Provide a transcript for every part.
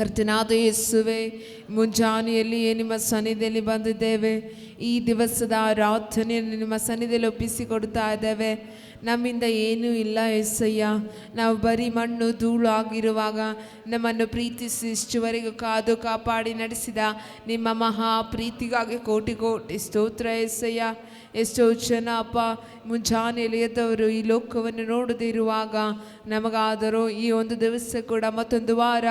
ಕರ್ತನಾದ ಯೇಸುವೆ, ಮುಂಜಾನೆಯಲ್ಲಿಯೇ ನಿಮ್ಮ ಸನ್ನಿಧಿಯಲ್ಲಿ ಬಂದಿದ್ದೇವೆ. ಈ ದಿವಸದ ಆರಾಧನೆಯನ್ನು ನಿಮ್ಮ ಸನ್ನಿಧಿಯಲ್ಲಿ ಒಪ್ಪಿಸಿಕೊಡ್ತಾ ಇದ್ದೇವೆ. ನಮ್ಮಿಂದ ಏನೂ ಇಲ್ಲ ಯೇಸಯ್ಯ, ನಾವು ಬರೀ ಮಣ್ಣು ಧೂಳು ಆಗಿರುವಾಗ ನಮ್ಮನ್ನು ಪ್ರೀತಿಸಿ ಇಷ್ಟುವರೆಗೂ ಕಾದು ಕಾಪಾಡಿ ನಡೆಸಿದ ನಿಮ್ಮ ಮಹಾ ಪ್ರೀತಿಗಾಗಿ ಕೋಟಿ ಕೋಟಿ ಸ್ತೋತ್ರ ಯೇಸಯ್ಯ. ಎಷ್ಟೋ ಜನ ಅಪ್ಪ ಮುಂಜಾನೆಯಲ್ಲಿ ಎದ್ದವರು ಈ ಲೋಕವನ್ನು ನೋಡದೇ ಇರುವಾಗ ನಮಗಾದರೂ ಈ ಒಂದು ದಿವಸ ಕೂಡ ಮತ್ತೊಂದು ವಾರ,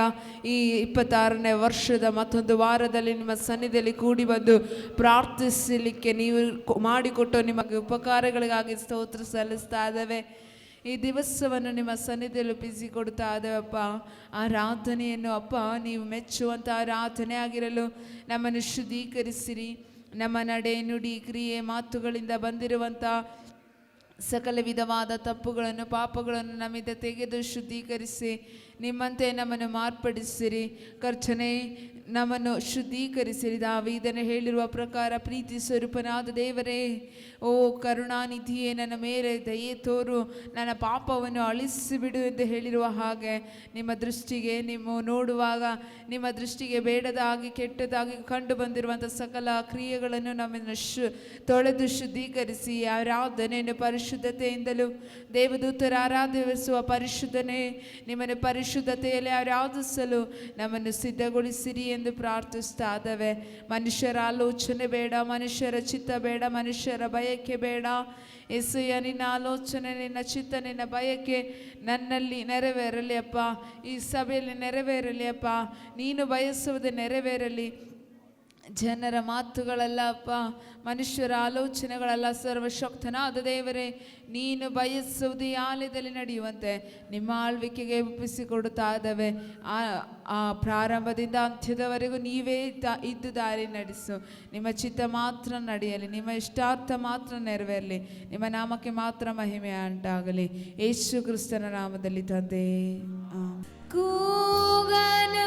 ಈ 26ನೇ ವರ್ಷದ ಮತ್ತೊಂದು ವಾರದಲ್ಲಿ ನಿಮ್ಮ ಸನ್ನಿಧಿಯಲ್ಲಿ ಕೂಡಿ ಬಂದು ಪ್ರಾರ್ಥಿಸಲಿಕ್ಕೆ ನೀವು ಮಾಡಿಕೊಟ್ಟು ನಿಮಗೆ ಉಪಕಾರಗಳಿಗಾಗಿ ಸ್ತೋತ್ರ ಸಲ್ಲಿಸ್ತಾ ಇದ್ದೇವೆ. ಈ ದಿವಸವನ್ನು ನಿಮ್ಮ ಸನ್ನಿಧಿಯಲ್ಲಿ ಒಪ್ಪಿಸಿಕೊಡ್ತಾ ಇದ್ದೇವಪ್ಪ. ಆರಾಧನೆಯನ್ನು ಅಪ್ಪ ನೀವು ಮೆಚ್ಚುವಂಥ ಆರಾಧನೆ ಆಗಿರಲು ನಮ್ಮನ್ನು ಶುದ್ಧೀಕರಿಸಿರಿ. ನಮ್ಮ ನಡೆ, ನುಡಿ, ಕ್ರಿಯೆ, ಮಾತುಗಳಿಂದ ಬಂದಿರುವಂಥ ಸಕಲ ವಿಧವಾದ ತಪ್ಪುಗಳನ್ನು, ಪಾಪಗಳನ್ನು ನಮ್ಮಿಂದ ತೆಗೆದು ಶುದ್ಧೀಕರಿಸಿ ನಿಮ್ಮಂತೆ ನಮ್ಮನ್ನು ಮಾರ್ಪಡಿಸಿರಿ. ಕರ್ತನೇ, ನಮ್ಮನ್ನು ಶುದ್ಧೀಕರಿಸಿರಿ. ದಾವೀದನು ಹೇಳಿರುವ ಪ್ರಕಾರ, ಪ್ರೀತಿ ಸ್ವರೂಪನಾದ ದೇವರೇ, ಓ ಕರುಣಾನಿಧಿಯೇ, ನನ್ನ ಮೇಲೆ ದಯೆ ತೋರು, ನನ್ನ ಪಾಪವನ್ನು ಅಳಿಸಿಬಿಡು ಎಂದು ಹೇಳಿರುವ ಹಾಗೆ ನಿಮ್ಮ ದೃಷ್ಟಿಗೆ, ನಿಮ್ಮ ನೋಡುವಾಗ ನಿಮ್ಮ ದೃಷ್ಟಿಗೆ ಬೇಡದಾಗಿ ಕೆಟ್ಟದಾಗಿ ಕಂಡು ಬಂದಿರುವಂಥ ಸಕಲ ಕ್ರಿಯೆಗಳನ್ನು ನಮ್ಮನ್ನು ತೊಳೆದು ಶುದ್ಧೀಕರಿಸಿ ಆರಾಧನೆಯನ್ನು ಪರಿಶುದ್ಧತೆಯಿಂದಲೂ ದೇವದೂತರ ಆರಾಧಿಸುವ ಪರಿಶುದ್ಧನೇ, ನಿಮ್ಮನ್ನು ಪರಿಶುದ್ಧತೆಯಲ್ಲಿ ಆರಾಧಿಸಲು ನಮ್ಮನ್ನು ಸಿದ್ಧಗೊಳಿಸಿರಿ ಎಂದು ಪ್ರಾರ್ಥಿಸ್ತಾ ಇದ್ದೇವೆ. ಮನುಷ್ಯರ ಆಲೋಚನೆ ಬೇಡ, ಮನುಷ್ಯರ ಚಿತ್ತ ಬೇಡ, ಮನುಷ್ಯರ ಬಯಕೆ ಬೇಡ. ಯೇಸಯ್ಯ, ನಿನ್ನ ಆಲೋಚನೆ, ನಿನ್ನ ಚಿತ್ತ, ನಿನ್ನ ಬಯಕೆ ನನ್ನಲ್ಲಿ ನೆರವೇರಲಿ ಅಪ್ಪ, ಈ ಸಭೆಯಲ್ಲಿ ನೆರವೇರಲಿ ಅಪ್ಪ. ನೀನು ಬಯಸುವುದು ನೆರವೇರಲಿ. ಜನರ ಮಾತುಗಳಲ್ಲ ಅಪ್ಪ, ಮನುಷ್ಯರ ಆಲೋಚನೆಗಳಲ್ಲ. ಸರ್ವಶಕ್ತನಾದ ದೇವರೇ, ನೀನು ಬಯಸುವುದು ಈ ಆಲಯದಲ್ಲಿ ನಡೆಯುವಂತೆ ನಿಮ್ಮ ಆಳ್ವಿಕೆಗೆ ಒಪ್ಪಿಸಿಕೊಡುತ್ತಾ ಇದ್ದೇವೆ. ಆ ಪ್ರಾರಂಭದಿಂದ ಅಂತ್ಯದವರೆಗೂ ನೀವೇ ಇದ್ದು ದಾರಿ ನಡೆಸು. ನಿಮ್ಮ ಚಿತ್ತ ಮಾತ್ರ ನಡೆಯಲಿ, ನಿಮ್ಮ ಇಷ್ಟಾರ್ಥ ಮಾತ್ರ ನೆರವೇರಲಿ, ನಿಮ್ಮ ನಾಮಕ್ಕೆ ಮಾತ್ರ ಮಹಿಮೆ ಉಂಟಾಗಲಿ. ಯೇಸು ಕ್ರಿಸ್ತನ ನಾಮದಲ್ಲಿ ತಂದೆ. ಕೂಗನು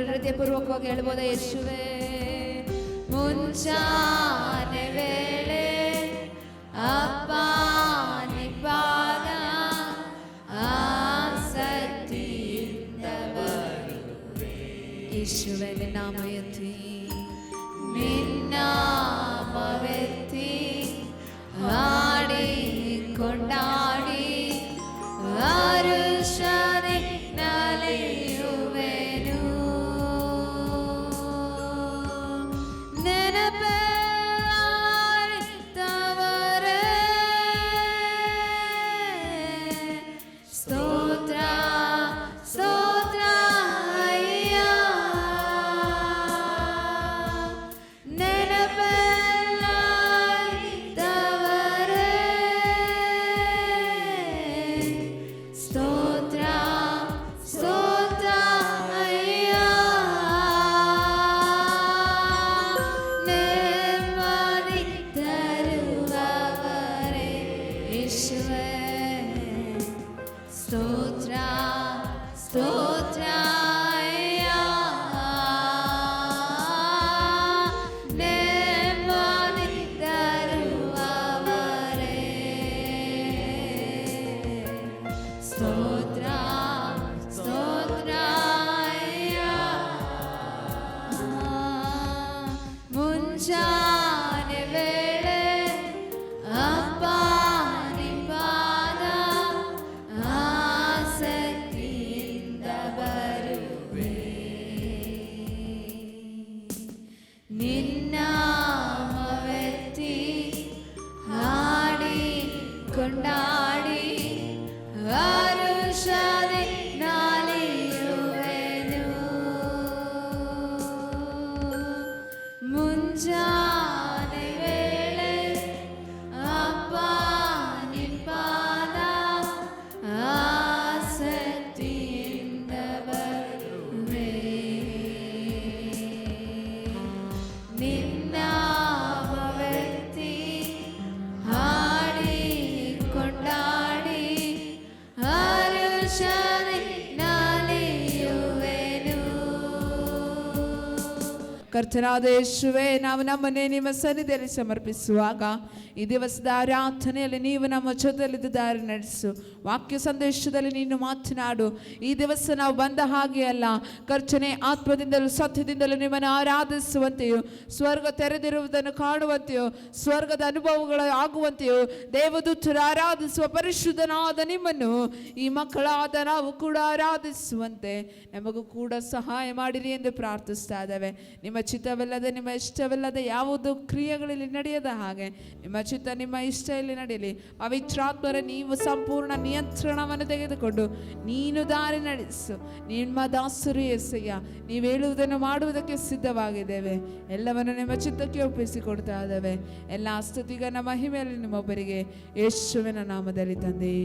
ಹೃದಯಪೂರ್ವಕವಾಗಿ ಹೇಳ್ಬೋದ? ಯೇಸುವೇ, ಮುಂಜಾನೆ ವೇಳೆ ಅಪ್ಪ ನಿಪಾದ ಆಸಕ್ತಿಯಿಂದ ಬರುವೆ. ಯೇಸುವೇ, ನಿನ್ನ ಎತ್ತಿ, ನಿನ್ನ ಎತ್ತಿ ಹಾಡಿ ಕೊಂಡಾಡಿ ಹರುಷನೆ ನಲಿಯುವೆನು. ನೆನಪೇ ನಾಮವೆತ್ತಿ ಹಾಡಿ ಕೊಂಡಾಡಿ ಹರುಷದೆ ನಾಲಿಯುವೆನು. ಮುಂಜಾನೆ ವೇಳೆ ಅಪ್ಪ ನಿನ್ಪಾದ ಆಸಕ್ತಿಯಿಂದ ಬರುವೆ. ನಿನ್ನಾಮವೆತ್ತಿ ಹಾಡಿ ಕೊಂಡಾಡಿ ಹರುಷದೆ ನಾಲಿಯುವೆನು. ಕರ್ತನಾದ ಯೇಸುವೇ, ನಾವು ನಮ್ಮನ್ನೇ ನಿಮ್ಮ ಸನ್ನಿಧಿಯಲ್ಲಿ ಸಮರ್ಪಿಸುವಾಗ ಈ ದಿವಸದ ಆರಾಧನೆಯಲ್ಲಿ ನೀವು ನಮ್ಮ ಜೊತೆಯಲ್ಲಿ ದಾರಿ ನಡೆಸು. ವಾಕ್ಯ ಸಂದೇಶದಲ್ಲಿ ನೀನು ಮಾತನಾಡು. ಈ ದಿವಸ ನಾವು ಬಂದ ಹಾಗೆ ಅಲ್ಲ ಕರ್ತನೇ, ಆತ್ಮದಿಂದಲೂ ಸತ್ಯದಿಂದಲೂ ನಿಮ್ಮನ್ನು ಆರಾಧಿಸುವಂತೆಯೋ, ಸ್ವರ್ಗ ತೆರೆದಿರುವುದನ್ನು ಕಾಣುವಂತೆಯೋ, ಸ್ವರ್ಗದ ಅನುಭವಗಳು ಆಗುವಂತೆಯೋ, ದೇವದೂತರು ಆರಾಧಿಸುವ ಪರಿಶುದ್ಧನಾದ ನಿಮ್ಮನ್ನು ಈ ಮಕ್ಕಳಾದ ನಾವು ಕೂಡ ಆರಾಧಿಸುವಂತೆ ನಮಗೂ ಕೂಡ ಸಹಾಯ ಮಾಡಿರಿ ಎಂದು ಪ್ರಾರ್ಥಿಸ್ತಾ ಇದ್ದೇವೆ. ನಿಮ್ಮ ಚಿತ್ತವಿಲ್ಲದೆ, ನಿಮ್ಮ ಇಷ್ಟವಿಲ್ಲದೆ ಯಾವುದೋ ಕ್ರಿಯೆಗಳಲ್ಲಿ ನಡೆಯದ ಹಾಗೆ ನಿಮ್ಮ ಚಿತ್ತ, ನಿಮ್ಮ ಇಷ್ಟ ಇಲ್ಲಿ ನಡೆಯಲಿ. ಪವಿತ್ರಾತ್ಮರ ನೀವು ಸಂಪೂರ್ಣ ನಿಯಂತ್ರಣವನ್ನು ತೆಗೆದುಕೊಂಡು ನೀನು ದಾರಿ ನಡೆಸು. ನಿಮ್ಮ ದಾಸರು యేಸಯ್ಯ, ನೀವು ಹೇಳುವುದನ್ನು ಮಾಡುವುದಕ್ಕೆ ಸಿದ್ಧವಾಗಿದ್ದೇವೆ. ಎಲ್ಲವನ್ನು ನಿಮ್ಮ ಚಿತ್ತಕ್ಕೆ ಒಪ್ಪಿಸಿಕೊಡ್ತಾ ಇದ್ದೇವೆ. ಎಲ್ಲ ಸ್ತುತಿಗನ ಮಹಿಮೆಯಲ್ಲಿ ನಿಮ್ಮೊಬ್ಬರಿಗೆ ಯೇಸುವಿನ ನಾಮದಲ್ಲಿ ತಂದೆ.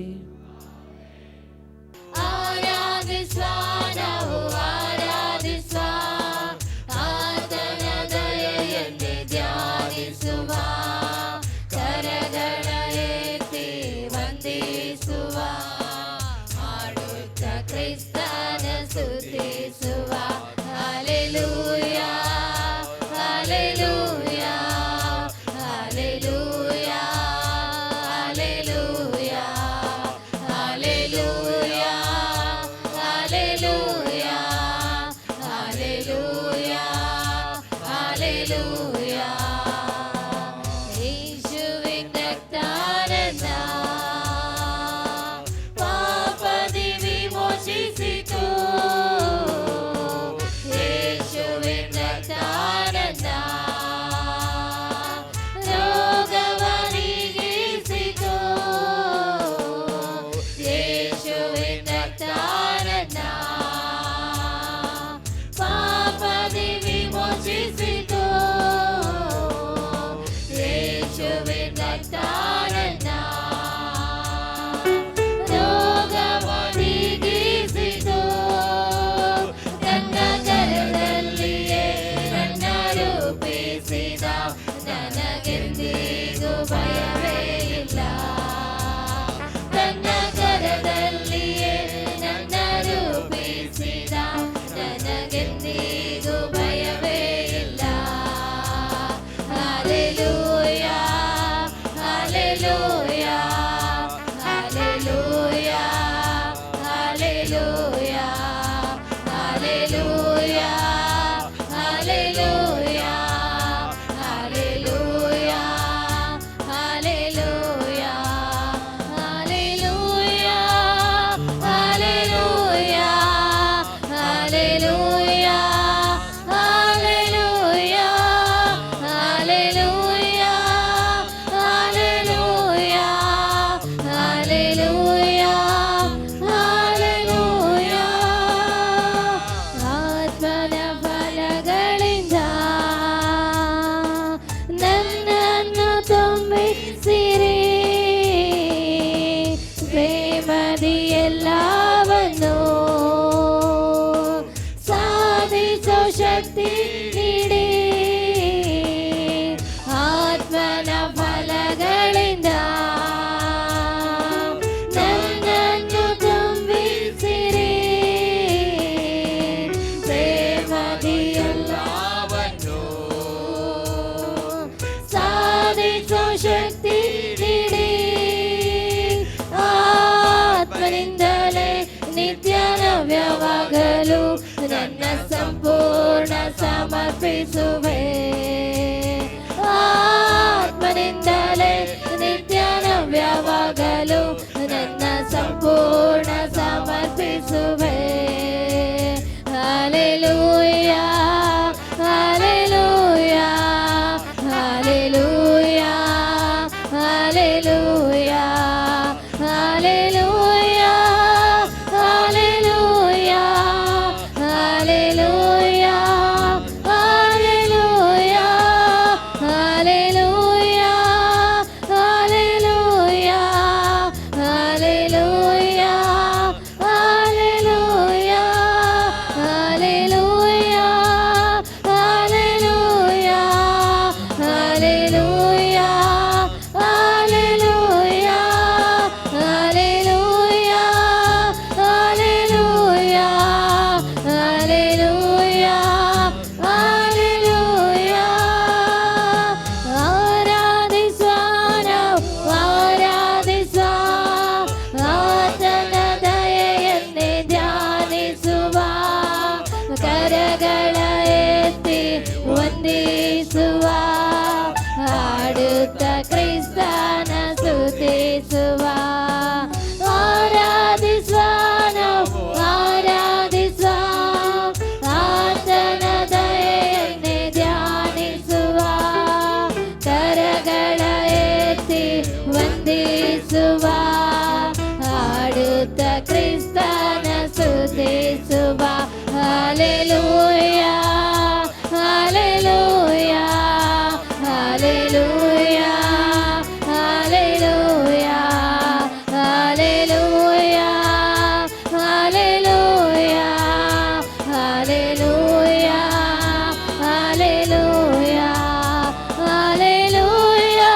ನನ್ನ ಸಂಪೂರ್ಣ ಸಮರ್ಪಿಸುವೆ. ಆತ್ಮನಿಂದಲೇ ನಿತ್ಯ ನವ್ಯವಾಗಲು ನನ್ನ ಸಂಪೂರ್ಣ ಸಮರ್ಪಿಸುವೆ. Hallelujah hallelujah Hallelujah, hallelujah, hallelujah, hallelujah, hallelujah, hallelujah, hallelujah, hallelujah,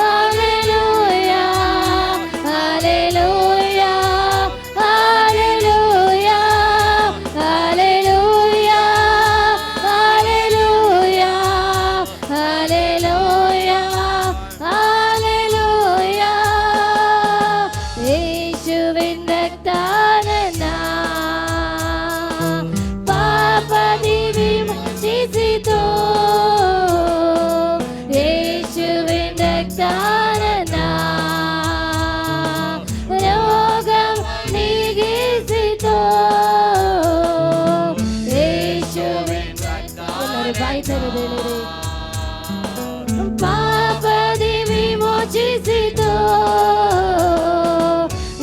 hallelujah, hallelujah, hallelujah, hallelujah, hallelujah, hallelujah. ಯೇಸುವಿನ ರಕ್ತನ ಪಾಪದಿ ವಿಮೋಚಿಸಿತು. ಯೇಸುವಿನ ರಕ್ತನ ರೋಗ ನೀಗಿಸಿತು. ಯೇಸುವಿನ ರಕ್ತನ ಬಾಯಿ ತೆರೆದಿರಿ. ಪಾಪದಿ ವಿಮೋಚಿಸಿತು.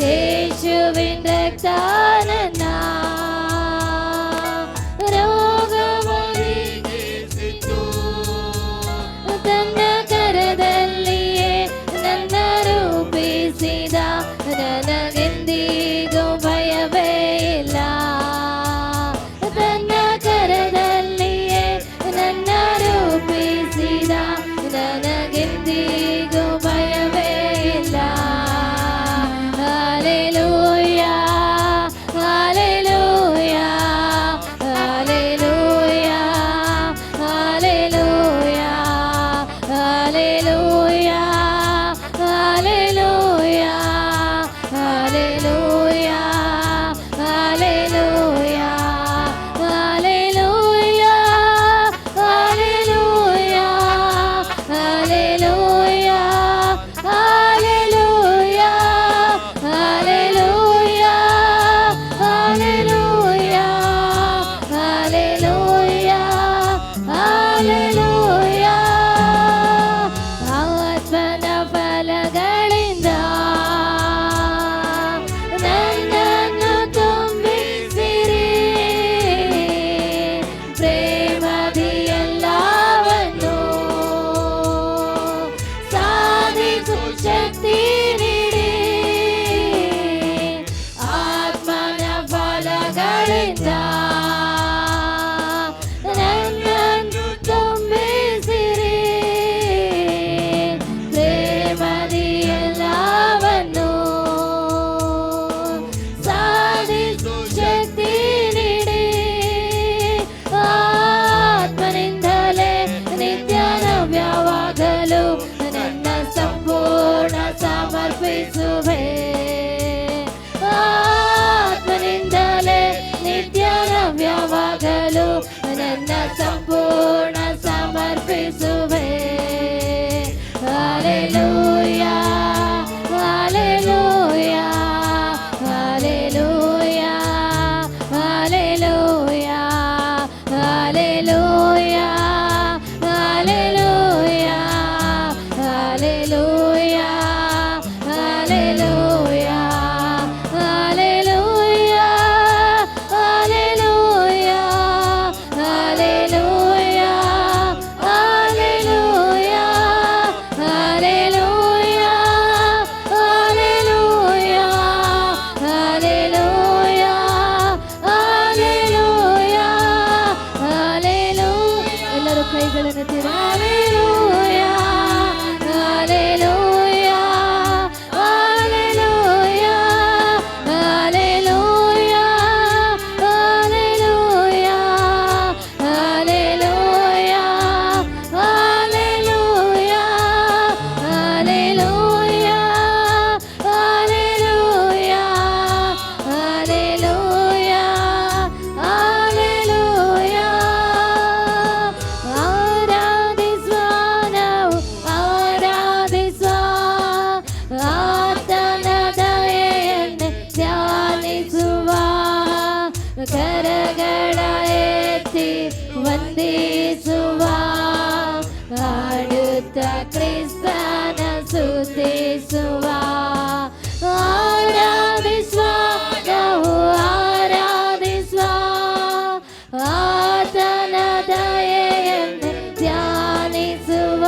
ಯೇಸುವಿನ ರಕ್ತನ ರೋಗವನಿಗಿಸಿತು. ತನ್ನ ಕರದಲ್ಲಿಯೇ ನನ್ನ ರೂಪಿಸಿದ ನನಗೆಂದಿಗೂ ಭಯವೇ ಇಲ್ಲ. ತನ್ನ ಕರದಲ್ಲಿಯೇ ನನ್ನ ರೂಪಿಸಿದ ನನಗೆಂದಿಗೂ ಭಯವೇ ಇಲ್ಲ. Hallelujah, hallelujah, hallelujah, hallelujah, hallelujah, hallelujah, hallelujah, hallelujah, hallelujah, hallelujah, hallelujah, hallelujah, hallelujah, hallelujah, hallelujah, hallelujah. ಆತ್ಮನ ಫಲಗಳಿಂದ ನನ್ನನ್ನು ತುಂಬಿಸಿರಿ. ಪ್ರೇಮದಿ ಎಲ್ಲವನ್ನು ಸಾಧಿಸು ಶಕ್ತಿ ನೀಡಿ. ಆತ್ಮನ ಫಲಗಳಿಂದ ನನ್ನನ್ನು ತುಂಬಿಸಿರಿ. ಪ್ರೇಮದಿ ಎಲ್ಲವನ್ನು ಸಾಧಿಸು ಶಕ್ತಿ ನೀಡಿ. ಆತ್ಮನಿಂದಲೇ ನಿತ್ಯ ನವ್ಯವಾಗಲು ನನ್ನ ಸಂಪೂರ್ಣ ಸಮರ್ಪಿಸುವೆ. ಆತ್ಮನಿಂದಲೇ ನಿತ್ಯ ನವ್ಯವಾಗಲು ನನ್ನ ಸಂಪೂರ್ಣ ಸಮರ್ಪಿಸುವೆ. Hallelujah, hallelujah, hallelujah, hallelujah, hallelujah, hallelujah, hallelujah, hallelujah, hallelujah, hallelujah, hallelujah, hallelujah, hallelujah, hallelujah, hallelujah, hallelujah, hallelujah. ಎಲ್ಲರೂ ಕೈಗಳನ್ನು ಎತ್ತಿ hallelujah, hallelujah, hallelujah, hallelujah, hallelujah, hallelujah, hallelujah, hallelujah, hallelujah, hallelujah, hallelujah. ಆರಾಧಿಸುವ ನಾವು ಆರಾಧಿಸುವ ಆತನ ದಯೆಯನ್ನೇ ಧ್ಯಾನಿಸುವ. ಕರಗಳ ಎತ್ತಿ ವಂದಿಸುವ. ಹಾಡುತ್ತ ಕ್ರಿಸ್ತನ ಸ್ತುತಿಸುವ. ಆರಾಧಿಸುವ ನಾವು ಆರಾಧಿಸುವ ಆತನ ದಯೆಯನ್ನು ಧ್ಯಾನಿಸುವ.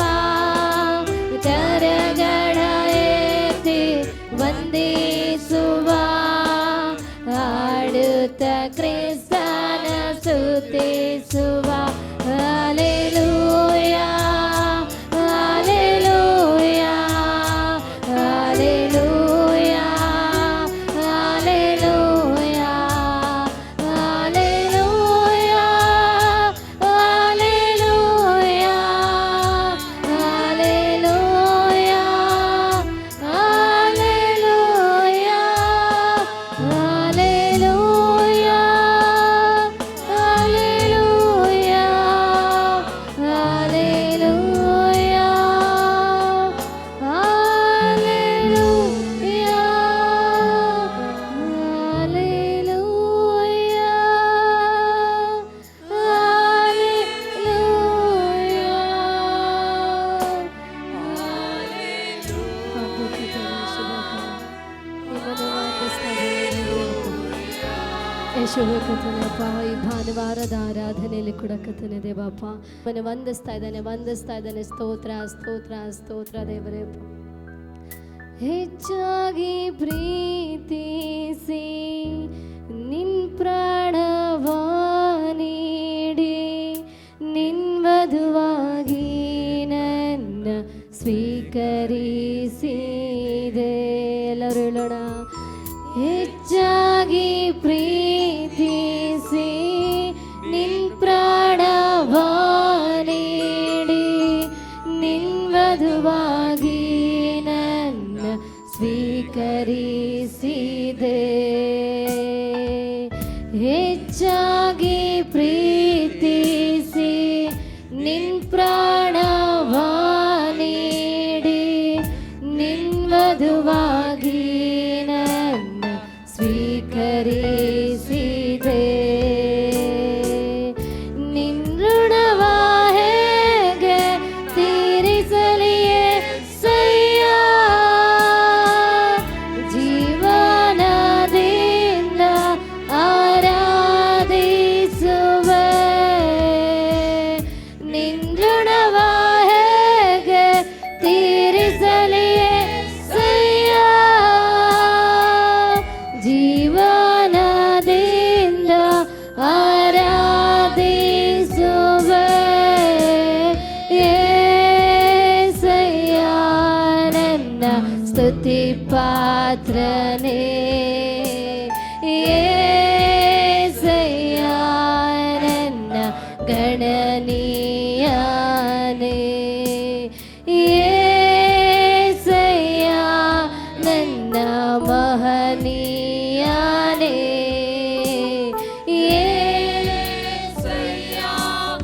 ಯೇಸುವೆ ಕರ್ತನೆ ಅಪ್ಪ, ಈ ಭಾನುವಾರದ ಆರಾಧನೆಯಲ್ಲಿ ಕೂಡ ಕರ್ತನೆ ದೇವಪ್ಪ ಮನೆ ವಂದಿಸ್ತಾ ಇದ್ದಾನೆ. ಸ್ತೋತ್ರ ಸ್ತೋತ್ರ ಸ್ತೋತ್ರ ದೇವರೇ. ಹೆಚ್ಚಾಗಿ ಪ್ರೀತಿಸಿ ನಿನ್ ಪ್ರಾಣವ ನೀಡಿ ನಿನ್ ವಧುವಾಗಿ ನನ್ನ ಸ್ವೀಕರಿಸಿದೆ. ಎಲ್ಲರೂ ಹೇಳೋಣ. ಹೆಚ್ಚಾಗಿ ಪ್ರೀತಿಸಿ ನಿನ್ ಪ್ರಾಣವ ನೀಡಿ ನಿನ್ ವಧುವಾಗಿ ನನ್ನ ಸ್ವೀಕರಿಸಿದೆ. ಹೆಚ್ಚಾಗಿ ಪ್ರೀತಿಸಿ ನಿನ್ ಪ್ರಾಣವ ನೀಡಿ ನಿನ್ ವಧುವಾಗಿ ನನ್ನ ಸ್ವೀಕರಿಸಿದೆ. ನಿನ್ ಋಣವ ಹೇಗೆ ತೀರಿಸಲಿಯೇ ಸಯ್ಯ, ಜೀವನದಿಂದ ಆರಾಧಿಸುವೆ. ನಿನ್ ಋಣವ ಹೇಗೆ ತೀರಿಸಲಿಯೇ ಸಯ್ಯ, ಜೀವನದಿಂದ ಆರಾಧಿಸುವೆ. ಯೇಸಯ್ಯ ನನ್ನ ಸ್ತುತಿ ಪಾತ್ರನೇ, ಯೇಸಯ್ಯ ನನ್ನ ಗಣನೀಯನೇ, ಯೇಸಯ್ಯ ನನ್ನ ಮಹನೀಯನೇ, ಯೇಸಯ್ಯ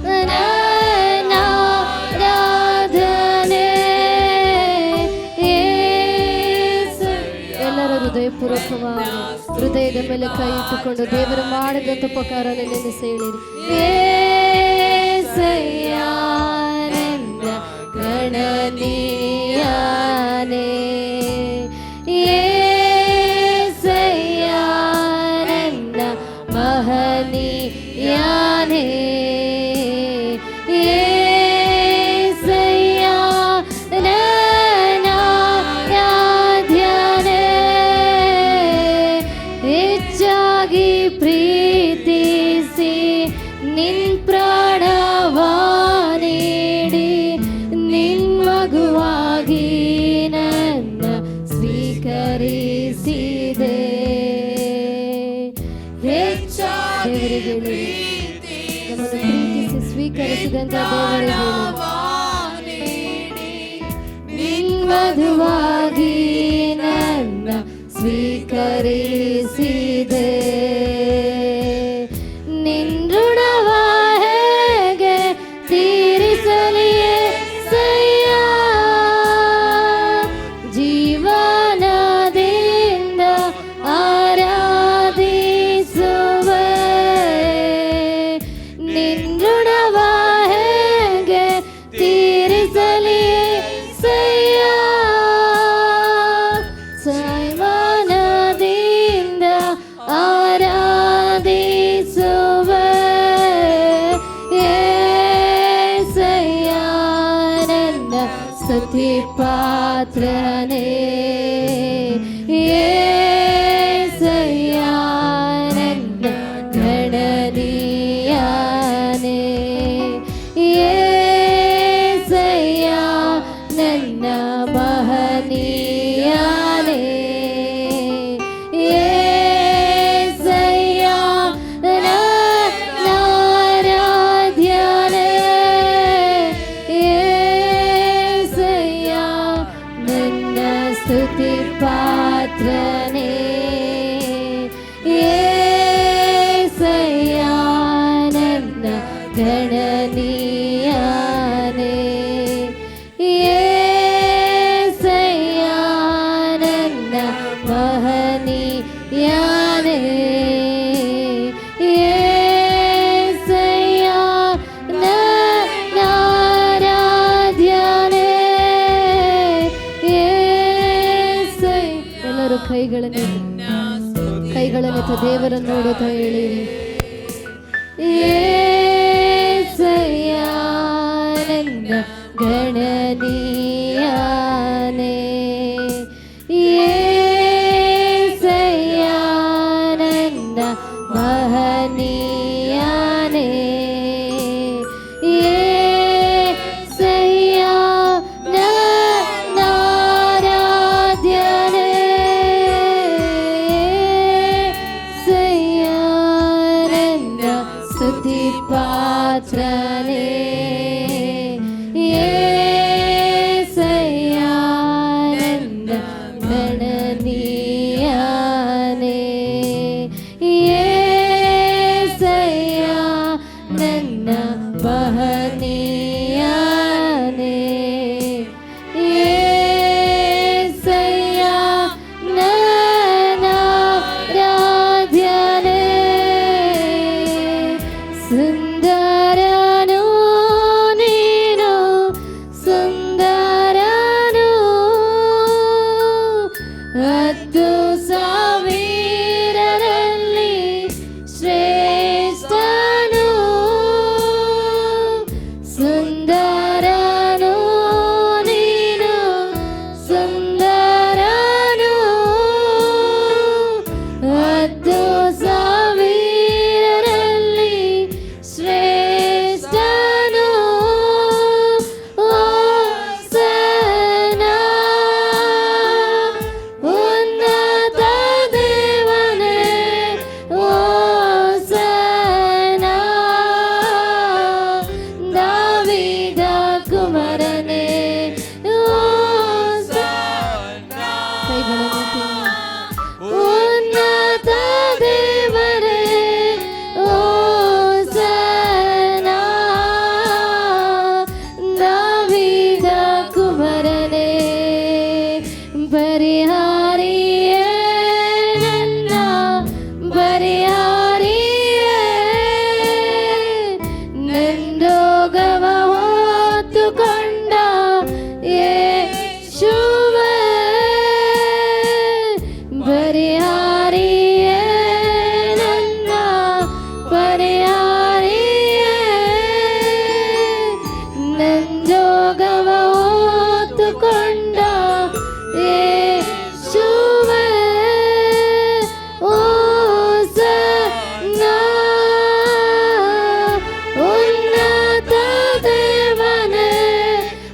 ನನ್ನ ಆರಾಧನೆ. ಎಲ್ಲರ ಹೃದಯಪೂರ್ವಕವಾಗಿ ಹೃದಯದ ಮೇಲೆ ಕೈ ಇಟ್ಟುಕೊಂಡು ದೇವರು ಮಾಡಿದಂಥ ಉಪಕಾರವನ್ನು ನೆನೆಸಿ ಹೇಳಿರಿ. ಯೇಸಯ್ಯ ನನ್ನ ಗಣನೀಯನೇ, ಯೇಸಯ್ಯ ನನ್ನ ಮಹನೀಯನೇ, ಯೇಸಯ್ಯ ನನ್ನ ಆರಾಧ್ಯನೇ. ಹೆಚ್ಚಾಗಿ ಪ್ರೀತಿಸಿ ನಿನ್ ಪ್ರಾಣವ ನೀಡಿ ನಿನ್ ಮಗುವಾಗಿ ನನ್ನ ಸ್ವೀಕರಿಸಿದೆ. ದೇವರಿಗೆ ನಮ್ಮನ್ನು ಪ್ರೀತಿಸಿ ಸ್ವೀಕರಿಸಿದಂತ ದೇವರಿಗೆ ನಿನ್ ಮಧುವಾಗಿ ನನ್ನ ಸ್ವೀಕರಿಸಿದೆ. ನಿನ್ ಋಣವ ಹೇಗೆ ತೀರಿಸಲಿಯೇ ಸಯ್ಯ, ಜೀವನದಿಂದ ಆರಾಧಿಸುವೆ. ನಿನ್ ಋಣವ ಹೇಗೆ ತೀರಿಸಲಿಯೇ ಸಯ್ಯ, ಸೈಮನದಿಂದ ಆರಾಧಿಸುವೆ. ಯೇಸಯ್ಯ ನನ್ನ ಸ್ತುತಿ ಪಾತ್ರನೇ, ಯೇಸಯ್ಯ ನನ್ನ ಗಣನೀಯನೇ, ಯೇಸಯ್ಯ ನನ್ನ ಮಹನೀಯನೇ, ಯೇಸಯ್ಯ ನನ್ನ ಆರಾಧ್ಯನೇ, ಯೇಸಯ್ಯ ನನ್ನ ಸ್ತುತಿ ಪಾತ್ರನೇ, ಯೇಸಯ್ಯ ನನ್ನ ಗಣನೀಯನೇ, ಯೇಸಯ್ಯ ನನ್ನ ಮಹನೀಯನೇ, ಯೇಸಯ್ಯ ನನ್ನ ಆರಾಧ್ಯನೇ, ಯೇಸಯ್ಯ. ಎಲ್ಲರೂ ಕೈಗಳನ್ನು ನೋಡುತ್ತಾ ದೇವರನ್ನು ನೋಡುತ್ತಾ ಹೇಳಿರಿ, ಏಸಯ್ಯ ನನ್ನ ಗಣನೀಯನೇ, ಏಸಯ್ಯ ನನ್ನ ಮಹನೀಯನೇ, ಏಸಯ್ಯ ನನ್ನ ಆರಾಧ್ಯನೇ, ಏಸಯ್ಯ ನನ್ನ ಸ್ತುತಿ ಪಾತ್ರನೇ, ಏಸಯ್ಯ ನನ್ನ ಗಣನೀಯನೇ, ಏಸಯ್ಯ ನನ್ನ ಮಹನೀಯನೇ, ಏಸಯ್ಯ ನನ್ನ ಆರಾಧ್ಯನೇ, ಸುಂದರನು ನೀನು, ಸುಂದರನು, ಹತ್ತು ಸಾವಿರರಲ್ಲಿ ಶ್ರೇಷ್ಠನು, ಸುಂದರನು ನೀನು, ಸುಂದರನು, ಹತ್ತು ಸಾವಿರರಲ್ಲಿ ಶ್ರೇಷ್ಠನು, ಹೋಸನ್ನ ಉನ್ನತ ದೇವನೇ, ಹೋಸನ್ನ ದಾವೀದ ಕುಮಾರನೇ, ಹೋಸನ್ನ ಕೈಗಳನ್ನು ಉನ್ನತ ದೇವರೇ, ಹೋಸನ್ನ ದಾವೀದ ಕುಮಾರನೇ, ಪರಿಹಾರಿಯೇ ನನ್ನ ಪರಿಹಾರಿಯೇ, ನಂದೋಗವ ಹೊತ್ತುಕೊಂಡ ಯೇಸುವೇ, ಪರಿಹಾರಿಯೇ ನನ್ನ ಪರಿಹಾರಿಯೇ, ನಂದೋಗವ ಹೊತ್ತುಕೊಂಡ ಯೇಸುವೇ, ಹೋಸನ್ನ ಉನ್ನತ ದೇವನೇ,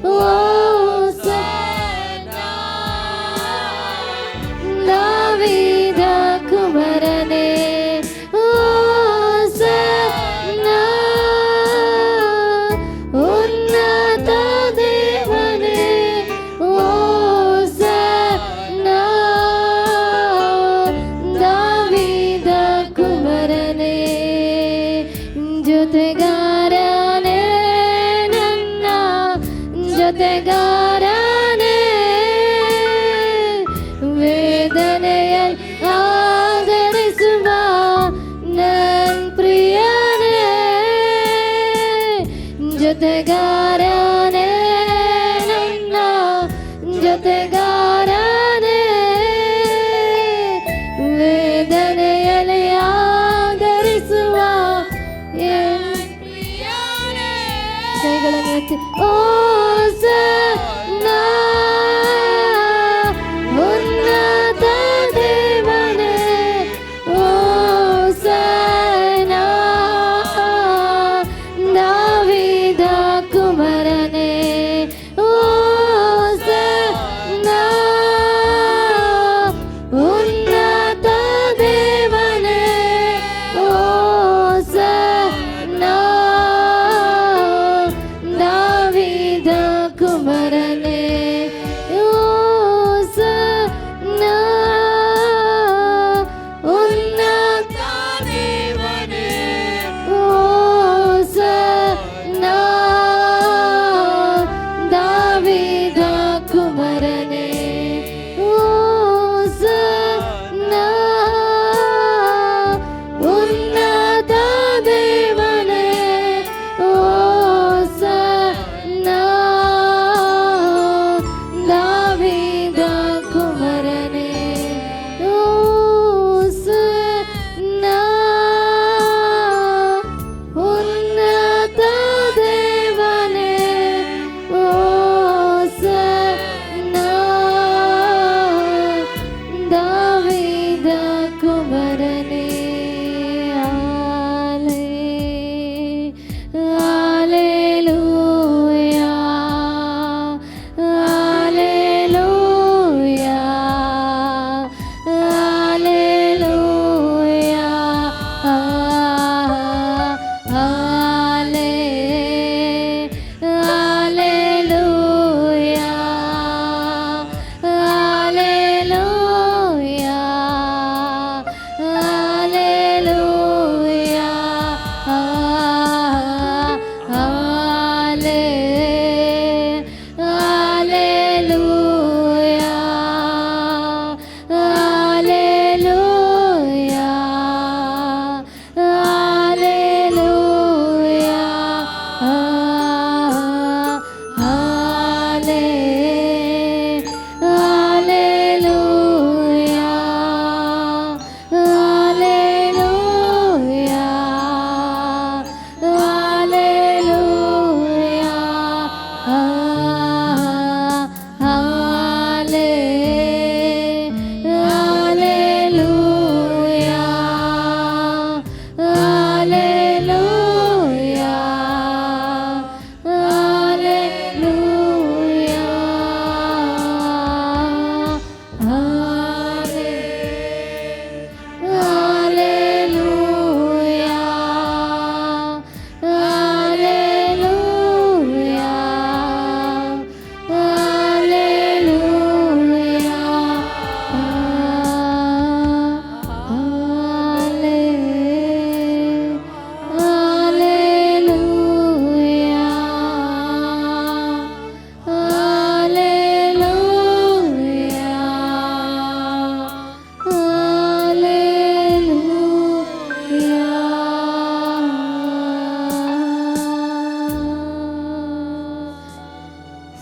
ಹೋಸನ್ನ ದಾವೀದ ಕುಮಾರನೇ, ಹೋಸನ್ನ ಉನ್ನತ ದೇವನೇ, ಹೋಸನ್ನ ದಾವೀದ ಕುಮಾರನೇ, ಜೊತೆಗಾರನೇ ನನ್ನ ಜೊತೆಗಾರನೇ, ವೇದನೆಯಲ್ಲಿ ಆದರಿಸುವ ನನ್ನ ಪ್ರಿಯನೇ, ಜೊತೆಗಾರನೇ ನನ್ನ ಜೊತೆಗಾರನೇ, ವೇದನೆಯಲ್ಲಿ ಆದರಿಸುವ ನನ್ನ ಪ್ರಿಯನೇ, ಕೈಗಳನ್ನು ಎತ್ತಿ ಹೋಸನ್ನ ಉನ್ನತ ದೇವನೇ, ಹೋಸನ್ನ ದಾವೀದ ಕುಮಾರನೇ, ಹೋಸನ್ನ ಉನ್ನತ ದೇವನೇ, ಹೋಸನ್ನ ದಾವೀದ ಕುಮಾರನೇ, ಹೋಸನ್ನ ಉನ್ನತ ದೇವನೇ, ಹೋಸನ್ನ ದಾವೀದ ಕುಮಾರನೇ, ಹೋಸನ್ನ ಉನ್ನತ ದೇವನೇ, ಹೋಸನ್ನ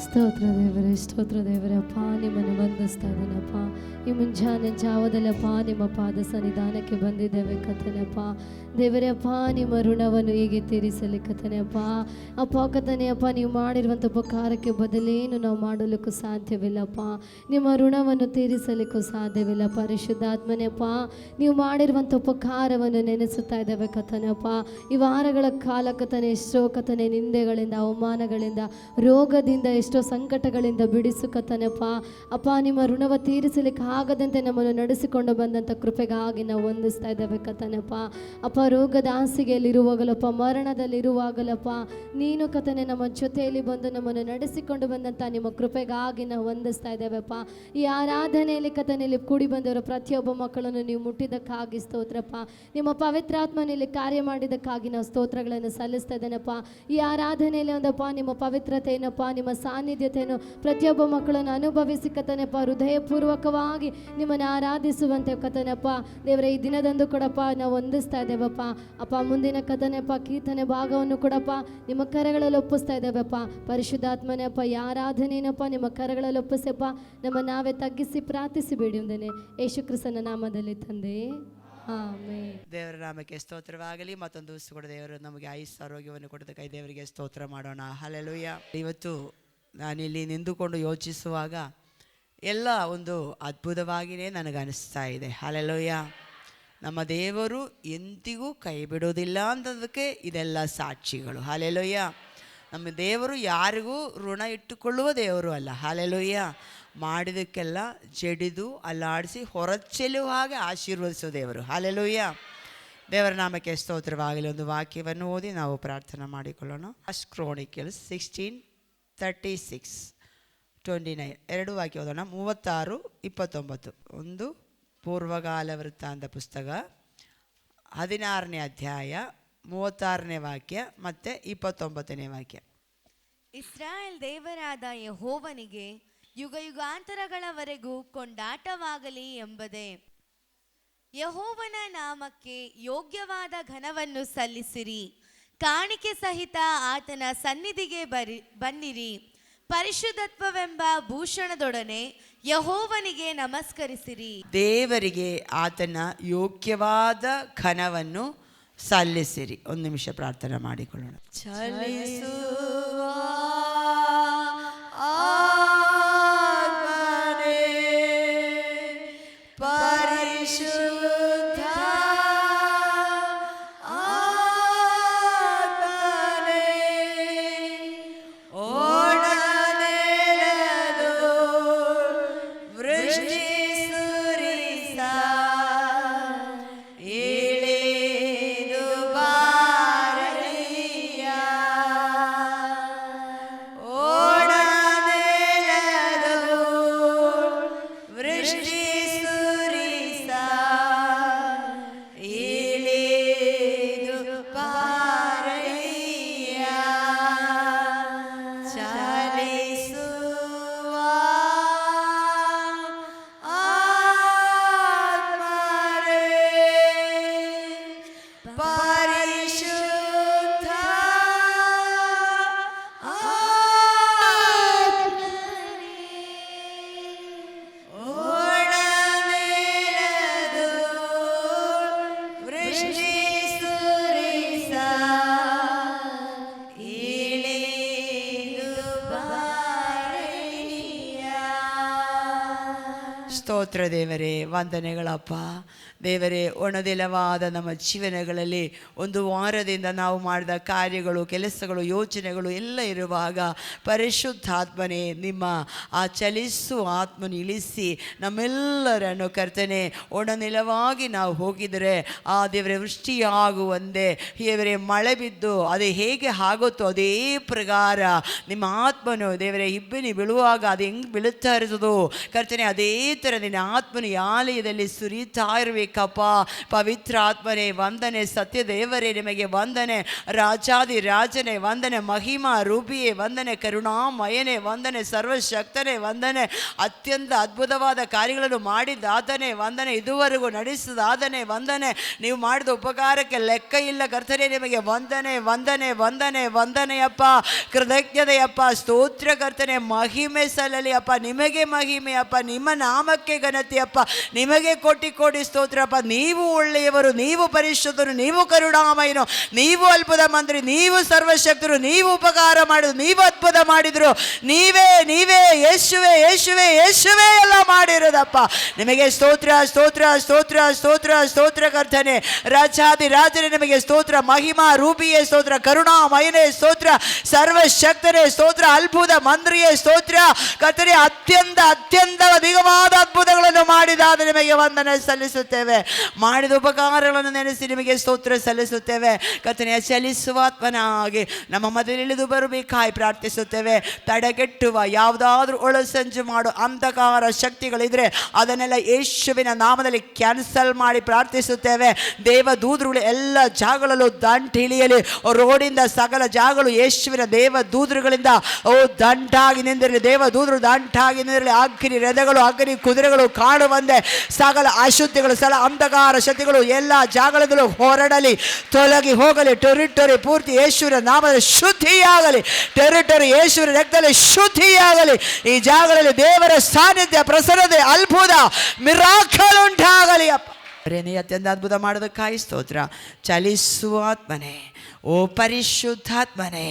ಸ್ತೋತ್ರ ದೇವರೇ, ಸ್ತೋತ್ರ ದೇವರೇ. ಅಪ್ಪ ನಿಮ್ಮನ್ನು ವಂದಿಸ್ತಾ ಇದ್ದೇನಪ್ಪ. ಈ ಮುಂಜಾನೆ ಜಾವದಲ್ಲಪ್ಪ ನಿಮ್ಮ ಪಾದ ಸನ್ನಿಧಾನಕ್ಕೆ ಬಂದಿದ್ದೇವೆ ಕಥನೆಯಪ್ಪ. ದೇವರೇ ಅಪ್ಪ, ನಿಮ್ಮ ಋಣವನ್ನು ಹೇಗೆ ತೀರಿಸಲಿ ಕಥನೆಯಪ್ಪ. ಅಪ್ಪ ಕಥನೆಯಪ್ಪ, ನೀವು ಮಾಡಿರುವಂಥ ಉಪಕಾರಕ್ಕೆ ಬದಲೇನು ನಾವು ಮಾಡಲಿಕ್ಕೂ ಸಾಧ್ಯವಿಲ್ಲಪ್ಪ. ನಿಮ್ಮ ಋಣವನ್ನು ತೀರಿಸಲಿಕ್ಕೂ ಸಾಧ್ಯವಿಲ್ಲ. ಪರಿಶುದ್ಧಾತ್ಮನೆಯಪ್ಪ, ನೀವು ಮಾಡಿರುವಂಥ ಉಪಕಾರವನ್ನು ನೆನೆಸುತ್ತಾ ಇದ್ದೇವೆ ಕಥನೆಯಪ್ಪ. ಈ ವಾರಗಳ ಕಾಲ ಕಥನೆ ಎಷ್ಟೋ ಕಥನೆ ನಿಂದೆಗಳಿಂದ, ಅವಮಾನಗಳಿಂದ, ರೋಗದಿಂದ, ಎಷ್ಟೋ ಸಂಕಟಗಳಿಂದ ಬಿಡಿಸು ಕಥನೆಯಪ್ಪ. ಅಪ್ಪ, ನಿಮ್ಮ ಋಣವ ತೀರಿಸಲಿಕ್ಕೆ ಆಗದಂತೆ ನಮ್ಮನ್ನು ನಡೆಸಿಕೊಂಡು ಬಂದಂಥ ಕೃಪೆಗಾಗಿ ನಾವು ವಂದಿಸ್ತಾ ಇದ್ದೇವೆ ಕಥನೆಯಪ್ಪ. ಅಪ್ಪ, ರೋಗದ ಹಾಸಿಗೆಯಲ್ಲಿರುವಾಗಲಪ್ಪ, ಮರಣದಲ್ಲಿರುವಾಗಲಪ್ಪ, ನೀನು ಕಥನೆ ನಮ್ಮ ಜೊತೆಯಲ್ಲಿ ಬಂದು ನಮ್ಮನ್ನು ನಡೆಸಿಕೊಂಡು ಬಂದಂಥ ನಿಮ್ಮ ಕೃಪೆಗಾಗಿ ನಾವು ವಂದಿಸ್ತಾ ಇದ್ದೇವೆಪ್ಪ. ಈ ಆರಾಧನೆಯಲ್ಲಿ ಕಥನೆಯಲ್ಲಿ ಕೂಡಿ ಬಂದವರ ಪ್ರತಿಯೊಬ್ಬ ಮಕ್ಕಳನ್ನು ನೀವು ಮುಟ್ಟಿದ್ದಕ್ಕಾಗಿ ಸ್ತೋತ್ರಪ್ಪ. ನಿಮ್ಮ ಪವಿತ್ರಾತ್ಮನಲ್ಲಿ ಕಾರ್ಯ ಮಾಡಿದ್ದಕ್ಕಾಗಿ ನಾವು ಸ್ತೋತ್ರಗಳನ್ನು ಸಲ್ಲಿಸ್ತಾ ಇದ್ದೇನಪ್ಪ. ಈ ಆರಾಧನೆಯಲ್ಲಿ ಒಂದಪ್ಪ ನಿಮ್ಮ ಪವಿತ್ರತೆಯನ್ನಪ್ಪ, ನಿಮ್ಮ ಸಾನ್ನಿಧ್ಯತೆಯನ್ನು ಪ್ರತಿಯೊಬ್ಬ ಮಕ್ಕಳನ್ನು ಅನುಭವಿಸಿ ಕಥನೆಪ್ಪ, ಹೃದಯಪೂರ್ವಕವಾಗಿ ನಿಮ್ಮನ್ನು ಆರಾಧಿಸುವಂತೆ ಕಥನೆಪ್ಪ. ದೇವರೇ, ಈ ದಿನದಂದು ಕೊಡಪ್ಪ ನಾವು ವಂದಿಸ್ತಾ ಇದ್ದೇವಪ್ಪ. ಅಪ್ಪ, ಮುಂದಿನ ಕಥನೆಪ್ಪ ಕೀರ್ತನೆ ಭಾಗವನ್ನು ಕೊಡಪ್ಪ ನಿಮ್ಮ ಕರಗಳಲ್ಲಿ ಒಪ್ಪಿಸ್ತಾ ಇದ್ದೇವಪ್ಪ. ಪರಿಶುದ್ಧಾತ್ಮನೇ ಅಪ್ಪ, ಈ ಆರಾಧನೆಯನ್ನಪ್ಪ ನಿಮ್ಮ ಕರಗಳಲ್ಲಿ ಒಪ್ಪಿಸಪ್ಪ. ನಮ್ಮ ನಾವೇ ತಗ್ಗಿಸಿ ಪ್ರಾರ್ಥಿಸಿ ಬೇಡಿ ಒಂದೇನೆ ಯೇಸು ಕ್ರಿಸ್ತನ ನಾಮದಲ್ಲಿ ತಂದೆ, ಆಮೆನ್. ದೇವರ ನಾಮಕ್ಕೆ ಸ್ತೋತ್ರವಾಗಲಿ. ಮತ್ತೊಂದು ದಿವಸ ಕೂಡ ದೇವರು ನಮಗೆ ಆಯುಷ್ಯ ಆರೋಗ್ಯವನ್ನು ಕೊಡೋದಕ್ಕೆ ದೇವರಿಗೆ ಸ್ತೋತ್ರ ಮಾಡೋಣ. ಹಲ್ಲೆಲೂಯಾ. ಇವತ್ತು ನಾನಿಲ್ಲಿ ನಿಂತುಕೊಂಡು ಯೋಚಿಸುವಾಗ ಎಲ್ಲ ಒಂದು ಅದ್ಭುತವಾಗಿಯೇ ನನಗನ್ನಿಸ್ತಾ ಇದೆ. ಹಲ್ಲೆಲೂಯಾ. ನಮ್ಮ ದೇವರು ಎಂದಿಗೂ ಕೈ ಬಿಡೋದಿಲ್ಲ ಅಂತದಕ್ಕೆ ಇದೆಲ್ಲ ಸಾಕ್ಷಿಗಳು. ಹಲ್ಲೆಲೂಯಾ. ನಮ್ಮ ದೇವರು ಯಾರಿಗೂ ಋಣ ಇಟ್ಟುಕೊಳ್ಳುವ ದೇವರು ಅಲ್ಲ. ಹಲ್ಲೆಲೂಯಾ. ಮಾಡಿದಕ್ಕೆಲ್ಲ ಜಡಿದು ಅಲ್ಲಾಡಿಸಿ ಹೊರಚೆಲ್ಲುವ ಹಾಗೆ ಆಶೀರ್ವದಿಸೋ ದೇವರು. ಹಲ್ಲೆಲೂಯಾ. ದೇವರ ನಾಮಕ್ಕೆ ಸ್ತೋತ್ರವಾಗಲಿ. ಒಂದು ವಾಕ್ಯವನ್ನು ಓದಿ ನಾವು ಪ್ರಾರ್ಥನೆ ಮಾಡಿಕೊಳ್ಳೋಣ. ಫಸ್ಟ್ ಕ್ರೋನಿಕಲ್ಸ್ 16:36-29 ಎರಡು ವಾಕ್ಯ ಓದೋಣ. 36-29. ಒಂದು ಪೂರ್ವಕಾಲ ವೃತ್ತಾಂತ ಪುಸ್ತಕ 16ನೇ ಅಧ್ಯಾಯ 36ನೇ ವಾಕ್ಯ ಮತ್ತು 29ನೇ ವಾಕ್ಯ. ಇಸ್ರಾಯೇಲ್ ದೇವರಾದ ಯೆಹೋವನಿಗೆ ಯುಗ ಯುಗಾಂತರಗಳವರೆಗೂ ಕೊಂಡಾಟವಾಗಲಿ ಎಂಬುದೇ. ಯೆಹೋವನ ನಾಮಕ್ಕೆ ಯೋಗ್ಯವಾದ ಘನವನ್ನು ಸಲ್ಲಿಸಿರಿ. ಕಾಣಿಕೆ ಸಹಿತ ಆತನ ಸನ್ನಿಧಿಗೆ ಬನ್ನಿರಿ. ಪರಿಶುದ್ಧತ್ವವೆಂಬ ಭೂಷಣದೊಡನೆ ಯೆಹೋವನಿಗೆ ನಮಸ್ಕರಿಸಿರಿ. ದೇವರಿಗೆ ಆತನ ಯೋಗ್ಯವಾದ ಘನವನ್ನು ಸಲ್ಲಿಸಿರಿ. ಒಂದು ನಿಮಿಷ ಪ್ರಾರ್ಥನೆ ಮಾಡಿಕೊಳ್ಳೋಣ. ಚಲಿಸುವ ಆತ್ಮನೇ, ಪರಿಶುದ್ಧ ಆತ್ಮನೇ, ಓಡನೆಲೆದು ವೃಷ್ಟಿ ಸುರಿಸ ಇಳಿದು ಬಾರಯ್ಯ. ಓಡನೆಲೆದು ವೃಷ್ಟಿ ಸುರಿಸ ಇಳಿದು ಬಾರಯ್ಯ. ಚಲಿಸುವ ಆತ್ಮನೇ, ಪರಿಶುದ್ಧ ಆತ್ಮನೇ, ಓಡನೆಲೆದು ವೃಷ್ಟಿ ಸುರಿಸ ಇಳಿದು ಬಾರಯ್ಯ. ಸ್ತೋತ್ರ ದೇವರೇ, ವಂದನೆಗಳಪ್ಪ. ದೇವರೇ, ಒಣದಿಲವಾದ ನಮ್ಮ ಜೀವನಗಳಲ್ಲಿ ಒಂದು ವಾರದಿಂದ ನಾವು ಮಾಡಿದ ಕಾರ್ಯಗಳು, ಕೆಲಸಗಳು, ಯೋಚನೆಗಳು ಎಲ್ಲ ಇರುವಾಗ ಪರಿಶುದ್ಧಾತ್ಮನೇ, ನಿಮ್ಮ ಆ ಚಲಿಸುವ ಆತ್ಮನ ಇಳಿಸಿ ನಮ್ಮೆಲ್ಲರನ್ನು ಕರ್ತನೆ, ಒಣನಿಲವಾಗಿ ನಾವು ಹೋಗಿದರೆ ಆ ದೇವರೇ ವೃಷ್ಟಿಯಾಗುವಂತೆ ದೇವರೇ ಮಳೆ ಬಿದ್ದು ಅದು ಹೇಗೆ ಆಗುತ್ತೋ ಅದೇ ಪ್ರಕಾರ ನಿಮ್ಮ ಆತ್ಮನು ದೇವರೇ ಇಬ್ಬನಿ ಬೀಳುವಾಗ ಅದು ಹೆಂಗೆ ಬೀಳುತ್ತಾ ಇರ್ತದೋ ಕರ್ತನೆ, ಅದೇ ಥರ ನಿರಂತರ ನಿನ್ನ ಆತ್ಮನ ಈ ಆಲಯದಲ್ಲಿ ಸುರಿತಾ ಇರಬೇಕಪ್ಪ. ಪವಿತ್ರ ಆತ್ಮನೇ ವಂದನೆ, ಸತ್ಯ ದೇವರೇ ನಿಮಗೆ ವಂದನೆ, ರಾಜಾದಿ ರಾಜನೇ ವಂದನೆ, ಮಹಿಮಾ ರೂಪಿಯೇ ವಂದನೆ, ಕರುಣಾಮಯನೇ ವಂದನೆ, ಸರ್ವಶಕ್ತನೇ ವಂದನೆ, ಅತ್ಯಂತ ಅದ್ಭುತವಾದ ಕಾರ್ಯಗಳನ್ನು ಮಾಡಿದಾತನೇ ವಂದನೆ, ಇದುವರೆಗೂ ನಡೆಸಿದಾತನೇ ವಂದನೆ, ನೀವು ಮಾಡಿದ ಉಪಕಾರಕ್ಕೆ ಲೆಕ್ಕ ಇಲ್ಲ ಕರ್ತನೇ, ನಿಮಗೆ ವಂದನೆ ವಂದನೆ ವಂದನೆ ವಂದನೆಯಪ್ಪ, ಕೃತಜ್ಞತೆಯಪ್ಪ, ಸ್ತೋತ್ರ ಕರ್ತನೆ, ಮಹಿಮೆ ಸಲ್ಲಲಿ ಅಪ್ಪ, ನಿಮಗೆ ಮಹಿಮೆ ಅಪ್ಪ, ನಿಮ್ಮ ನಾಮಕ್ಕೆ ಘನತೆಯಪ್ಪ, ನಿಮಗೆ ಕೋಟಿ ಕೋಟಿ ಸ್ತೋತ್ರಪ್ಪ. ನೀವು ಒಳ್ಳೆಯವರು, ನೀವು ಪರಿಶುದ್ಧರು, ನೀವು ಕರುಣಾಮಯನು, ನೀವು ಅದ್ಭುತ ಮಂತ್ರಿ, ನೀವು ಸರ್ವಶಕ್ತರು, ನೀವು ಉಪಕಾರ ಮಾಡಿದ್ರು, ನೀವು ಅದ್ಭುತ ಮಾಡಿದ್ರು, ನೀವೇ ನೀವೇ ಯೇಸುವೆ ಯೇಸುವೆ ಯೇಸುವೆ ಎಲ್ಲ ಮಾಡಿರೋದಪ್ಪ. ನಿಮಗೆ ಸ್ತೋತ್ರ ಸ್ತೋತ್ರ ಸ್ತೋತ್ರ ಸ್ತೋತ್ರ ಸ್ತೋತ್ರ ಕರ್ತನೆ, ರಾಜಾದಿ ರಾಜನೇ ನಿಮಗೆ ಸ್ತೋತ್ರ, ಮಹಿಮಾ ರೂಪಿಯೇ ಸ್ತೋತ್ರ, ಕರುಣಾಮಯನೇ ಸ್ತೋತ್ರ, ಸರ್ವಶಕ್ತನೇ ಸ್ತೋತ್ರ, ಅದ್ಭುತ ಮಂತ್ರಿಯೇ ಸ್ತೋತ್ರ ಕರ್ತನೆ, ಅತ್ಯಂತ ಅತ್ಯಂತ ಅಧಿಕವಾದ ಅದ್ಭುತಗಳನ್ನು ಮಾಡಿದಾದ ನಿಮಗೆ ವಂದನೆ ಸಲ್ಲಿಸುತ್ತೇವೆ. ಮಾಡಿದ ಉಪಕಾರಗಳನ್ನು ನೆನೆಸಿ ನಿಮಗೆ ಸ್ತೋತ್ರ ಸಲ್ಲಿಸುತ್ತೇವೆ ಕರ್ತನೆ. ಚಲಿಸುವಾತ್ಮನಾಗಿ ನಮ್ಮ ಮಧ್ಯದಲ್ಲಿ ಇಳಿದು ಬರಬೇಕಾಗಿ ಪ್ರಾರ್ಥಿಸುತ್ತೇವೆ. ತಡೆಗಟ್ಟುವ ಯಾವುದಾದ್ರೂ ಒಳಸಂಚು ಮಾಡೋ ಅಂಧಕಾರ ಶಕ್ತಿಗಳಿದ್ರೆ ಅದನ್ನೆಲ್ಲ ಯೇಸುವಿನ ನಾಮದಲ್ಲಿ ಕ್ಯಾನ್ಸಲ್ ಮಾಡಿ ಪ್ರಾರ್ಥಿಸುತ್ತೇವೆ. ದೇವದೂತರುಗಳು ಎಲ್ಲ ಜಾಗಗಳಲ್ಲೂ ದಂಟಿಳಿಯಲಿ, ರೋಡಿಂದ ಸಕಲ ಜಾಗಗಳು ಯೇಸುವಿನ ದೇವದೂತರುಗಳಿಂದ ದಂಟಾಗಿ ನಿಂದಿರಲಿ, ದೇವದೂತರು ದಂಟಾಗಿ ನಿಂದಿರಲಿ, ಅಗ್ನಿ ರಥಗಳು ಅಗ್ನಿ ಕುದುರೆಗಳು ಕಾಣುವಂತೆ ಸಕಲ ಅಶುದ್ಧಿಗಳು ಸಲ ಅಂಧಕಾರ ಶಕ್ತಿಗಳು ಎಲ್ಲ ಜಾಗಗಳಲ್ಲೂ ಹೊರಡಲಿ, ತೊಲಗಿ ಹೋಗಲಿ. ಟೆರಿಟರಿ ಪೂರ್ತಿ ಯೇಸುವಿನ ನಾಮದಲ್ಲಿ ಶುದ್ಧಿಯಾಗಲಿ, ಟೆರಿಟರಿ ಯೇಸುವಿನ ರಕ್ತದಲ್ಲಿ ಶುದ್ಧಿಯಾಗಲಿ. ಈ ಜಾಗಗಳಲ್ಲಿ ದೇವರ ಸಾನ್ನಿಧ್ಯ ಪ್ರಸನ್ನತೆ ಅದ್ಭುತ ಮಿರಾಕಲ್ ಉಂಟಾಗಲಿ ಅಪ್ಪ. ನೀ ಅತ್ಯಂತ ಅದ್ಭುತ ಮಾಡೋದಕ್ಕಾಗಿ ಸ್ತೋತ್ರ. ಚಲಿಸುವ ಆತ್ಮನೆ, ಓ ಪರಿಶುದ್ಧಾತ್ಮನೆ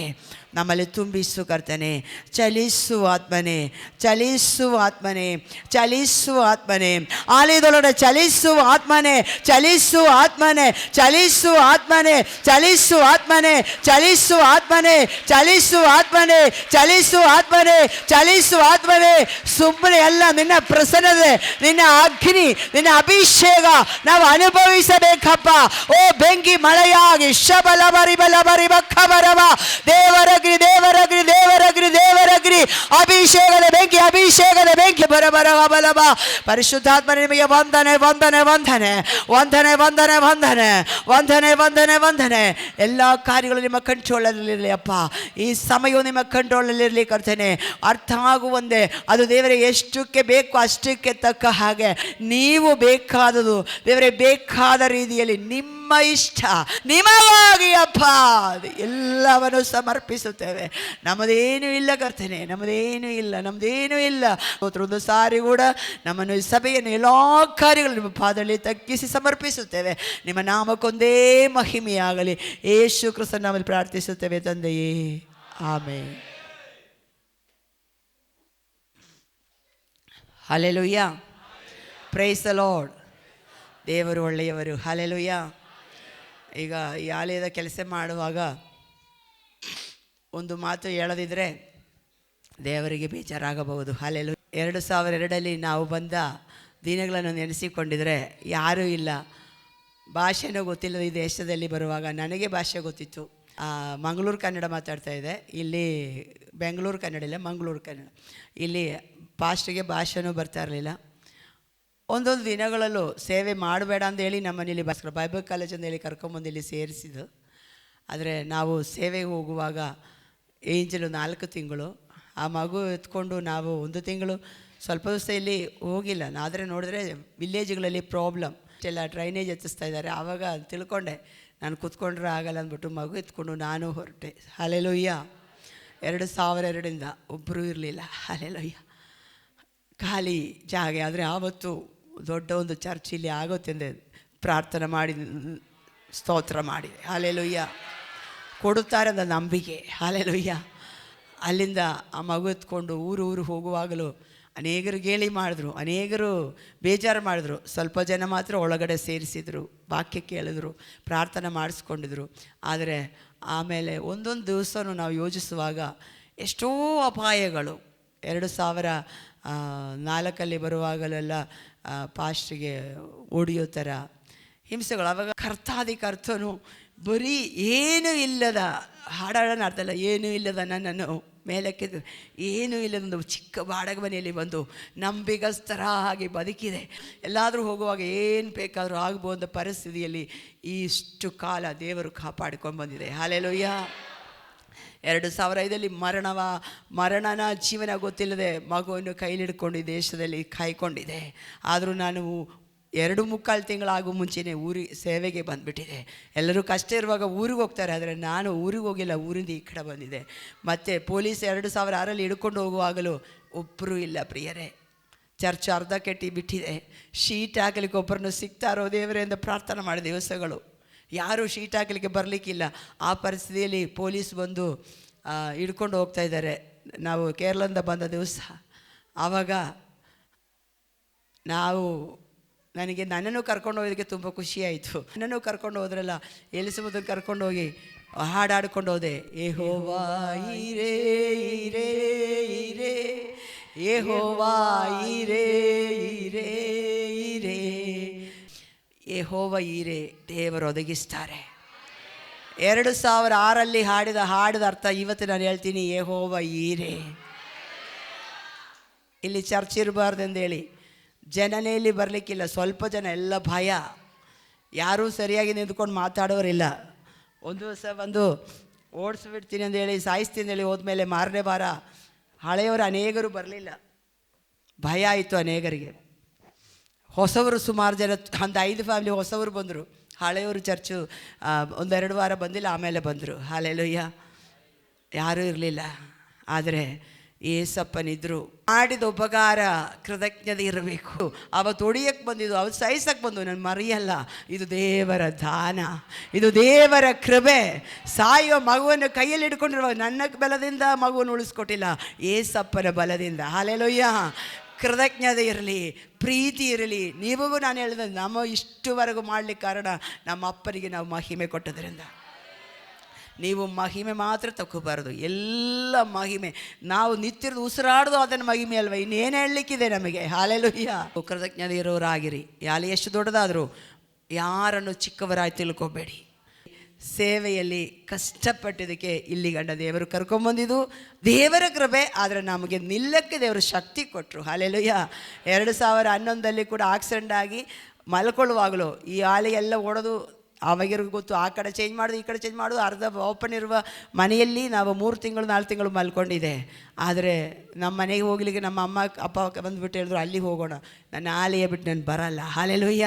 ನಮ್ಮಲ್ಲಿ ತುಂಬಿಸು ಕರ್ತನೆ. ಚಲಿಸುವ ಆತ್ಮನೆ, ಚಲಿಸುವ ಆತ್ಮನೆ, ಚಲಿಸುವ ಆತ್ಮನೆ, ಆಲಯದೊಳಗಡೆ ಚಲಿಸುವ ಆತ್ಮನೆ, ಚಲಿಸುವ ಆತ್ಮನೆ, ಚಲಿಸುವ ಆತ್ಮನೆ, ಚಲಿಸುವ ಆತ್ಮನೆ, ಚಲಿಸುವ ಆತ್ಮನೆ, ಚಲಿಸುವ ಆತ್ಮನೆ, ಚಲಿಸುವ ಆತ್ಮನೆ, ಚಲಿಸುವ ಆತ್ಮನೆ. ಸುಮ್ಮನೆ ಎಲ್ಲ ನಿನ್ನ ಪ್ರಸನ್ನತೆ, ನಿನ್ನ ಅಗ್ನಿ, ನಿನ್ನ ಅಭಿಷೇಕ ನಾವು ಅನುಭವಿಸಬೇಕಪ್ಪ. ಓ ಬೆಂಕಿ ಮಳೆಯಾಗಿ ಶಬಲ ಬರಿ ಬಲ ಬರಿ ಬಕ್ಕ ಬರವ, ದೇವರಗ್ರಿ ದೇವರಗ್ರಿ ದೇವರಗ್ರಿ ದೇವರಗ್ರಿ, ಅಭಿಷೇಕದ ಬೆಂಕಿ, ಅಭಿಷೇಕದ ಬೆಂಕಿ ಬರ ಬರ ಬಲಬ. ಪರಿಶುದ್ಧಾತ್ಮ ನಿಮಗೆ ವಂದನೆ ವಂದನೆ ವಂದನೆ ವಂದನೆ ವಂದನೆ ವಂದನೆ ವಂದನೆ ವಂದನೆ ವಂದನೆ. ಎಲ್ಲ ಕಾರ್ಯಗಳು ನಿಮ್ಮ ಕಂಟ್ರೋಲಲ್ಲಿರಲಿ ಅಪ್ಪ. ಈ ಸಮಯವು ನಿಮ್ಮ ಕಂಟ್ರೋಲಲ್ಲಿರಲಿ ಕರ್ತನೆ. ಅರ್ಥ ಆಗುವಂತೆ ಅದು ದೇವರೇ ಎಷ್ಟಕ್ಕೆ ಬೇಕು ಅಷ್ಟಕ್ಕೆ ತಕ್ಕ ಹಾಗೆ ನೀವು ಬೇಕಾದದು ದೇವರೇ ಬೇಕಾದ ರೀತಿಯಲ್ಲಿ ನಿಮ್ಮ ಇಷ್ಟ ನಿಮಗಾಗಿ ಅಪ್ಪ ಎಲ್ಲವನ್ನು ಸಮರ್ಪಿಸುತ್ತೇವೆ. ನಮ್ಮದೇನೂ ಇಲ್ಲ ಕರ್ತನೆ, ನಮ್ಮದೇನೂ ಇಲ್ಲ, ನಮ್ಮದೇನೂ ಇಲ್ಲ. ಒಂದು ಸಾರಿ ಕೂಡ ನಮ್ಮನ್ನು ಸಭೆಯನ್ನು ಎಲ್ಲ ಕಾರ್ಯಗಳು ನಿಮ್ಮ ಪಾದದಲ್ಲಿ ತಗ್ಗಿಸಿ ಸಮರ್ಪಿಸುತ್ತೇವೆ. ನಿಮ್ಮ ನಾಮಕ್ಕೊಂದೇ ಮಹಿಮೆಯಾಗಲಿ. ಯೇಸು ಕ್ರಿಸ್ತನ ನಾಮದಲ್ಲಿ ಪ್ರಾರ್ಥಿಸುತ್ತೇವೆ ತಂದೆಯೇ, amen. Hallelujah, praise the lord. ದೇವರು ಒಳ್ಳೆಯವರು. ಹಲ್ಲೆಲೂಯಾ. ಈಗ ಈ ಆಲಯದ ಕೆಲಸ ಮಾಡುವಾಗ ಒಂದು ಮಾತು ಹೇಳದಿದ್ದರೆ ದೇವರಿಗೆ ಬೇಜಾರಾಗಬಹುದು. ಹಲ್ಲೆಲೂಯಾ. 2002 ನಾವು ಬಂದ ದಿನಗಳನ್ನು ನೆನೆಸಿಕೊಂಡಿದ್ರೆ ಯಾರೂ ಇಲ್ಲ, ಭಾಷೆನೂ ಗೊತ್ತಿಲ್ಲ. ಈ ದೇಶದಲ್ಲಿ ಬರುವಾಗ ನನಗೆ ಭಾಷೆ ಗೊತ್ತಿತ್ತು. ಮಂಗಳೂರು ಕನ್ನಡ ಮಾತಾಡ್ತಾ ಇದೆ. ಇಲ್ಲಿ ಬೆಂಗಳೂರು ಕನ್ನಡ ಇಲ್ಲ, ಮಂಗಳೂರು ಕನ್ನಡ. ಇಲ್ಲಿ ಪಾಸ್ಟ್ಗೆ ಭಾಷೆನೂ ಬರ್ತಾ ಇರಲಿಲ್ಲ. ಒಂದೊಂದು ದಿನಗಳಲ್ಲೂ ಸೇವೆ ಮಾಡಬೇಡ ಅಂತೇಳಿ ನಮ್ಮನೇಲಿ ಬೈಬಲ್ ಕಾಲೇಜ್ ಅಂತೇಳಿ ಕರ್ಕೊಂಬಂದು ಇಲ್ಲಿ ಸೇರಿಸಿದ್ದು. ಆದರೆ ನಾವು ಸೇವೆಗೆ ಹೋಗುವಾಗ ಏಂಜಲು 4 ತಿಂಗಳು, ಆ ಮಗು ಎತ್ಕೊಂಡು ನಾವು 1 ತಿಂಗಳು ಸ್ವಲ್ಪ ದಿವಸ ಇಲ್ಲಿ ಹೋಗಿಲ್ಲ. ಆದರೆ ನೋಡಿದ್ರೆ ವಿಲೇಜ್ಗಳಲ್ಲಿ ಪ್ರಾಬ್ಲಮ್ ಎಲ್ಲ ಡ್ರೈನೇಜ್ ಎತ್ತಿಸ್ತಾ ಇದ್ದಾರೆ. ಆವಾಗ ತಿಳ್ಕೊಂಡೆ ನಾನು ಕೂತ್ಕೊಂಡ್ರೆ ಆಗಲ್ಲ ಅಂದ್ಬಿಟ್ಟು ಮಗು ಎತ್ಕೊಂಡು ನಾನು ಹೊರಟೆ. ಹಲ್ಲೆಲೂಯಾ. 2002 ಒಬ್ಬರೂ ಇರಲಿಲ್ಲ. ಹಲ್ಲೆಲೂಯಾ. ಖಾಲಿ ಜಾಗ. ಆದರೆ ಆವತ್ತು ದೊಡ್ಡ ಒಂದು ಚರ್ಚ್ ಇಲ್ಲಿ ಆಗುತ್ತೆಂದೆ ಪ್ರಾರ್ಥನೆ ಮಾಡಿ ಸ್ತೋತ್ರ ಮಾಡಿ. ಹಲ್ಲೆಲೂಯಾ. ಕೊಡುತ್ತಾರೆ ಅಂತ ನಂಬಿಕೆ. ಹಲ್ಲೆಲೂಯಾ. ಅಲ್ಲಿಂದ ಆ ಮಗು ಎತ್ಕೊಂಡು ಊರು ಹೋಗುವಾಗಲೂ ಅನೇಕರು ಗೇಲಿ ಮಾಡಿದ್ರು, ಅನೇಕರು ಬೇಜಾರು ಮಾಡಿದ್ರು. ಸ್ವಲ್ಪ ಜನ ಮಾತ್ರ ಒಳಗಡೆ ಸೇರಿಸಿದರು, ವಾಕ್ಯ ಕೇಳಿದ್ರು, ಪ್ರಾರ್ಥನೆ ಮಾಡಿಸ್ಕೊಂಡಿದ್ರು. ಆದರೆ ಆಮೇಲೆ ಒಂದೊಂದು ದಿವಸನೂ ನಾವು ಯೋಚಿಸುವಾಗ ಎಷ್ಟೋ ಅಪಾಯಗಳು. 2004 ಬರುವಾಗಲೆಲ್ಲ ಪಾಸ್ಟ್ರಿಗೆ ಹೊಡೆಯೋ ಥರ ಹಿಂಸೆಗಳು. ಆವಾಗ ಕರ್ತಾದಿ ಕರ್ತನು ಬರೀ ಏನೂ ಇಲ್ಲದ ಹಾಡಾಡೋಣ ಅರ್ಥಲ್ಲ, ಏನೂ ಇಲ್ಲದ ನನ್ನನ್ನು ಮೇಲಕ್ಕೆ ಏನೂ ಇಲ್ಲದೊಂದು ಚಿಕ್ಕ ಬಾಡಗ ಮನೆಯಲ್ಲಿ ಬಂದು ನಂಬಿಗಸ್ತರ ಹಾಗೆ ಬದುಕಿದೆ. ಎಲ್ಲಾದರೂ ಹೋಗುವಾಗ ಏನು ಬೇಕಾದರೂ ಆಗ್ಬೋದ ಪರಿಸ್ಥಿತಿಯಲ್ಲಿ ಇಷ್ಟು ಕಾಲ ದೇವರು ಕಾಪಾಡಿಕೊಂಡು ಬಂದಿದೆ. ಹಲ್ಲೆಲೂಯ. 2005 ಮರಣನ ಜೀವನ ಗೊತ್ತಿಲ್ಲದೆ ಮಗುವನ್ನು ಕೈಲಿಡ್ಕೊಂಡು ಈ ದೇಶದಲ್ಲಿ ಕಾಯ್ಕೊಂಡಿದೆ. ಆದರೂ ನಾನು 2-3 ತಿಂಗಳಾಗುವ ಮುಂಚೆನೇ ಸೇವೆಗೆ ಬಂದುಬಿಟ್ಟಿದೆ. ಎಲ್ಲರೂ ಕಷ್ಟ ಇರುವಾಗ ಊರಿಗೆ ಹೋಗ್ತಾರೆ, ಆದರೆ ನಾನು ಊರಿಗೆ ಹೋಗಿಲ್ಲ, ಊರಿಂದ ಈ ಕಡೆ ಬಂದಿದೆ. ಮತ್ತು ಪೊಲೀಸ್ 2006 ಹಿಡ್ಕೊಂಡು ಹೋಗುವಾಗಲೂ ಒಬ್ಬರೂ ಇಲ್ಲ ಪ್ರಿಯರೇ. ಚರ್ಚ್ ಅರ್ಧ ಕೆಟ್ಟಿ ಬಿಟ್ಟಿದೆ. ಶೀಟ್ ಹಾಕಲಿಕ್ಕೆ ಒಬ್ಬರನ್ನು ಸಿಗ್ತಾರೋ ದೇವರೇ ಅಂತ ಪ್ರಾರ್ಥನೆ ಮಾಡಿದ ದಿವಸಗಳು. ಯಾರೂ ಶೀಟ್ ಹಾಕಲಿಕ್ಕೆ ಬರಲಿಕ್ಕಿಲ್ಲ. ಆ ಪರಿಸ್ಥಿತಿಯಲ್ಲಿ ಪೊಲೀಸ್ ಬಂದು ಹಿಡ್ಕೊಂಡು ಹೋಗ್ತಾ ಇದ್ದಾರೆ. ನಾವು ಕೇರಳದಿಂದ ಬಂದ ದಿವಸ ಆವಾಗ ನನ್ನನ್ನು ಕರ್ಕೊಂಡು ಹೋಗೋದಕ್ಕೆ ತುಂಬ ಖುಷಿಯಾಯಿತು. ನನ್ನನ್ನು ಕರ್ಕೊಂಡು ಹೋದ್ರಲ್ಲ, ಎಲಿಸಬೆಥನ್ನು ಕರ್ಕೊಂಡು ಹೋಗಿ ಹಾಡಾಡ್ಕೊಂಡು ಹೋದೆ. ಯೆಹೋವಾ ಈರೇ ಈರೇ ಈರೇ, ಯೆಹೋವಾ ಈರೇ ಈರೇ ಈರೇ, ಯೆಹೋವ ಈರೇ, ದೇವರು ಒದಗಿಸ್ತಾರೆ. 2006 ಹಾಡಿದ ಅರ್ಥ ಇವತ್ತು ನಾನು ಹೇಳ್ತೀನಿ, ಯೆಹೋವ ಈರೇ. ಇಲ್ಲಿ ಚರ್ಚ್ ಇರಬಾರ್ದೆಂದೇಳಿ ಜನನೇ ಇಲ್ಲಿ ಬರಲಿಕ್ಕಿಲ್ಲ. ಸ್ವಲ್ಪ ಜನ, ಎಲ್ಲ ಭಯ, ಯಾರೂ ಸರಿಯಾಗಿ ನಿಂತ್ಕೊಂಡು ಮಾತಾಡೋರಿಲ್ಲ. ಒಂದು ದಿವಸ ಬಂದು ಓಡಿಸ್ಬಿಡ್ತೀನಿ ಅಂದೇಳಿ, ಸಾಯಿಸ್ತೀನಿ ಅಂದೇಳಿ ಹೋದ್ಮೇಲೆ ಮಾರನೇ ವಾರ ಹಳೆಯವರು ಅನೇಕರು ಬರಲಿಲ್ಲ. ಭಯ ಆಯಿತು ಅನೇಕರಿಗೆ. ಹೊಸವರು ಸುಮಾರು ಜನ, ಒಂದು 5 ಫ್ಯಾಮಿಲಿ ಹೊಸವರು ಬಂದರು. ಹಳೆಯವರು ಚರ್ಚು 1-2 ವಾರ ಬಂದಿಲ್ಲ, ಆಮೇಲೆ ಬಂದರು. ಹಲ್ಲೆಲೂಯ. ಯಾರೂ ಇರಲಿಲ್ಲ. ಆದರೆ ಏಸಪ್ಪನಿದ್ರು. ಮಾಡಿದ ಉಪಕಾರ ಕೃತಜ್ಞತೆ ಇರಬೇಕು. ಅವತ್ತು ಹೊಡಿಯಕ್ಕೆ ಬಂದಿದ್ದು, ಅವತ್ತು ಸಾಯಿಸಕ್ಕೆ ಬಂದು, ನಾನು ಮರೆಯಲ್ಲ. ಇದು ದೇವರ ದಾನ, ಇದು ದೇವರ ಕೃಪೆ. ಸಾಯುವ ಮಗುವನ್ನು ಕೈಯಲ್ಲಿ ಹಿಡ್ಕೊಂಡಿರುವಾಗ ನನ್ನ ಬಲದಿಂದ ಮಗುವನ್ನು ಉಳಿಸ್ಕೊಟ್ಟಿಲ್ಲ, ಏಸಪ್ಪನ ಬಲದಿಂದ. ಹಲ್ಲೆಲೂಯ. ಕೃತಜ್ಞತೆ ಇರಲಿ, ಪ್ರೀತಿ ಇರಲಿ. ನಿಮಗೂ ನಾನು ಹೇಳಿದೆ, ನಮ್ಮ ಇಷ್ಟುವರೆಗೂ ಮಾಡಲಿಕ್ಕೆ ಕಾರಣ ನಮ್ಮ ಅಪ್ಪನಿಗೆ ನಾವು ಮಹಿಮೆ ಕೊಟ್ಟದ್ರಿಂದ. ನೀವು ಮಹಿಮೆ ಮಾತ್ರ ತಗೋಬಾರ್ದು, ಎಲ್ಲ ಮಹಿಮೆ. ನಾವು ನಿತ್ಯದ ಉಸಿರಾಡೋದು ಅದನ್ನು ಮಹಿಮೆ ಅಲ್ವ, ಇನ್ನೇನು ಹೇಳಲಿಕ್ಕಿದೆ ನಮಗೆ. ಹಲ್ಲೆಲೂಯ. ಕೃತಜ್ಞತೆ ಇರೋರಾಗಿರಿ. ಎಷ್ಟು ದೊಡ್ಡದಾದರೂ ಯಾರನ್ನು ಚಿಕ್ಕವರಾಗಿ ತಿಳ್ಕೊಬೇಡಿ. ಸೇವೆಯಲ್ಲಿ ಕಷ್ಟಪಟ್ಟಿದ್ದಕ್ಕೆ ಇಲ್ಲಿ ಗಂಡ ದೇವರು ಕರ್ಕೊಂಬಂದಿದ್ದು ದೇವರ ಕೃಪೆ. ಆದರೆ ನಮಗೆ ನಿಲ್ಲಕ್ಕೆ ದೇವರು ಶಕ್ತಿ ಕೊಟ್ಟರು. ಹಲ್ಲೆಲೂಯ. 2011 ಕೂಡ ಆಕ್ಸಿಡೆಂಟ್ ಆಗಿ ಮಲ್ಕೊಳ್ಳುವಾಗಲೂ ಈ ಆಲೆ ಎಲ್ಲ ಓಡೋದು ಅವಾಗಿರ್ಗೂ ಗೊತ್ತು. ಆ ಕಡೆ ಚೇಂಜ್ ಮಾಡೋದು, ಈ ಕಡೆ ಚೇಂಜ್ ಮಾಡೋದು. ಅರ್ಧ ಓಪನ್ ಇರುವ ಮನೆಯಲ್ಲಿ ನಾವು 3 ತಿಂಗಳು 4 ತಿಂಗಳು ಮಲ್ಕೊಂಡಿದ್ದೆ. ಆದರೆ ನಮ್ಮ ಮನೆಗೆ ಹೋಗ್ಲಿಕ್ಕೆ ನಮ್ಮ ಅಮ್ಮ ಅಪ್ಪ ಬಂದುಬಿಟ್ಟು ಹೇಳಿದ್ರು, ಅಲ್ಲಿಗೆ ಹೋಗೋಣ. ನನ್ನ ಆಲಯ ಬಿಟ್ಟು ನಾನು ಬರಲ್ಲ. ಹಲ್ಲೆಲೂಯ.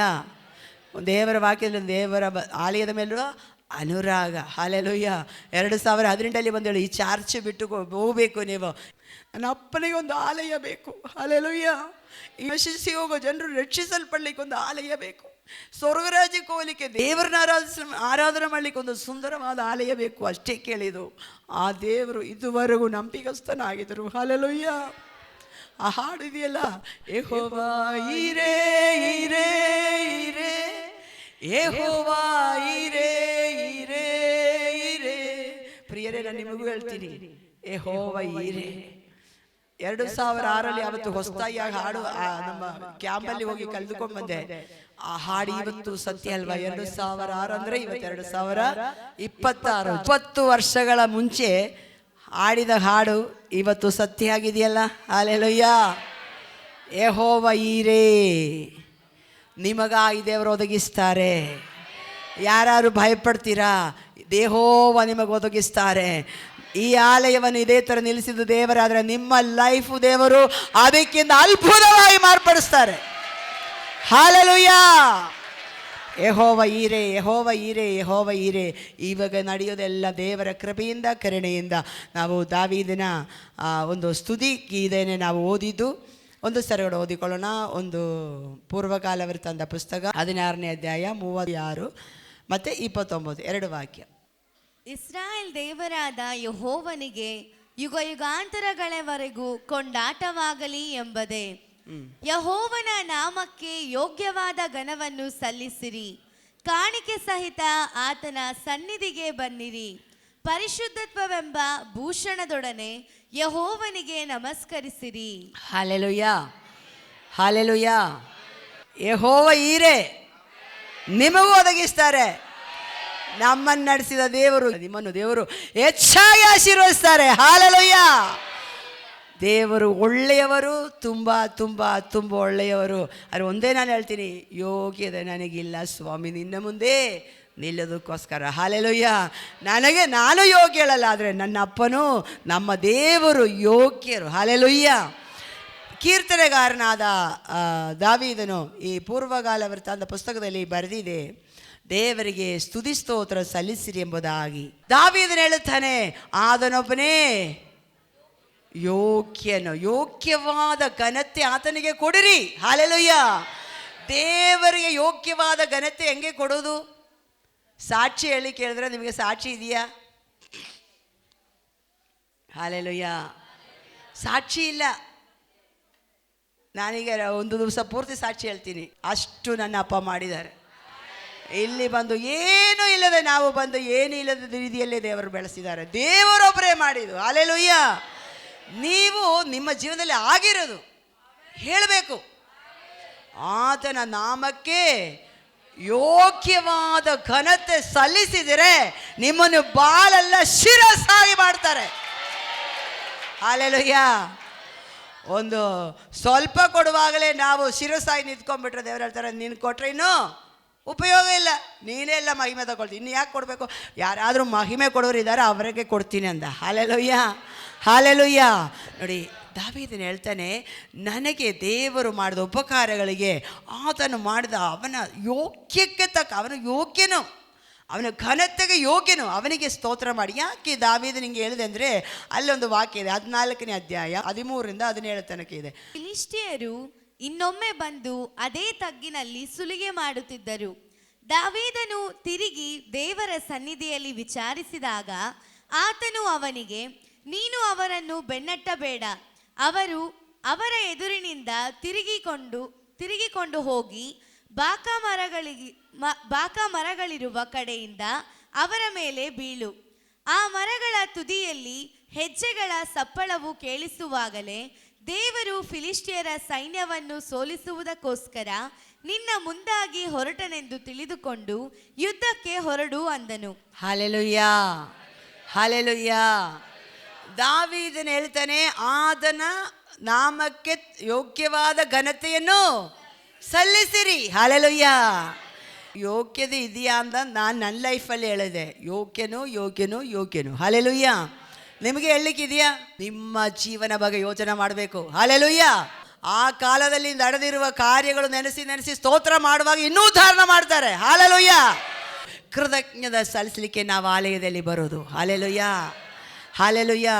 ದೇವರ ವಾಕ್ಯದಲ್ಲಿ ದೇವರ ಆಲಯದ ಮೇಲೂ ಅನುರಾಗ. ಹಲ್ಲೆಲೂಯ. 2018 ಬಂದೇಳು, ಈ ಚಾರ್ಚ್ ಬಿಟ್ಟು ಹೋಗಬೇಕು ನೀವು. ನನ್ನ ಅಪ್ಪನಿಗೆ ಒಂದು ಆಲಯ ಬೇಕು. ಹಲ್ಲೆಲೂಯ. ನಶಿಸಿ ಹೋಗೋ ಜನರು ರಕ್ಷಿಸಲ್ಪಡಲಿಕ್ಕೆ ಒಂದು ಆಲಯ ಬೇಕು. ಸ್ವರ್ಗರಾಜ್ಯಕ್ಕೆ ಹೋಗಲಿಕ್ಕೆ, ದೇವರನ್ನ ಆರಾಧನೆ ಮಾಡಲಿಕ್ಕೆ ಒಂದು ಸುಂದರವಾದ ಆಲಯ ಬೇಕು. ಅಷ್ಟೇ ಕೇಳಿದು. ಆ ದೇವರು ಇದುವರೆಗೂ ನಂಬಿಕಸ್ಥನಾಗಿದ್ದರು. ಹಲ್ಲೆಲೂಯ. ಆ ಹಾಡಿದೆಯಲ್ಲ, ಯೆಹೋವಾ ಈರೇ ಈರೇ ಈರೇ, ಯೆಹೋವಾ ಈರೇ ಈರೇ ಈರೇ. ಪ್ರಿಯರೇ, ನಾನು ನಿಮಗೂ ಹೇಳ್ತೀನಿ, ಯೆಹೋವಾ ಈರೇ. 2006 ಅವತ್ತು ಹೊಸದಾಗಿ ಹಾಡು ನಮ್ಮ ಕ್ಯಾಂಪಲ್ಲಿ ಹೋಗಿ ಕಲಿದುಕೊಂಡು ಬಂದೆ. ಆ ಹಾಡು ಇವತ್ತು ಸತ್ಯ ಅಲ್ವಾ? 2006 ಅಂದರೆ ಇವತ್ತು 2026, 20 ವರ್ಷಗಳ ಮುಂಚೆ ಹಾಡಿದ ಹಾಡು ಇವತ್ತು ಸತ್ಯ ಆಗಿದೆಯಲ್ಲ. ಹಲ್ಲೆಲೂಯ. ಯೆಹೋವ ಈರೇ, ನಿಮಗಾಗಿ ದೇವರು ಒದಗಿಸ್ತಾರೆ. ಯಾರು ಭಯಪಡ್ತೀರಾ? ಯೆಹೋವ ನಿಮಗೆ ಒದಗಿಸ್ತಾರೆ. ಈ ಆಲಯವನ್ನು ಇದೇ ಥರ ನಿಲ್ಲಿಸಿದ ದೇವರಾದರೆ ನಿಮ್ಮ ಲೈಫು ದೇವರು ಅದಕ್ಕಿಂತ ಅದ್ಭುತವಾಗಿ ಮಾರ್ಪಡಿಸ್ತಾರೆ. ಹಲ್ಲೆಲೂಯ. ಯೆಹೋವ ಈರೇ, ಯೆಹೋವ ಈರೇ, ಯೆಹೋವ ಈರೇ. ಇವಾಗ ನಡೆಯೋದೆಲ್ಲ ದೇವರ ಕೃಪೆಯಿಂದ, ಕರುಣೆಯಿಂದ. ನಾವು ದಾವೀದನ ಒಂದು ಸ್ತುತಿ ಗೀತೆಯನ್ನು ನಾವು ಓದಿದ್ದು. ಒಂದು ಸರಿಗಡೆ ಓದಿಕೊಳ್ಳೋಣ. ಒಂದು ಪೂರ್ವಕಾಲ ವೃತ್ತಾಂತ ಪುಸ್ತಕ 16ನೇ ಅಧ್ಯಾಯ 36 ಮತ್ತು 29, 2 ವಾಕ್ಯ. ಇಸ್ರಾಯೇಲ್ ದೇವರಾದ ಯೆಹೋವನಿಗೆ ಯುಗಯುಗಾಂತರಗಳವರೆಗೂ ಕೊಂಡಾಟವಾಗಲಿ ಎಂಬುದೇ. ಯೆಹೋವನ ನಾಮಕ್ಕೆ ಯೋಗ್ಯವಾದ ಘನವನ್ನು ಸಲ್ಲಿಸಿರಿ. ಕಾಣಿಕೆ ಸಹಿತ ಆತನ ಸನ್ನಿಧಿಗೆ ಬನ್ನಿರಿ. ಪರಿಶುದ್ಧತ್ವವೆಂಬ ಭೂಷಣದೊಡನೆ ಯೆಹೋವನಿಗೆ ನಮಸ್ಕರಿಸಿರಿ. ಹಲ್ಲೆಲೂಯ. ನಮ್ಮನ್ನು ನಡೆಸಿದ ದೇವರು ನಿಮ್ಮನ್ನು ದೇವರು ಹೆಚ್ಚಾಗಿ ಆಶೀರ್ವದಿಸ್ತಾರೆ. ಹಲ್ಲೆಲೂಯಾ. ದೇವರು ಒಳ್ಳೆಯವರು, ತುಂಬ ತುಂಬ ತುಂಬ ಒಳ್ಳೆಯವರು. ಆದರೆ ಒಂದೇ ನಾನು ಹೇಳ್ತೀನಿ, ಯೋಗ್ಯತೆ ನನಗಿಲ್ಲ ಸ್ವಾಮಿ ನಿನ್ನ ಮುಂದೆ ನಿಲ್ಲೋದಕ್ಕೋಸ್ಕರ. ಹಲ್ಲೆಲೂಯಾ. ನಾನು ಯೋಗ್ಯಳಲ್ಲ, ಆದರೆ ನನ್ನ ಅಪ್ಪನು ನಮ್ಮ ದೇವರು ಯೋಗ್ಯರು. ಹಲ್ಲೆಲೂಯಾ. ಕೀರ್ತನೆಗಾರನಾದ ದಾವೀದನು ಈ ಪೂರ್ವಕಾಲ ವೃತ್ತಾಂತ ಪುಸ್ತಕದಲ್ಲಿ ಬರೆದಿದೆ, ದೇವರಿಗೆ ಸ್ತುತಿ ಸ್ತೋತ್ರ ಸಲ್ಲಿಸಿರಿ ಎಂಬುದಾಗಿ. ದಾವೀದನು ಹೇಳುತ್ತಾನೆ, ಆತನೊಬ್ಬನೇ ಯೋಗ್ಯನು, ಯೋಗ್ಯವಾದ ಘನತೆ ಆತನಿಗೆ ಕೊಡಿರಿ. ಹಲ್ಲೆಲೂಯಾ. ದೇವರಿಗೆ ಯೋಗ್ಯವಾದ ಘನತೆ ಹೆಂಗೆ ಕೊಡೋದು? ಸಾಕ್ಷಿ ಹೇಳಿ ಕೇಳಿದ್ರೆ ನಿಮಗೆ ಸಾಕ್ಷಿ ಇದೆಯಾ? ಹಲ್ಲೆಲೂಯಾ. ಸಾಕ್ಷಿ ಇಲ್ಲ. ನಾನೀಗ ಒಂದು ದಿವಸ ಪೂರ್ತಿ ಸಾಕ್ಷಿ ಹೇಳ್ತೀನಿ, ಅಷ್ಟು ನನ್ನ ಅಪ್ಪ ಮಾಡಿದ್ದಾರೆ. ಇಲ್ಲಿ ಬಂದು ಏನೂ ಇಲ್ಲದೆ, ನಾವು ಬಂದು ಏನೂ ಇಲ್ಲದ ರೀತಿಯಲ್ಲೇ ದೇವರು ಬೆಳೆಸಿದ್ದಾರೆ. ದೇವರೊಬ್ಬರೇ ಮಾಡಿದ್ದು. ಹಲ್ಲೆಲೂಯಾ. ನೀವು ನಿಮ್ಮ ಜೀವನದಲ್ಲಿ ಆಗಿರೋದು ಹೇಳಬೇಕು. ಆತನ ನಾಮಕ್ಕೆ ಯೋಗ್ಯವಾದ ಘನತೆ ಸಲ್ಲಿಸಿದರೆ ನಿಮ್ಮನ್ನು ಬಾಳೆಲ್ಲ ಶಿರಸ್ಸಾಗಿ ಮಾಡ್ತಾರೆ. ಹಲ್ಲೆಲೂಯಾ. ಒಂದು ಸ್ವಲ್ಪ ಕೊಡುವಾಗಲೇ ನಾವು ಶಿರಸ್ಸಾಗಿ ನಿಂತ್ಕೊಂಡ್ಬಿಟ್ರೆ ದೇವ್ರು ಹೇಳ್ತಾರೆ, ನೀನು ಕೊಟ್ಟರೆ ಇನ್ನೂ ಉಪಯೋಗ ಇಲ್ಲ, ನೀನೇ ಎಲ್ಲ ಮಹಿಮೆ ತಗೊಳ್ತೀನಿ, ಇನ್ನು ಯಾಕೆ ಕೊಡಬೇಕು? ಯಾರಾದರೂ ಮಹಿಮೆ ಕೊಡೋರು ಇದ್ದಾರೆ, ಅವರಿಗೆ ಕೊಡ್ತೀನಿ ಅಂದ. ಹಲ್ಲೆಲೂಯಾ. ಹಲ್ಲೆಲೂಯಾ. ನೋಡಿ, ದಾವೀದನು ಹೇಳ್ತಾನೆ, ನನಗೆ ದೇವರು ಮಾಡಿದ ಉಪಕಾರಗಳಿಗೆ ಆತನು ಮಾಡಿದ ಅವನ ಯೋಗ್ಯಕ್ಕೆ ತಕ್ಕ, ಅವನು ಯೋಗ್ಯನು, ಅವನ ಘನತೆಗೆ ಯೋಗ್ಯನು, ಅವನಿಗೆ ಸ್ತೋತ್ರ ಮಾಡಿ. ಯಾಕೆ ದಾವೀದನು ಹಿಂಗೆ ಹೇಳಿದೆ ಅಂದರೆ, ಅಲ್ಲೊಂದು ವಾಕ್ಯ ಇದೆ, 14ನೇ ಅಧ್ಯಾಯ 13ರಿಂದ 17 ತನಕ ಇದೆ. ಫಿಲಿಷ್ಟಿಯರು ಇನ್ನೊಮ್ಮೆ ಬಂದು ಅದೇ ತಗ್ಗಿನಲ್ಲಿ ಸುಲಿಗೆ ಮಾಡುತ್ತಿದ್ದರು. ದಾವೀದನು ತಿರುಗಿ ದೇವರ ಸನ್ನಿಧಿಯಲ್ಲಿ ವಿಚಾರಿಸಿದಾಗ ಆತನು ಅವನಿಗೆ, ನೀನು ಅವರನ್ನು ಬೆನ್ನಟ್ಟಬೇಡ, ಅವರು ಅವರ ಎದುರಿನಿಂದ ತಿರುಗಿಕೊಂಡು ಹೋಗಿ ಬಾಕ ಮರಗಳಿರುವ ಕಡೆಯಿಂದ ಅವರ ಮೇಲೆ ಬೀಳು. ಆ ಮರಗಳ ತುದಿಯಲ್ಲಿ ಹೆಜ್ಜೆಗಳ ಸಪ್ಪಳವು ಕೇಳಿಸುವಾಗಲೇ ದೇವರು ಫಿಲಿಷ್ಟಿಯರ ಸೈನ್ಯವನ್ನು ಸೋಲಿಸುವುದಕ್ಕೋಸ್ಕರ ನಿನ್ನ ಮುಂದಾಗಿ ಹೊರಟನೆಂದು ತಿಳಿದುಕೊಂಡು ಯುದ್ಧಕ್ಕೆ ಹೊರಡು ಅಂದನು. ಹಲ್ಲೆಲೂಯಾ. ಹಲ್ಲೆಲೂಯಾ. ದಾವೀದನು ಹೇಳ್ತಾನೆ, ಆತನ ನಾಮಕ್ಕೆ ಯೋಗ್ಯವಾದ ಘನತೆಯನ್ನು ಸಲ್ಲಿಸಿರಿ. ಹಲ್ಲೆಲೂಯಾ. ಯೋಗ್ಯತೆ ಇದೆಯಾ ಅಂತ ನಾನು ನನ್ನ ಲೈಫಲ್ಲಿ ಹೇಳಿದೆ, ಯೋಗ್ಯನು ಯೋಗ್ಯನು ಯೋಗ್ಯನು. ಹಲ್ಲೆಲೂಯಾ. ನಿಮಗೆ ಹೇಳಲಿಕ್ಕಿದೆಯಾ? ನಿಮ್ಮ ಜೀವನ ಬಗ್ಗೆ ಯೋಚನೆ ಮಾಡಬೇಕು. ಹಲ್ಲೆಲೂಯಾ. ಆ ಕಾಲದಲ್ಲಿ ನಡೆದಿರುವ ಕಾರ್ಯಗಳು ನೆನೆಸಿ ಸ್ತೋತ್ರ ಮಾಡುವಾಗ ಇನ್ನೂ ಉದ್ಧಾರ ಮಾಡ್ತಾರೆ. ಹಲ್ಲೆಲೂಯಾ. ಕೃತಜ್ಞತೆ ಸಲ್ಲಿಸಲಿಕ್ಕೆ ನಾವು ಆಲಯದಲ್ಲಿ ಬರೋದು. ಹಲ್ಲೆಲೂಯಾ. ಹಲ್ಲೆಲೂಯಾ.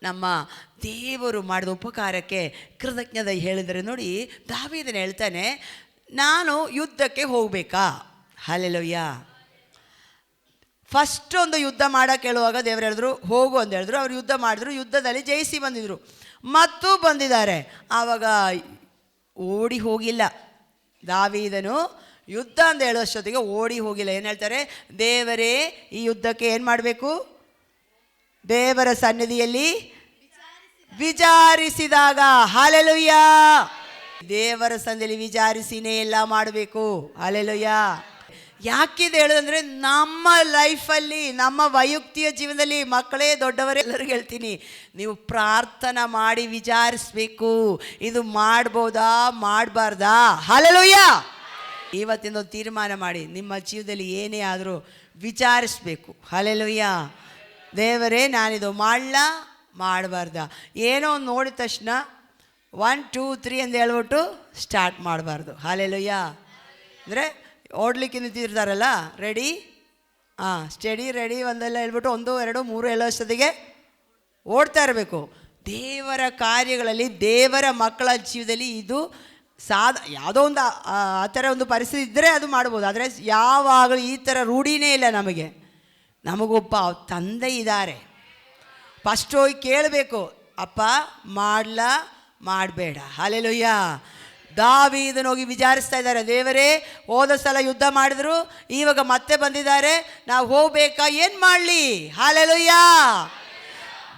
ನಮ್ಮ ದೇವರು ಮಾಡಿದ ಉಪಕಾರಕ್ಕೆ ಕೃತಜ್ಞತೆ ಹೇಳಿದರೆ ನೋಡಿ, ದಾವೀದನು ಹೇಳ್ತಾನೆ, ನಾನು ಯುದ್ಧಕ್ಕೆ ಹೋಗಬೇಕಾ? ಹಲ್ಲೆಲೂಯಾ. ಫಸ್ಟ್ ಒಂದು ಯುದ್ಧ ಮಾಡೋಕ್ಕೆ ಹೇಳುವಾಗ ದೇವರು ಹೇಳಿದ್ರು ಹೋಗು ಅಂತ ಹೇಳಿದ್ರು. ಅವರು ಯುದ್ಧ ಮಾಡಿದ್ರು, ಯುದ್ಧದಲ್ಲಿ ಜಯಿಸಿ ಬಂದಿದ್ರು, ಮತ್ತು ಬಂದಿದ್ದಾರೆ. ಆವಾಗ ಓಡಿ ಹೋಗಿಲ್ಲ ದಾವೀದನು. ಯುದ್ಧ ಅಂತ ಹೇಳೋಷ್ಟೊತ್ತಿಗೆ ಓಡಿ ಹೋಗಿಲ್ಲ. ಏನು ಹೇಳ್ತಾರೆ? ದೇವರೇ ಈ ಯುದ್ಧಕ್ಕೆ ಏನು ಮಾಡಬೇಕು? ದೇವರ ಸನ್ನಿಧಿಯಲ್ಲಿ ವಿಚಾರಿಸಿದಾಗ. ಹಲ್ಲೆಲೂಯಾ. ದೇವರ ಸನ್ನಿಧಿಯಲ್ಲಿ ವಿಚಾರಿಸಿನೇ ಎಲ್ಲ ಮಾಡಬೇಕು. ಹಲ್ಲೆಲೂಯಾ. ಯಾಕಿದೆ ಹೇಳೋದಂದರೆ, ನಮ್ಮ ಲೈಫಲ್ಲಿ, ನಮ್ಮ ವೈಯಕ್ತಿಕ ಜೀವನದಲ್ಲಿ, ಮಕ್ಕಳೇ ದೊಡ್ಡವರೇ ಎಲ್ಲರಿಗೂ ಹೇಳ್ತೀನಿ, ನೀವು ಪ್ರಾರ್ಥನೆ ಮಾಡಿ ವಿಚಾರಿಸ್ಬೇಕು, ಇದು ಮಾಡ್ಬೋದಾ ಮಾಡಬಾರ್ದಾ. ಹಲ್ಲೆಲೂಯಾ. ಇವತ್ತಿಂದ ತೀರ್ಮಾನ ಮಾಡಿ, ನಿಮ್ಮ ಜೀವನದಲ್ಲಿ ಏನೇ ಆದರೂ ವಿಚಾರಿಸ್ಬೇಕು. ಹಲ್ಲೆಲೂಯಾ. ದೇವರೇ ನಾನಿದು ಮಾಡಲಾ ಮಾಡಬಾರ್ದ? ಏನೋ ಒಂದು ನೋಡಿದ ತಕ್ಷಣ 1 2 3 ಅಂತ ಹೇಳ್ಬಿಟ್ಟು ಸ್ಟಾರ್ಟ್ ಮಾಡಬಾರ್ದು. ಹಲ್ಲೆಲೂಯಾ. ಅಂದರೆ ಓಡ್ಲಿಕ್ಕೆ ನಿಂತಿರ್ತಾರಲ್ಲ, ರೆಡಿ, ಸ್ಟಡಿ, ರೆಡಿ ಒಂದೆಲ್ಲ ಹೇಳ್ಬಿಟ್ಟು 1 2 3 ಹೇಳೋಷ್ಟೊತ್ತಿಗೆ ಓಡ್ತಾ ಇರಬೇಕು. ದೇವರ ಕಾರ್ಯಗಳಲ್ಲಿ, ದೇವರ ಮಕ್ಕಳ ಜೀವನದಲ್ಲಿ ಇದು ಯಾವುದೋ ಒಂದು ಆ ಥರ ಒಂದು ಪರಿಸ್ಥಿತಿ ಇದ್ದರೆ ಅದು ಮಾಡ್ಬೋದು. ಆದರೆ ಯಾವಾಗಲೂ ಈ ಥರ ರೂಢಿನೇ ಇಲ್ಲ ನಮಗೆ. ನಮಗೊಬ್ಬ ತಂದೆ ಇದ್ದಾರೆ. ಫಸ್ಟ್ ಹೋಗಿ ಕೇಳಬೇಕು, ಅಪ್ಪ ಮಾಡಲಾ ಮಾಡಬೇಡ. ಹಲ್ಲೆಲೂಯಾ. ದಾವೀದನು ಹೋಗಿ ವಿಚಾರಿಸ್ತಾ ಇದ್ದಾರೆ, ದೇವರೇ ಹೋದ ಸಲ ಯುದ್ಧ ಮಾಡಿದ್ರು, ಇವಾಗ ಮತ್ತೆ ಬಂದಿದ್ದಾರೆ, ನಾವು ಹೋಗ್ಬೇಕಾ, ಏನು ಮಾಡಲಿ? ಹಲ್ಲೆಲೂಯಾ.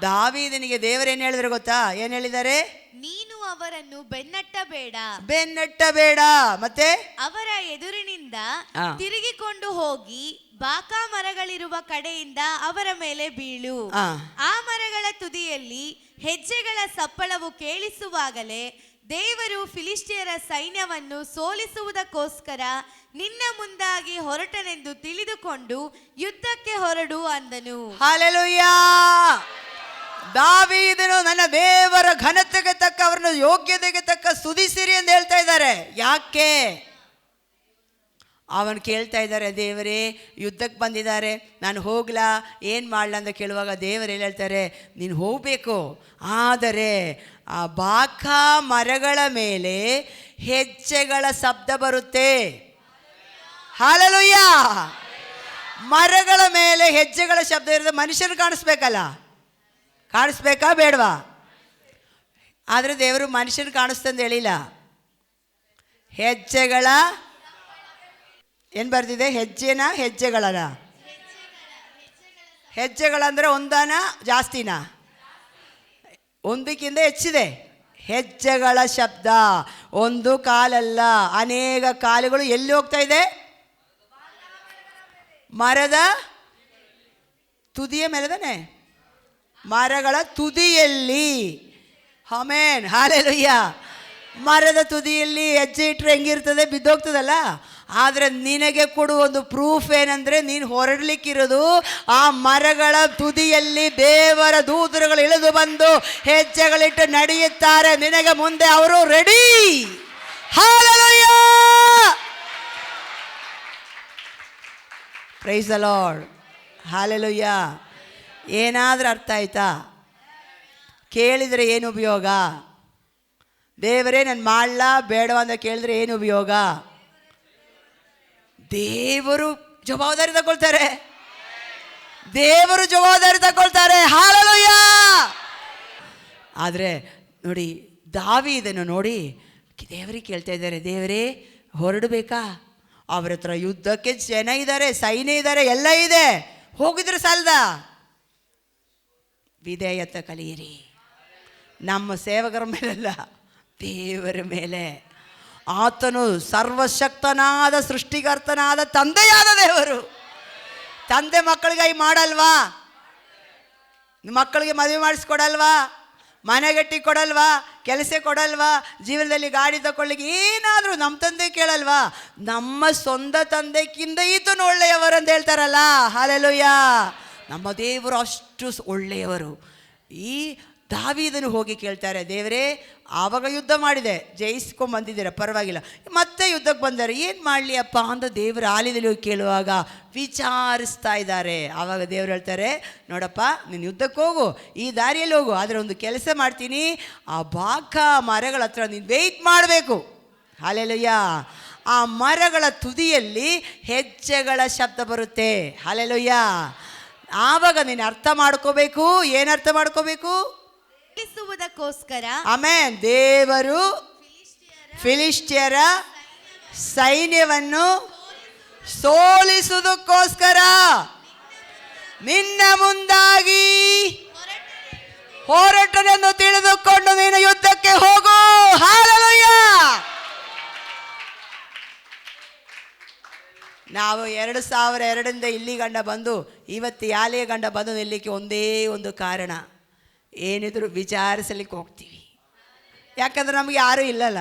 ದಾವೀದನಿಗೆ ದೇವರೇನು ಹೇಳಿದ್ರು ಗೊತ್ತಾ? ಏನು ಹೇಳಿದ್ದಾರೆ? ನೀನು ಅವರನ್ನು ಬೆನ್ನಟ್ಟಬೇಡ, ಬೆನ್ನಟ್ಟಬೇಡ, ಮತ್ತೆ ಅವರ ಎದುರಿನಿಂದ ಆ. ತಿರುಗಿಕೊಂಡು ಹೋಗಿ ಬಾಕಾ ಮರಗಳಿರುವ ಕಡೆಯಿಂದ ಅವರ ಮೇಲೆ ಬೀಳು. ಆ. ಆ ಮರಗಳ ತುದಿಯಲ್ಲಿ ಹೆಜ್ಜೆಗಳ ಸಪ್ಪಳವು ಕೇಳಿಸುವಾಗಲೇ ದೇವರು ಫಿಲಿಷ್ಟಿಯರ ಸೈನ್ಯವನ್ನು ಸೋಲಿಸುವುದಕ್ಕೋಸ್ಕರ ನಿನ್ನ ಮುಂದಾಗಿ ಹೊರಟನೆಂದು ತಿಳಿದುಕೊಂಡು ಯುದ್ಧಕ್ಕೆ ಹೊರಡು ಅಂದನು. ಹಲ್ಲೆಲೂಯಾ. ದಾವೀದನು ನನ್ನ ದೇವರ ಘನತೆಗೆ ತಕ್ಕ, ಅವರನ್ನು ಯೋಗ್ಯತೆಗೆ ತಕ್ಕ ಸ್ತುತಿಸಿರಿ ಎಂದು ಹೇಳ್ತಾ ಇದ್ದಾರೆ. ಯಾಕೆ? ಅವನು ಕೇಳ್ತಾ ಇದ್ದಾರೆ, ದೇವರೇ ಯುದ್ಧಕ್ಕೆ ಬಂದಿದ್ದಾರೆ, ನಾನು ಹೋಗ್ಲಾ, ಏನು ಮಾಡಲ ಅಂತ ಕೇಳುವಾಗ ದೇವರು ಏನು ಹೇಳ್ತಾರೆ? ನೀನು ಹೋಗಬೇಕು, ಆದರೆ ಆ ಬಾಕಾ ಮರಗಳ ಮೇಲೆ ಹೆಜ್ಜೆಗಳ ಶಬ್ದ ಬರುತ್ತೆ. ಹಲ್ಲೆಲೂಯಾ. ಮರಗಳ ಮೇಲೆ ಹೆಜ್ಜೆಗಳ ಶಬ್ದ ಇರೋದು ಮನುಷ್ಯರು ಕಾಣಿಸ್ಬೇಕಲ್ಲ, ಕಾಣಿಸ್ಬೇಕಾ ಬೇಡವಾ? ಆದರೆ ದೇವರು ಮನುಷ್ಯರು ಕಾಣಿಸ್ತಂದು ಹೇಳಿಲ್ಲ. ಹೆಜ್ಜೆಗಳ ಏನು ಬರ್ತಿದೆ? ಹೆಜ್ಜೆನ ಹೆಜ್ಜೆಗಳನ? ಹೆಜ್ಜೆಗಳಂದರೆ ಒಂದನ ಜಾಸ್ತಿನ? ಒಂದಕ್ಕಿಂತ ಹೆಚ್ಚಿದೆ. ಹೆಜ್ಜೆಗಳ ಶಬ್ದ, ಒಂದು ಕಾಲಲ್ಲ, ಅನೇಕ ಕಾಲುಗಳು ಎಲ್ಲಿ ಹೋಗ್ತಾ ಇದೆ? ಮರದ ತುದಿಯ ಮೇಲೆ ತಾನೆ? ಮರಗಳ ತುದಿಯಲ್ಲಿ. Amen, hallelujah. ಮರದ ತುದಿಯಲ್ಲಿ ಹೆಜ್ಜೆ ಇಟ್ಟರೆ ಹೆಂಗಿರ್ತದೆ? ಬಿದ್ದೋಗ್ತದಲ್ಲ. ಆದರೆ ನಿನಗೆ ಕೊಡುವ ಒಂದು ಪ್ರೂಫ್ ಏನಂದರೆ, ನೀನು ಹೊರಡಲಿಕ್ಕಿರೋದು ಆ ಮರಗಳ ತುದಿಯಲ್ಲಿ ದೇವರ ದೂತರುಗಳು ಇಳಿದು ಬಂದು ಹೆಜ್ಜೆಗಳಿಟ್ಟು ನಡೆಯುತ್ತಾರೆ. ನಿನಗೆ ಮುಂದೆ ಅವರು ready. Hallelujah. Praise the lord. Hallelujah. ಏನಾದರೂ ಅರ್ಥ ಆಯ್ತಾ? ಕೇಳಿದರೆ ಏನು ಉಪಯೋಗ? ದೇವರೇ ನಾನು ಮಾಡಲಾ ಬೇಡವಾ ಅಂತ ಕೇಳಿದ್ರೆ ಏನು ಉಪಯೋಗ? ದೇವರು ಜವಾಬ್ದಾರಿ ತಗೊಳ್ತಾರೆ. ದೇವರು ಜವಾಬ್ದಾರಿ ತಗೊಳ್ತಾರೆ. ಹಲ್ಲೆಲೂಯಾ. ಆದರೆ ನೋಡಿ, ದಾವೀದನು ನೋಡಿ ದೇವರಿಗೆ ಕೇಳ್ತಾ ಇದ್ದಾರೆ, ದೇವರೇ ಹೊರಡಬೇಕಾ? ಅವ್ರ ಹತ್ರ ಯುದ್ಧಕ್ಕೆ ಜನ ಇದ್ದಾರೆ, ಸೈನ್ಯ ಇದ್ದಾರೆ, ಎಲ್ಲ ಇದೆ, ಹೋಗಿದ್ರೆ ಸಾಲದ? ವಿಧೇಯತೆ ಕಲಿಯಿರಿ. ನಮ್ಮ ಸೇವಕರ ಮೇಲೆಲ್ಲ, ದೇವರ ಮೇಲೆ. ಆತನು ಸರ್ವಶಕ್ತನಾದ ಸೃಷ್ಟಿಕರ್ತನಾದ ತಂದೆಯಾದ ದೇವರು. ತಂದೆ ಮಕ್ಕಳಿಗಾಗಿ ಮಾಡಲ್ವಾ? ಮಕ್ಕಳಿಗೆ ಮದುವೆ ಮಾಡಿಸ್ಕೊಡಲ್ವಾ? ಮನೆಗಟ್ಟಿ ಕೊಡಲ್ವಾ? ಕೆಲಸ ಕೊಡಲ್ವಾ? ಜೀವನದಲ್ಲಿ ಗಾಡಿ ತಗೊಳ್ಳಿಕ್ಕೆ ಏನಾದರೂ ನಮ್ಮ ತಂದೆ ಕೇಳಲ್ವಾ? ನಮ್ಮ ಸ್ವಂತ ತಂದೆಕ್ಕಿಂತ ಈತನು ಒಳ್ಳೆಯವರು ಅಂತ ಹೇಳ್ತಾರಲ್ಲ. ಹಲ್ಲೆಲೂಯಾ. ನಮ್ಮ ದೇವರು ಅಷ್ಟು ಒಳ್ಳೆಯವರು. ಈ ದಾವೀದನು ಹೋಗಿ ಕೇಳ್ತಾರೆ, ದೇವರೇ ಆವಾಗ ಯುದ್ಧ ಮಾಡಿದೆ, ಜಯಿಸ್ಕೊಂಡು ಬಂದಿದ್ದೀರ, ಪರವಾಗಿಲ್ಲ, ಮತ್ತೆ ಯುದ್ಧಕ್ಕೆ ಬಂದಾರೆ, ಏನು ಮಾಡಲಿ ಅಪ್ಪ ಅಂತ ದೇವರ ಆಲಯದಲ್ಲಿ ಹೋಗಿ ಕೇಳುವಾಗ ವಿಚಾರಿಸ್ತಾ ಇದ್ದಾರೆ. ಆವಾಗ ದೇವ್ರು ಹೇಳ್ತಾರೆ, ನೋಡಪ್ಪ ನೀನು ಯುದ್ಧಕ್ಕೆ ಹೋಗು, ಈ ದಾರಿಯಲ್ಲಿ ಹೋಗು, ಆದರೆ ಒಂದು ಕೆಲಸ ಮಾಡ್ತೀನಿ, ಆ ಬಾಕಾ ಮರಗಳ ಹತ್ರ ನೀನು ವೆಯ್ಟ್ ಮಾಡಬೇಕು. ಹಲ್ಲೆಲೂಯಾ. ಆ ಮರಗಳ ತುದಿಯಲ್ಲಿ ಹೆಜ್ಜೆಗಳ ಶಬ್ದ ಬರುತ್ತೆ. ಹಲ್ಲೆಲೂಯಾ. ಆವಾಗ ನೀನು ಅರ್ಥ ಮಾಡ್ಕೋಬೇಕು. ಏನು ಅರ್ಥ ಮಾಡ್ಕೋಬೇಕು? ಸೋಲಿಸುವುದಕ್ಕೋಸ್ಕರ. ಆಮೆನ್. ದೇವರು ಫಿಲಿಷ್ಟಿಯರ ಸೈನ್ಯವನ್ನು ಸೋಲಿಸುವುದಕ್ಕೋಸ್ಕರ ನಿನ್ನ ಮುಂದಾಗಿ ಹೊರಟನೆಂದು ತಿಳಿದುಕೊಂಡು ನೀನು ಯುದ್ಧಕ್ಕೆ ಹೋಗು. ಹಲ್ಲೆಲೂಯಾ. ನಾವು 2002ರಿಂದ ಇಲ್ಲಿ ಗಂಡ ಬಂದು ಇವತ್ತು ಯಾಲೇ ಗಂಡ ಬಂದು ನಿಲ್ಲಕ್ಕೆ ಒಂದೇ ಒಂದು ಕಾರಣ, ಏನಿದ್ರು ವಿಚಾರಿಸಲಿಕ್ಕೆ ಹೋಗ್ತೀವಿ. ಯಾಕಂದ್ರೆ ನಮಗೆ ಯಾರೂ ಇಲ್ಲಲ್ಲ,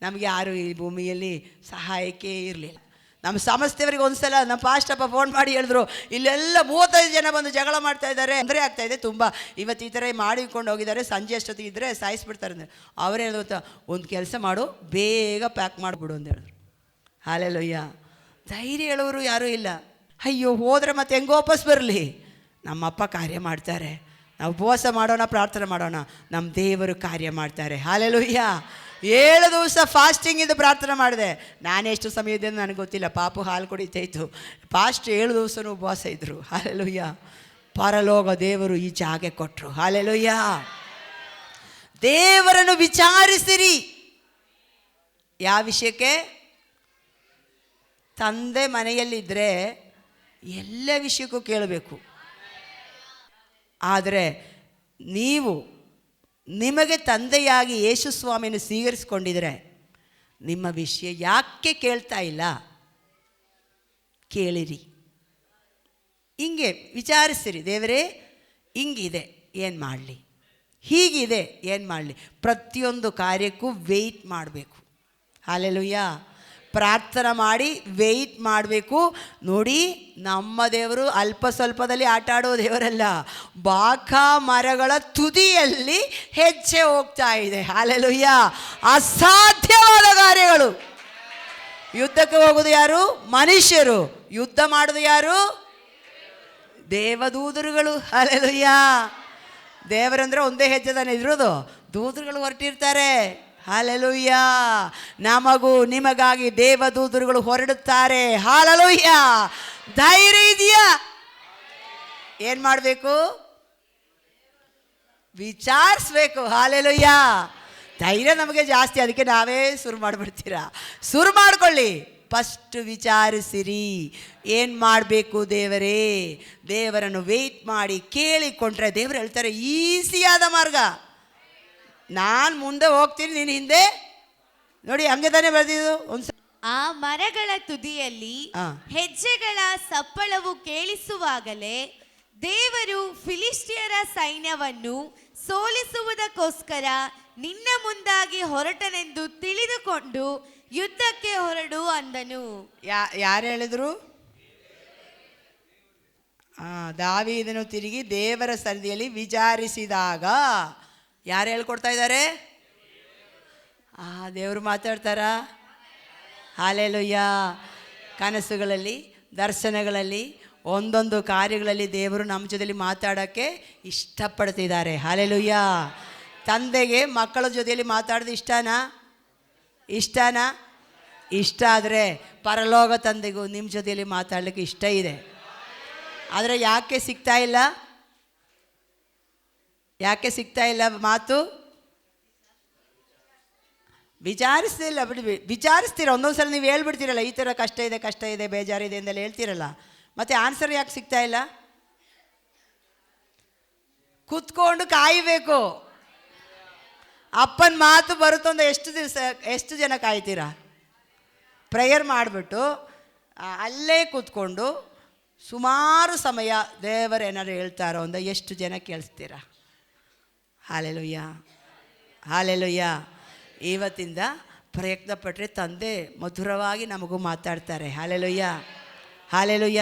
ನಮಗೆ ಯಾರೂ ಈ ಭೂಮಿಯಲ್ಲಿ ಸಹಾಯಕ್ಕೆ ಇರಲಿಲ್ಲ. ನಮ್ಮ ಸಂಸ್ಥೆಯವರಿಗೆ ಒಂದು ಸಲ ನಮ್ಮ ಪಾಸ್ಟಪ್ಪ ಫೋನ್ ಮಾಡಿ ಹೇಳಿದ್ರು, ಇಲ್ಲೆಲ್ಲ 35 ಜನ ಬಂದು ಜಗಳ ಮಾಡ್ತಾ ಇದ್ದಾರೆ, ತೊಂದರೆ ಆಗ್ತಾಯಿದೆ ತುಂಬ, ಇವತ್ತು ಈ ಥರ ಮಾಡಿಕೊಂಡು ಹೋಗಿದ್ದಾರೆ, ಸಂಜೆ ಅಷ್ಟೊತ್ತಿಗೆ ಇದ್ದರೆ ಸಾಯಿಸ್ಬಿಡ್ತಾರೆ ಅಂದರೆ. ಅವರೇ ಹೇಳಿದ್ರು, ಒಂದು ಕೆಲಸ ಮಾಡು, ಬೇಗ ಪ್ಯಾಕ್ ಮಾಡಿಬಿಡು ಅಂತ ಹೇಳಿದ್ರು. ಹಲ್ಲೆಲೂಯಾ. ಧೈರ್ಯ ಹೇಳೋರು ಯಾರೂ ಇಲ್ಲ. ಅಯ್ಯೋ ಹೋದರೆ ಮತ್ತೆ ಹೆಂಗೆ ವಾಪಸ್ ಬರಲಿ? ನಮ್ಮಪ್ಪ ಕಾರ್ಯ ಮಾಡ್ತಾರೆ, ನಾವು ಉಪವಾಸ ಮಾಡೋಣ, ಪ್ರಾರ್ಥನೆ ಮಾಡೋಣ, ನಮ್ಮ ದೇವರು ಕಾರ್ಯ ಮಾಡ್ತಾರೆ. ಹಲ್ಲೆಲೂಯಾ. 7 ದಿವಸ ಫಾಸ್ಟಿಂಗ್ ಇದ್ದು ಪ್ರಾರ್ಥನೆ ಮಾಡಿದೆ. ನಾನೆಷ್ಟು ಸಮಯದಿಂದ ನನಗೆ ಗೊತ್ತಿಲ್ಲ, ಪಾಪು ಹಾಲು ಕುಡಿತಾ ಇತ್ತು. ಫಾಸ್ಟ್ 7 ದಿವಸನೂ ಉಪವಾಸ ಇದ್ದರು. ಹಲ್ಲೆಲೂಯಾ. ಪರಲೋಕ ದೇವರು ಈ ಜಾಗ ಕೊಟ್ಟರು. ಹಲ್ಲೆಲೂಯಾ. ದೇವರನ್ನು ವಿಚಾರಿಸಿರಿ. ಯಾವ ವಿಷಯಕ್ಕೆ? ತಂದೆ ಮನೆಯಲ್ಲಿದ್ದರೆ ಎಲ್ಲ ವಿಷಯಕ್ಕೂ ಕೇಳಬೇಕು. ಆದರೆ ನೀವು ನಿಮಗೆ ತಂದೆಯಾಗಿ ಯೇಸು ಸ್ವಾಮಿಯನ್ನು ಸ್ವೀಕರಿಸ್ಕೊಂಡಿದ್ರೆ ನಿಮ್ಮ ವಿಷಯ ಯಾಕೆ ಕೇಳ್ತಾ ಇಲ್ಲ? ಕೇಳಿರಿ, ಹಿಂಗೆ ವಿಚಾರಿಸಿರಿ, ದೇವರೇ ಹಿಂಗಿದೆ ಏನು ಮಾಡಲಿ, ಹೀಗಿದೆ ಏನು ಮಾಡಲಿ. ಪ್ರತಿಯೊಂದು ಕಾರ್ಯಕ್ಕೂ ವೆಯ್ಟ್ ಮಾಡಬೇಕು. ಹಲ್ಲೆಲೂಯ. ಪ್ರಾರ್ಥನೆ ಮಾಡಿ ವೆಯ್ಟ್ ಮಾಡಬೇಕು. ನೋಡಿ, ನಮ್ಮ ದೇವರು ಅಲ್ಪ ಸ್ವಲ್ಪದಲ್ಲಿ ಆಟ ಆಡೋ ದೇವರಲ್ಲ, ಬಾಕಾ ಮರಗಳ ತುದಿಯಲ್ಲಿ ಹೆಜ್ಜೆ ಹೋಗ್ತಾ ಇದೆ. ಹಲ್ಲೆಲೂಯ. ಅಸಾಧ್ಯವಾದ ಕಾರ್ಯಗಳು. ಯುದ್ಧಕ್ಕೆ ಹೋಗೋದು ಯಾರು? ಮನುಷ್ಯರು. ಯುದ್ಧ ಮಾಡೋದು ಯಾರು? ದೇವದೂತರುಗಳು. ಹಲ್ಲೆಲೂಯ. ದೇವರಂದ್ರೆ ಒಂದೇ ಹೆಜ್ಜೆ ತಾನೇ ಇರೋದು, ದೂತರುಗಳು ಹೊರಟಿರ್ತಾರೆ. ಹಲ್ಲೆಲೂಯ. ನಮಗೂ ನಿಮಗಾಗಿ ದೇವದೂತರುಗಳು ಹೊರಡುತ್ತಾರೆ. ಹಲ್ಲೆಲೂಯ. ಧೈರ್ಯ ಇದೆಯಾ? ಏನು ಮಾಡಬೇಕು? ವಿಚಾರಿಸ್ಬೇಕು. ಹಲ್ಲೆಲೂಯ. ಧೈರ್ಯ ನಮಗೆ ಜಾಸ್ತಿ, ಅದಕ್ಕೆ ನಾವೇ ಶುರು ಮಾಡಿಬಿಡ್ತೀರಾ. ಶುರು ಮಾಡ್ಕೊಳ್ಳಿ. ಫಸ್ಟ್ ವಿಚಾರಿಸಿರಿ, ಏನು ಮಾಡಬೇಕು ದೇವರೇ. ದೇವರನ್ನು ವೆಯ್ಟ್ ಮಾಡಿ ಕೇಳಿಕೊಂಡ್ರೆ ದೇವರು ಹೇಳ್ತಾರೆ ಈಸಿಯಾದ ಮಾರ್ಗ. ನಾನು ಮುಂದೆ ಹೋಗ್ತೀನಿ, ನೀನು ಹಿಂದೆ. ನೋಡಿ, ಹಂಗೆ ತಾನೇ ಬರ್ದಿದ್ದು. ಆ ಮರಗಳ ತುದಿಯಲ್ಲಿ ಹೆಜ್ಜೆಗಳ ಸಪ್ಪಳವು ಕೇಳಿಸುವಾಗಲೇ ದೇವರು ಫಿಲಿಷ್ಟಿಯರ ಸೈನ್ಯವನ್ನು ಸೋಲಿಸುವುದಕ್ಕೋಸ್ಕರ ನಿನ್ನ ಮುಂದಾಗಿ ಹೊರಟನೆಂದು ತಿಳಿದುಕೊಂಡು ಯುದ್ಧಕ್ಕೆ ಹೊರಡು ಅಂದನು. ಯಾರು ಹೇಳಿದ್ರು? ದಾವೀದನು ತಿರುಗಿ ದೇವರ ಸನ್ನಿಧಿಯಲ್ಲಿ ವಿಚಾರಿಸಿದಾಗ ಯಾರು ಹೇಳ್ಕೊಡ್ತಾ ಇದ್ದಾರೆ? ದೇವರು ಮಾತಾಡ್ತಾರಾ? ಹಲ್ಲೆಲೂಯ. ಕನಸುಗಳಲ್ಲಿ, ದರ್ಶನಗಳಲ್ಲಿ, ಒಂದೊಂದು ಕಾರ್ಯಗಳಲ್ಲಿ ದೇವರು ನಮ್ಮ ಜೊತೆಯಲ್ಲಿ ಮಾತಾಡೋಕ್ಕೆ ಇಷ್ಟಪಡ್ತಿದ್ದಾರೆ. ಹಲ್ಲೆಲೂಯ. ತಂದೆಗೆ ಮಕ್ಕಳ ಜೊತೆಯಲ್ಲಿ ಮಾತಾಡೋದು ಇಷ್ಟನಾ? ಇಷ್ಟ ಆದರೆ ಪರಲೋಕ ತಂದೆಗೂ ನಿಮ್ಮ ಜೊತೆಯಲ್ಲಿ ಮಾತಾಡಲಿಕ್ಕೆ ಇಷ್ಟ ಇದೆ. ಆದರೆ ಯಾಕೆ ಸಿಗ್ತಾ ಇಲ್ಲ? ಮಾತು ವಿಚಾರಿಸ್ತಿಲ್ಲ. ವಿಚಾರಿಸ್ತೀರ. ಒಂದೊಂದು ಸಲ ನೀವು ಹೇಳ್ಬಿಡ್ತೀರಲ್ಲ, ಈ ಥರ ಕಷ್ಟ ಇದೆ, ಬೇಜಾರಿದೆ ಅಂತೆಲ್ಲ ಹೇಳ್ತೀರಲ್ಲ, ಮತ್ತು ಆನ್ಸರ್ ಯಾಕೆ ಸಿಗ್ತಾ ಇಲ್ಲ? ಕೂತ್ಕೊಂಡು ಕಾಯಬೇಕು. ಅಪ್ಪನ ಮಾತು ಬರುತ್ತಂದ ಎಷ್ಟು ಜನ ಕಾಯ್ತೀರಾ? ಪ್ರೇಯರ್ ಮಾಡಿಬಿಟ್ಟು ಅಲ್ಲೇ ಕೂತ್ಕೊಂಡು ಸುಮಾರು ಸಮಯ ದೇವರು ಏನಾದ್ರು ಹೇಳ್ತಾರೋ ಅಂದ ಎಷ್ಟು ಜನ ಕೇಳಿಸ್ತೀರಾ? ಹಲ್ಲೆಲೂಯ. ಹಲ್ಲೆಲೂಯ. ಇವತ್ತಿಂದ ಪ್ರಯತ್ನ ಪಟ್ಟರೆ ತಂದೆ ಮಧುರವಾಗಿ ನಮಗೂ ಮಾತಾಡ್ತಾರೆ. ಹಲ್ಲೆಲೂಯ. ಹಲ್ಲೆಲೂಯ.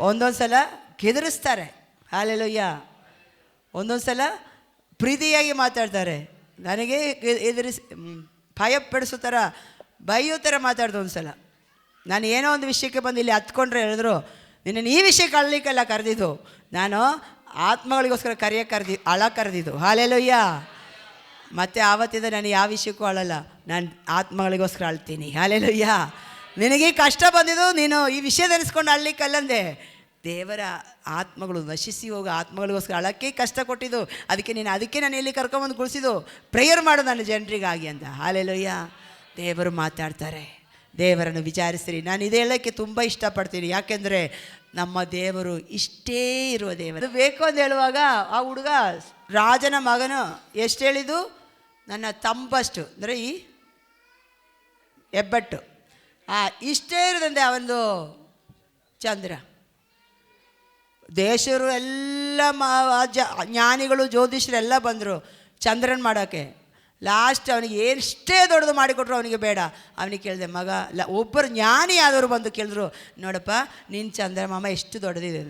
ಒಂದೊಂದು ಸಲ ಕೆದರಿಸ್ತಾರೆ. ಹಲ್ಲೆಲೂಯ. ಒಂದೊಂದು ಸಲ ಪ್ರೀತಿಯಾಗಿ ಮಾತಾಡ್ತಾರೆ. ನನಗೆ ಭಯಪಡಿಸೋ ಥರ, ಬೈಯೋ ಥರ ಮಾತಾಡ್ದು. ಒಂದು ಸಲ ನಾನು ಏನೋ ಒಂದು ವಿಷಯಕ್ಕೆ ಬಂದು ಇಲ್ಲಿ ಹತ್ಕೊಂಡ್ರೆ ಹೇಳಿದ್ರು, ನಿನ್ನ ಈ ವಿಷಯಕ್ಕೆ ಅಳ್ಲಿಕ್ಕೆಲ್ಲ ಕರೆದಿದ್ದು, ನಾನು ಆತ್ಮಗಳಿಗೋಸ್ಕರ ಕರೆದಿದ್ದು. ಹಲ್ಲೆಲೂಯ. ಮತ್ತು ಆವತ್ತಿಂದ ನಾನು ಯಾವ ವಿಷಯಕ್ಕೂ ಅಳಲ್ಲ, ನಾನು ಆತ್ಮಗಳಿಗೋಸ್ಕರ ಅಳ್ತೀನಿ. ಹಲ್ಲೆಲೂಯ. ನಿನಗೆ ಕಷ್ಟ ಬಂದಿದ್ದು, ನೀನು ಈ ವಿಷಯ ನೆನೆಸ್ಕೊಂಡು ಅಳ್ಲಿಕ್ಕಲ್ಲಂದೆ, ದೇವರ ಆತ್ಮಗಳು ನಶಿಸಿ ಹೋಗೋ ಆತ್ಮಗಳಿಗೋಸ್ಕರ ಅಳಕ್ಕೆ ಕಷ್ಟ ಕೊಟ್ಟಿದ್ದು. ಅದಕ್ಕೆ ನಾನು ಇಲ್ಲಿ ಕರ್ಕೊಂಬಂದು ಕುಳಿಸಿದ್ದು, ಪ್ರೇಯರ್ ಮಾಡು ನನ್ನ ಜನರಿಗಾಗಿ ಅಂತ. ಹಲ್ಲೆಲೂಯ. ದೇವರು ಮಾತಾಡ್ತಾರೆ. ದೇವರನ್ನು ವಿಚಾರಿಸ್ರಿ. ನಾನು ಇದು ಹೇಳೋಕ್ಕೆ ತುಂಬ ಇಷ್ಟಪಡ್ತೀನಿ. ಯಾಕೆಂದರೆ ನಮ್ಮ ದೇವರು ಇಷ್ಟೇ ಇರುವ ದೇವರು. ಬೇಕು ಅಂತ ಹೇಳುವಾಗ ಆ ಹುಡುಗ ರಾಜನ ಮಗನು ಎಷ್ಟು ಹೇಳಿದ್ದು? ನನ್ನ ತಂಬಷ್ಟು, ಅಂದರೆ ಈ ಹೆಬ್ಬಟ್ಟು ಇಷ್ಟೇ ಇರೋದಂತೆ ಅವನದು ಚಂದ್ರ. ದೇಶರು ಎಲ್ಲ ಜ್ಞಾನಿಗಳು, ಜ್ಯೋತಿಷರೆಲ್ಲ ಬಂದರು ಚಂದ್ರನ ಮಾಡೋಕ್ಕೆ. ಲಾಸ್ಟ್ ಅವನಿಗೆ ಎಷ್ಟೇ ದೊಡ್ಡದು ಮಾಡಿಕೊಟ್ರು ಅವನಿಗೆ ಬೇಡ. ಅವನಿಗೆ ಕೇಳಿದೆ, ಮಗ ಒಬ್ಬರು ಜ್ಞಾನಿ ಆದವರು ಬಂದು ಕೇಳಿದ್ರು, ನೋಡಪ್ಪ ನಿನ್ನ ಚಂದ್ರಮಾಮ ಎಷ್ಟು ದೊಡ್ಡದಿದೆ.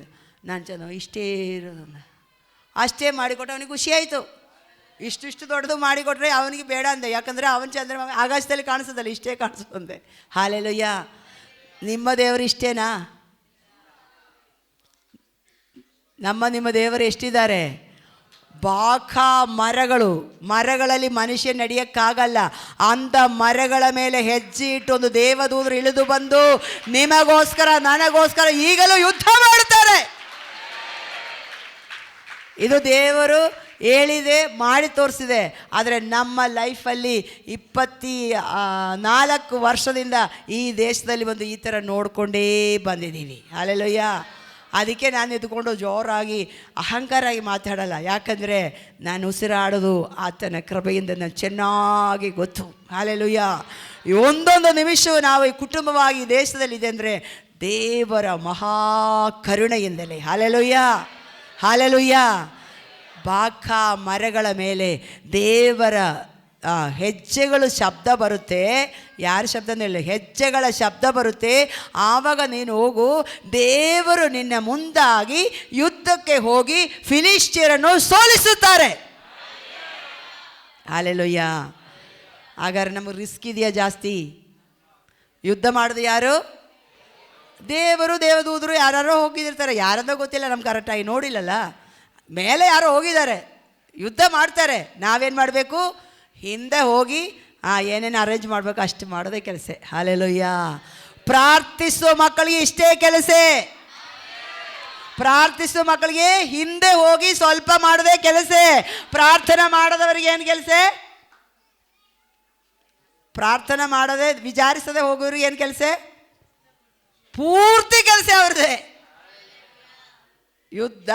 ನಾನು ಚಂದ್ರ ಇಷ್ಟೇ ಇರೋದನ್ನ ಅಷ್ಟೇ ಮಾಡಿಕೊಟ್ಟು ಅವನಿಗೆ ಖುಷಿ ಆಯಿತು. ಇಷ್ಟು ದೊಡ್ಡದು ಮಾಡಿಕೊಟ್ರೆ ಅವನಿಗೆ ಬೇಡ ಅಂದೆ. ಯಾಕಂದರೆ ಅವನ ಚಂದ್ರಮಾಮ ಆಕಾಶದಲ್ಲಿ ಕಾಣಿಸೋದಲ್ಲ, ಇಷ್ಟೇ ಕಾಣಿಸೋದಂದೆ. ಹಲ್ಲೆಲೂಯ. ನಿಮ್ಮ ದೇವರು ಇಷ್ಟೇನಾ? ನಿಮ್ಮ ದೇವರು ಎಷ್ಟಿದ್ದಾರೆ? ಬಾಕಾ ಮರಗಳಲ್ಲಿ ಮನುಷ್ಯ ನಡೆಯೋಕ್ಕಾಗಲ್ಲ. ಅಂಥ ಮರಗಳ ಮೇಲೆ ಹೆಜ್ಜೆ ಇಟ್ಟು ಒಂದು ದೇವದೂತರು ಇಳಿದು ಬಂದು ನಿಮಗೋಸ್ಕರ, ನನಗೋಸ್ಕರ ಈಗಲೂ ಯುದ್ಧ ಮಾಡ್ತಾರೆ. ಇದು ದೇವರು ಹೇಳಿದೆ, ಮಾಡಿ ತೋರಿಸಿದೆ. ಆದರೆ ನಮ್ಮ ಲೈಫಲ್ಲಿ 24 ವರ್ಷದಿಂದ ಈ ದೇಶದಲ್ಲಿ ಬಂದು ಈ ಥರ ನೋಡಿಕೊಂಡೇ ಬಂದಿದ್ದೀವಿ. ಹಲ್ಲೆಲೂಯ. ಅದಕ್ಕೆ ನಾನು ಎದ್ಕೊಂಡು ಜೋರಾಗಿ ಅಹಂಕಾರಾಗಿ ಮಾತಾಡಲ್ಲ, ಯಾಕಂದರೆ ನಾನು ಉಸಿರಾಡೋದು ಆತನ ಕೃಪೆಯಿಂದ ನಾನು ಚೆನ್ನಾಗಿ ಗೊತ್ತು. ಹಲ್ಲೆಲೂಯ. ಒಂದೊಂದು ನಿಮಿಷವೂ ನಾವು ಈ ಕುಟುಂಬವಾಗಿ ದೇಶದಲ್ಲಿದೆ ಅಂದರೆ ದೇವರ ಮಹಾ ಕರುಣೆಯಿಂದಲೇ. Hallelujah, hallelujah. ಬಾಕಾ ಮರಗಳ ಮೇಲೆ ದೇವರ ಹೆಜ್ಜೆಗಳು ಶಬ್ದ ಬರುತ್ತೆ. ಯಾರ ಶಬ್ದ ಹೇಳಿ? ಹೆಜ್ಜೆಗಳ ಶಬ್ದ ಬರುತ್ತೆ. ಆವಾಗ ನೀನು ಹೋಗು, ದೇವರು ನಿನ್ನ ಮುಂದಾಗಿ ಯುದ್ಧಕ್ಕೆ ಹೋಗಿ ಫಿಲಿಷ್ಟಿಯರನ್ನು ಸೋಲಿಸುತ್ತಾರೆ. ಹಲ್ಲೆಲೂಯ. ಹಾಗಾದ್ರೆ ನಮಗೆ ರಿಸ್ಕ್ ಇದೆಯಾ ಜಾಸ್ತಿ? ಯುದ್ಧ ಮಾಡೋದು ಯಾರು? ದೇವರು, ದೇವದೂತರು ಯಾರೋ ಹೋಗಿದಿರ್ತಾರೆ. ಯಾರಂದ ಗೊತ್ತಿಲ್ಲ, ನಮ್ಗೆ ಕರೆಕ್ಟಾಗಿ ನೋಡಿಲ್ಲಲ್ಲ. ಮೇಲೆ ಯಾರೋ ಹೋಗಿದ್ದಾರೆ, ಯುದ್ಧ ಮಾಡ್ತಾರೆ. ನಾವೇನು ಮಾಡಬೇಕು? ಹಿಂದೆ ಹೋಗಿ ಏನೇನು ಅರೇಂಜ್ ಮಾಡಬೇಕು ಅಷ್ಟು ಮಾಡೋದೇ ಕೆಲಸ. ಹಲ್ಲೆಲೂಯ. ಪ್ರಾರ್ಥಿಸುವ ಮಕ್ಕಳಿಗೆ ಇಷ್ಟೇ ಕೆಲಸ. ಪ್ರಾರ್ಥಿಸುವ ಮಕ್ಕಳಿಗೆ ಹಿಂದೆ ಹೋಗಿ ಸ್ವಲ್ಪ ಮಾಡೋದೇ ಕೆಲಸ. ಪ್ರಾರ್ಥನೆ ಮಾಡದವರಿಗೆ ಏನು ಕೆಲಸ? ಪ್ರಾರ್ಥನೆ ಮಾಡದೆ ವಿಚಾರಿಸದೆ ಹೋಗೋರಿಗೆ ಏನು ಕೆಲಸ? ಪೂರ್ತಿ ಕೆಲಸ ಅವ್ರದ್ದೇ. ಯುದ್ಧ,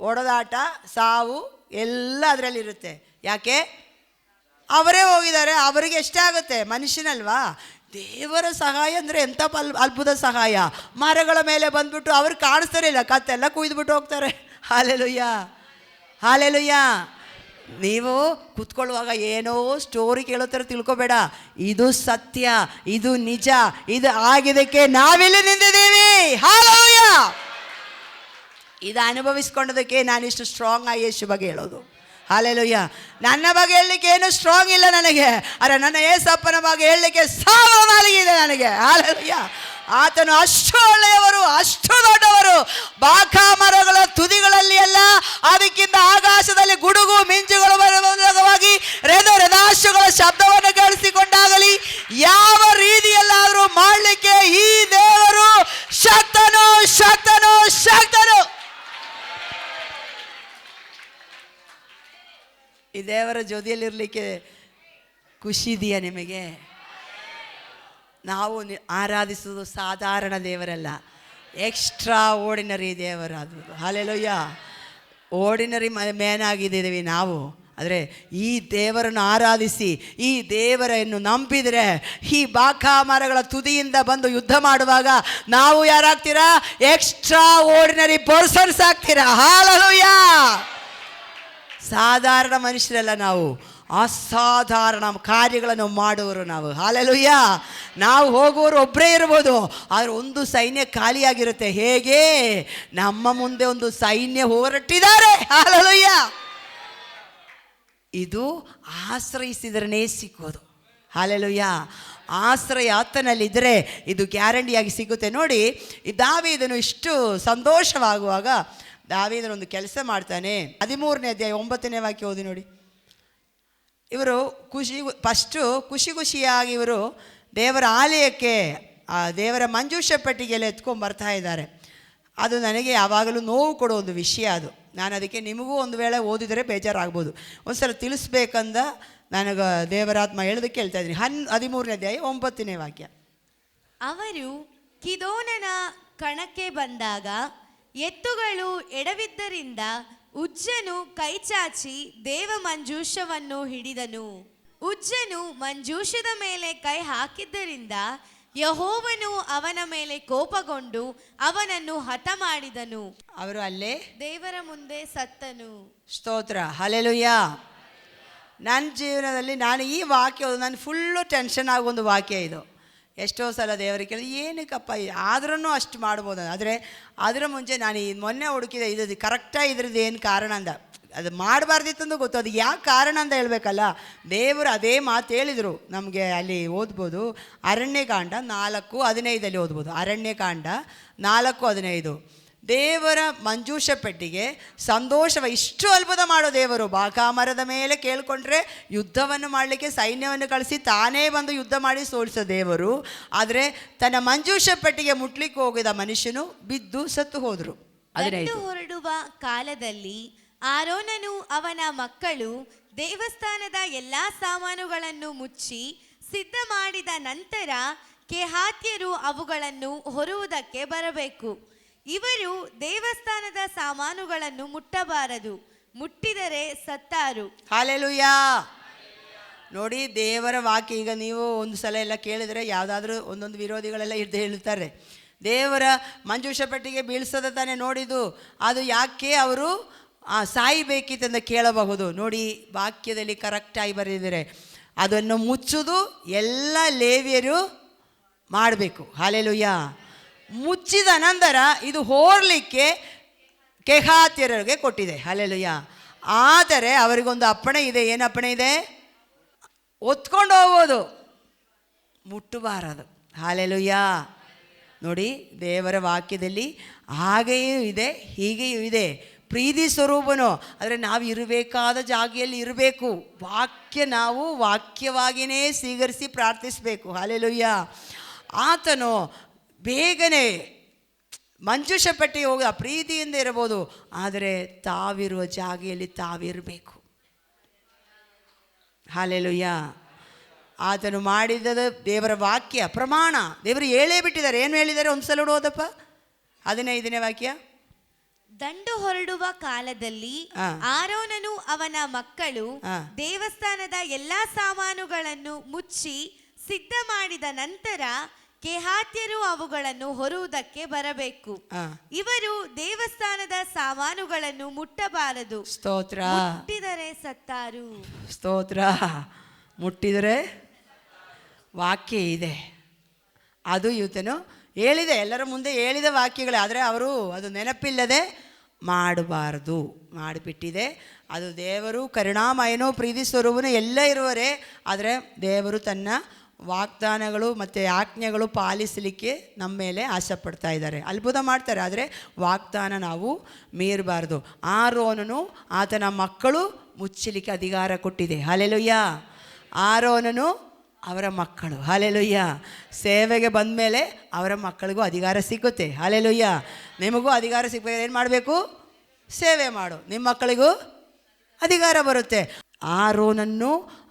ಒಡೆದಾಟ, ಸಾವು ಎಲ್ಲ ಅದರಲ್ಲಿರುತ್ತೆ. ಯಾಕೆ? ಅವರೇ ಹೋಗಿದ್ದಾರೆ, ಅವರಿಗೆ ಎಷ್ಟಾಗುತ್ತೆ? ಮನುಷ್ಯನಲ್ವಾ? ದೇವರ ಸಹಾಯ ಅಂದರೆ ಎಂಥ ಅದ್ಭುತ ಸಹಾಯ. ಮರಗಳ ಮೇಲೆ ಬಂದ್ಬಿಟ್ಟು ಅವ್ರು ಕಾಣಿಸ್ತಾರೆ ಇಲ್ಲ, ಕತ್ತೆಲ್ಲ ಕುಯ್ದುಬಿಟ್ಟು ಹೋಗ್ತಾರೆ. Hallelujah, hallelujah. ನೀವು ಕೂತ್ಕೊಳ್ಳುವಾಗ ಏನೋ ಸ್ಟೋರಿ ಕೇಳೋ ಥರ ತಿಳ್ಕೊಬೇಡ. ಇದು ಸತ್ಯ, ಇದು ನಿಜ, ಇದು ಆಗಿದ್ದಕ್ಕೆ ನಾವೆಲ್ಲಿ ನಿಂತಿದ್ದೀವಿ. ಹಲ್ಲೆಲೂಯ. ಇದು ಅನುಭವಿಸ್ಕೊಂಡದಕ್ಕೆ ನಾನಿಷ್ಟು ಸ್ಟ್ರಾಂಗ್ ಆಗಿ ಯೇಸು ಬಗ್ಗೆ ಹೇಳೋದು. ಹಲ್ಲೆಲೂಯ. ನನ್ನ ಬಗ್ಗೆ ಹೇಳಲಿಕ್ಕೆ ಏನು ಸ್ಟ್ರಾಂಗ್ ಇಲ್ಲ ನನಗೆ, ಅರೆ ನನ್ನ ಏಸಪ್ಪನ ಬಗ್ಗೆ ಹೇಳಲಿಕ್ಕೆ ಸಾವಿರ ನಾಲಿಗೆ ಇದೆ ನನಗೆ. ಹಲ್ಲೆಲೂಯ. ಆತನು ಅಷ್ಟು ಒಳ್ಳೆಯವರು, ಅಷ್ಟು ದೊಡ್ಡವರು. ಬಾಕಾ ಮರಗಳ ತುದಿಗಳಲ್ಲಿ ಎಲ್ಲ, ಅದಕ್ಕಿಂತ ಆಕಾಶದಲ್ಲಿ ಗುಡುಗು ಮಿಂಚುಗಳು ಬರುವಾಗಿ ರೆದಾಶುಗಳ ಶಬ್ದವನ್ನು ಕೇಳಿಸಿಕೊಂಡಾಗಲಿ ಯಾವ ರೀತಿಯಲ್ಲಾದರೂ ಮಾಡಲಿಕ್ಕೆ ಈ ದೇವರು ಶಕ್ತನು, ಶಕ್ತನು, ಶಕ್ತನು. ಈ ದೇವರ ಜೊತೆಯಲ್ಲಿರಲಿಕ್ಕೆ ಖುಷಿ ಇದೆಯಾ ನಿಮಗೆ? ನಾವು ಆರಾಧಿಸೋದು ಸಾಧಾರಣ ದೇವರಲ್ಲ, ಎಕ್ಸ್ಟ್ರಾ ಓರ್ಡಿನರಿ ದೇವರ ಅದು. ಹಲ್ಲೆಲೂಯ. ಓರ್ಡಿನರಿ ಮ್ಯಾನ್ ಆಗಿದ್ದೀವಿ ನಾವು. ಆದರೆ ಈ ದೇವರನ್ನು ಆರಾಧಿಸಿ ಈ ದೇವರನ್ನು ನಂಬಿದರೆ ಈ ಬಾಕಾ ಮರಗಳ ತುದಿಯಿಂದ ಬಂದು ಯುದ್ಧ ಮಾಡುವಾಗ ನಾವು ಯಾರಾಗ್ತೀರಾ? ಎಕ್ಸ್ಟ್ರಾ ಓರ್ಡಿನರಿ ಪರ್ಸನ್ಸ್ ಆಗ್ತೀರಾ. ಹಲ್ಲೆಲೂಯ. ಸಾಧಾರಣ ಮನುಷ್ಯರಲ್ಲ ನಾವು, ಅಸಾಧಾರಣ ಕಾರ್ಯಗಳನ್ನು ಮಾಡುವರು ನಾವು. ಹಲ್ಲೆಲೂಯ. ನಾವು ಹೋಗುವವರು ಒಬ್ಬರೇ ಇರ್ಬೋದು, ಆದರೆ ಒಂದು ಸೈನ್ಯ ಖಾಲಿಯಾಗಿರುತ್ತೆ. ಹೇಗೆ? ನಮ್ಮ ಮುಂದೆ ಒಂದು ಸೈನ್ಯ ಹೊರಟಿದ್ದಾರೆ. ಹಲ್ಲೆಲೂಯ. ಇದು ಆಶ್ರಯಿಸಿದ್ರೇ ಸಿಕ್ಕೋದು. ಹಲ್ಲೆಲೂಯ. ಆಶ್ರಯ ಆತನಲ್ಲಿದ್ದರೆ ಇದು ಗ್ಯಾರಂಟಿಯಾಗಿ ಸಿಗುತ್ತೆ. ನೋಡಿ, ಈ ದಾವೀದನು ಇಷ್ಟು ಸಂತೋಷವಾಗುವಾಗ ದಾವೀದನೊಂದು ಕೆಲಸ ಮಾಡ್ತಾನೆ. 13ನೇ ಅಧ್ಯಾಯ 9ನೇ ವಾಕ್ಯ ಓದಿ ನೋಡಿ. ಇವರು ಖುಷಿ ಖುಷಿಯಾಗಿ ಇವರು ದೇವರ ಆಲಯಕ್ಕೆ ದೇವರ ಮಂಜೂಷ ಪೆಟ್ಟಿಗೆಯಲ್ಲಿ ಎತ್ಕೊಂಡು ಬರ್ತಾ ಇದ್ದಾರೆ. ಅದು ನನಗೆ ಯಾವಾಗಲೂ ನೋವು ಕೊಡೋ ಒಂದು ವಿಷಯ ಅದು. ನಾನು ಅದಕ್ಕೆ ನಿಮಗೂ ಒಂದು ವೇಳೆ ಓದಿದರೆ ಬೇಜಾರಾಗ್ಬೋದು. ಒಂದು ಸಲ ತಿಳಿಸ್ಬೇಕಂದ ನನಗೆ ದೇವರಾತ್ಮ ಹೇಳೋದಕ್ಕೆ ಹೇಳ್ತಾ ಇದ್ದೀನಿ. 13ನೇ ಅಧ್ಯಾಯ 9ನೇ ವಾಕ್ಯ. ಅವರು ಕಿದೋನನ ಕಣಕ್ಕೆ ಬಂದಾಗ ಎತ್ತುಗಳು ಎಡವಿದ್ದರಿಂದ ಉಜ್ಜನು ಕೈಚಾಚಿ ದೇವ ಮಂಜೂಷವನ್ನು ಹಿಡಿದನು. ಉಜ್ಜನು ಮಂಜೂಷದ ಮೇಲೆ ಕೈ ಹಾಕಿದ್ದರಿಂದ ಯೆಹೋವನು ಅವನ ಮೇಲೆ ಕೋಪಗೊಂಡು ಅವನನ್ನು ಹತ ಮಾಡಿದನು. ಅವರು ಅಲ್ಲೇ ದೇವರ ಮುಂದೆ ಸತ್ತನು. ಸ್ತೋತ್ರ. ಹಲ್ಲೆಲೂಯ. ನನ್ನ ಜೀವನದಲ್ಲಿ ನಾನು ಈ ವಾಕ್ಯ ನಾನು ಫುಲ್ಲು ಟೆನ್ಷನ್ ಆಗುವ ಒಂದು ವಾಕ್ಯ ಇದು. ಎಷ್ಟೋ ಸಲ ದೇವರಿಗೆ ಕೇಳಿ ಏನಕ್ಕಪ್ಪ, ಆದ್ರೂ ಅಷ್ಟು ಮಾಡ್ಬೋದು. ಆದರೆ ಅದರ ಮುಂಚೆ ನಾನು ಮೊನ್ನೆ ಹುಡುಕಿದೆ, ಇದು ಕರೆಕ್ಟಾಗಿ ಇದ್ರದ್ದು ಏನು ಕಾರಣ ಅಂದ. ಅದು ಮಾಡಬಾರ್ದಿತ್ತಂದು ಗೊತ್ತು, ಅದು ಯಾಕೆ ಕಾರಣ ಅಂತ ಹೇಳಬೇಕಲ್ಲ. ದೇವರು ಅದೇ ಮಾತು ಹೇಳಿದರು ನಮಗೆ. ಅಲ್ಲಿ ಓದ್ಬೋದು, ಅರಣ್ಯಕಾಂಡ 4:15 ಓದ್ಬೋದು. ಅರಣ್ಯಕಾಂಡ 4:15. ದೇವರ ಮಂಜೂಷ ಪೆಟ್ಟಿಗೆ ಇಷ್ಟು ಅದ್ಭುತ ಮಾಡೋ ದೇವರು. ಬಾಕಾ ಮರದ ಮೇಲೆ ಕೇಳ್ಕೊಂಡ್ರೆ ಯುದ್ಧವನ್ನು ಮಾಡಲಿಕ್ಕೆ ಸೈನ್ಯವನ್ನು ಕಳಿಸಿ ತಾನೇ ಬಂದು ಯುದ್ಧ ಮಾಡಿ ಸೋಲಿಸೋ ದೇವರು. ಆದರೆ ತನ್ನ ಮಂಜೂಷ ಪೆಟ್ಟಿಗೆ ಮುಟ್ಲಿಕ್ಕೆ ಹೋಗಿದ ಮನುಷ್ಯನು ಬಿದ್ದು ಸತ್ತು ಹೋದರು. ಹೊರಡುವ ಕಾಲದಲ್ಲಿ ಆರೋನನು ಅವನ ಮಕ್ಕಳು ದೇವಸ್ಥಾನದ ಎಲ್ಲಾ ಸಾಮಾನುಗಳನ್ನು ಮುಚ್ಚಿ ಸಿದ್ಧ ಮಾಡಿದ ನಂತರ ಕೆಹಾತ್ಯರು ಅವುಗಳನ್ನು ಹೊರುವುದಕ್ಕೆ ಬರಬೇಕು. ಇವರು ದೇವಸ್ಥಾನದ ಸಾಮಾನುಗಳನ್ನು ಮುಟ್ಟಬಾರದು, ಮುಟ್ಟಿದರೆ ಸತ್ತಾರು. ಹಾಲೆಲೂಯಾ. ನೋಡಿ, ದೇವರ ವಾಕ್ಯ. ಈಗ ನೀವು ಒಂದು ಸಲ ಎಲ್ಲ ಕೇಳಿದರೆ ಯಾವುದಾದ್ರೂ ಒಂದೊಂದು ವಿರೋಧಿಗಳೆಲ್ಲ ಇದ್ದು ಹೇಳ್ತಾರೆ, ದೇವರ ಮಂಜೂಷ ಪೆಟ್ಟಿಗೆ ಬೀಳ್ಸದ ತಾನೇ ನೋಡಿದ್ದು, ಅದು ಯಾಕೆ ಅವರು ಸಾಯಬೇಕಿತ್ತಂತ ಕೇಳಬಹುದು. ನೋಡಿ, ವಾಕ್ಯದಲ್ಲಿ ಕರೆಕ್ಟಾಗಿ ಬರೆದಿದ್ದಾರೆ, ಅದನ್ನು ಮುಚ್ಚುವುದು ಎಲ್ಲ ಲೇವಿಯರು ಮಾಡಬೇಕು. ಹಾಲೆಲೂಯಾ. ಮುಚ್ಚಿದ ನಂತರ ಇದು ಹೋರಲಿಕ್ಕೆ ಕೆಹಾತ್ಯರಿಗೆ ಕೊಟ್ಟಿದೆ. ಹಾಲೆಲೂಯಾ. ಆದರೆ ಅವರಿಗೊಂದು ಅಪ್ಪಣೆ ಇದೆ. ಏನು ಅಪ್ಪಣೆ ಇದೆ? ಒತ್ಕೊಂಡು ಹೋಗೋದು, ಮುಟ್ಟಬಾರದು. ಹಾಲೆಲೂಯಾ. ನೋಡಿ, ದೇವರ ವಾಕ್ಯದಲ್ಲಿ ಹಾಗೆಯೂ ಇದೆ, ಹೀಗೆಯೂ ಇದೆ. ಪ್ರೀತಿ ಸ್ವರೂಪನು, ಆದರೆ ನಾವು ಇರಬೇಕಾದ ಜಾಗೆಯಲ್ಲಿ ಇರಬೇಕು. ವಾಕ್ಯ ನಾವು ವಾಕ್ಯವಾಗಿಯೇ ಸ್ವೀಕರಿಸಿ ಪ್ರಾರ್ಥಿಸಬೇಕು. ಹಾಲೆಲೂಯಾ. ಆತನು ಬೇಗನೆ ಮಂಜೂಷ ಪೆಟ್ಟಿಗೆ ಹೋಗಿ ಪ್ರೀತಿಯಿಂದ ಇರಬಹುದು, ಆದರೆ ತಾವಿರುವ ಜಾಗೆಯಲ್ಲಿ ತಾವಿರಬೇಕು. ಹಾಲೆಲೂಯಾ. ಆತನು ಮಾಡಿದ ದೇವರ ವಾಕ್ಯ ಪ್ರಮಾಣ ದೇವರು ಹೇಳೇ ಬಿಟ್ಟಿದ್ದಾರೆ. ಏನು ಹೇಳಿದ್ದಾರೆ? ಒಂದು ಸಲ ಓದಪ್ಪ, 15ನೇ ವಾಕ್ಯ. ದಂಡು ಹೊರಡುವ ಕಾಲದಲ್ಲಿ ಆರೋನನು ಅವನ ಮಕ್ಕಳು ದೇವಸ್ಥಾನದ ಎಲ್ಲಾ ಸಾಮಾನುಗಳನ್ನು ಮುಚ್ಚಿ ಸಿದ್ಧ ಮಾಡಿದ ನಂತರ ಕೆಹಾತ್ಯರು ಅವುಗಳನ್ನು ಹೊರುವುದಕ್ಕೆ ಬರಬೇಕು. ಇವರು ದೇವಸ್ಥಾನದ ಸಾಮಾನುಗಳನ್ನು ಮುಟ್ಟಬಾರದು. ಸ್ತೋತ್ರ. ಮುಟ್ಟಿದರೆ ಸತ್ತಾರು. ಸ್ತೋತ್ರ. ಮುಟ್ಟಿದರೆ ವಾಕ್ಯ ಇದೆ, ಅದು ಇವತ್ತನು ಹೇಳಿದೆ, ಎಲ್ಲರ ಮುಂದೆ ಹೇಳಿದ ವಾಕ್ಯಗಳೇ. ಆದರೆ ಅವರು ಅದು ನೆನಪಿಲ್ಲದೆ ಮಾಡಬಾರ್ದು, ಮಾಡಿಬಿಟ್ಟಿದೆ. ಅದು ದೇವರು ಕರುಣಾಮಯನೋ ಪ್ರೀತಿ ಸ್ವರೂಪನೋ ಎಲ್ಲ ಇರುವರೆ, ಆದರೆ ದೇವರು ತನ್ನ ವಾಗ್ದಾನಗಳು ಮತ್ತು ಆಜ್ಞೆಗಳು ಪಾಲಿಸಲಿಕ್ಕೆ ನಮ್ಮ ಮೇಲೆ ಆಸೆ ಪಡ್ತಾ ಇದ್ದಾರೆ. ಅದ್ಭುತ ಮಾಡ್ತಾರೆ, ಆದರೆ ವಾಗ್ದಾನ ನಾವು ಮೀರಬಾರ್ದು. ಆರೋನನು ಆತನ ಮಕ್ಕಳು ಮುಚ್ಚಲಿಕ್ಕೆ ಅಧಿಕಾರ ಕೊಟ್ಟಿದೆ. ಹಾಲೆಲೂಯಾ. ಆರೋನನು ಅವರ ಮಕ್ಕಳು. ಹಾಲೆಲೂಯಾ. ಸೇವೆಗೆ ಬಂದ ಮೇಲೆ ಅವರ ಮಕ್ಕಳಿಗೂ ಅಧಿಕಾರ ಸಿಗುತ್ತೆ. ಹಾಲೆಲೂಯಾ. ನಿಮಗೂ ಅಧಿಕಾರ ಸಿಗಬೇಕು. ಏನು ಮಾಡಬೇಕು? ಸೇವೆ ಮಾಡು, ನಿಮ್ಮ ಮಕ್ಕಳಿಗೂ ಅಧಿಕಾರ ಬರುತ್ತೆ. ಆರೋನನ್ನು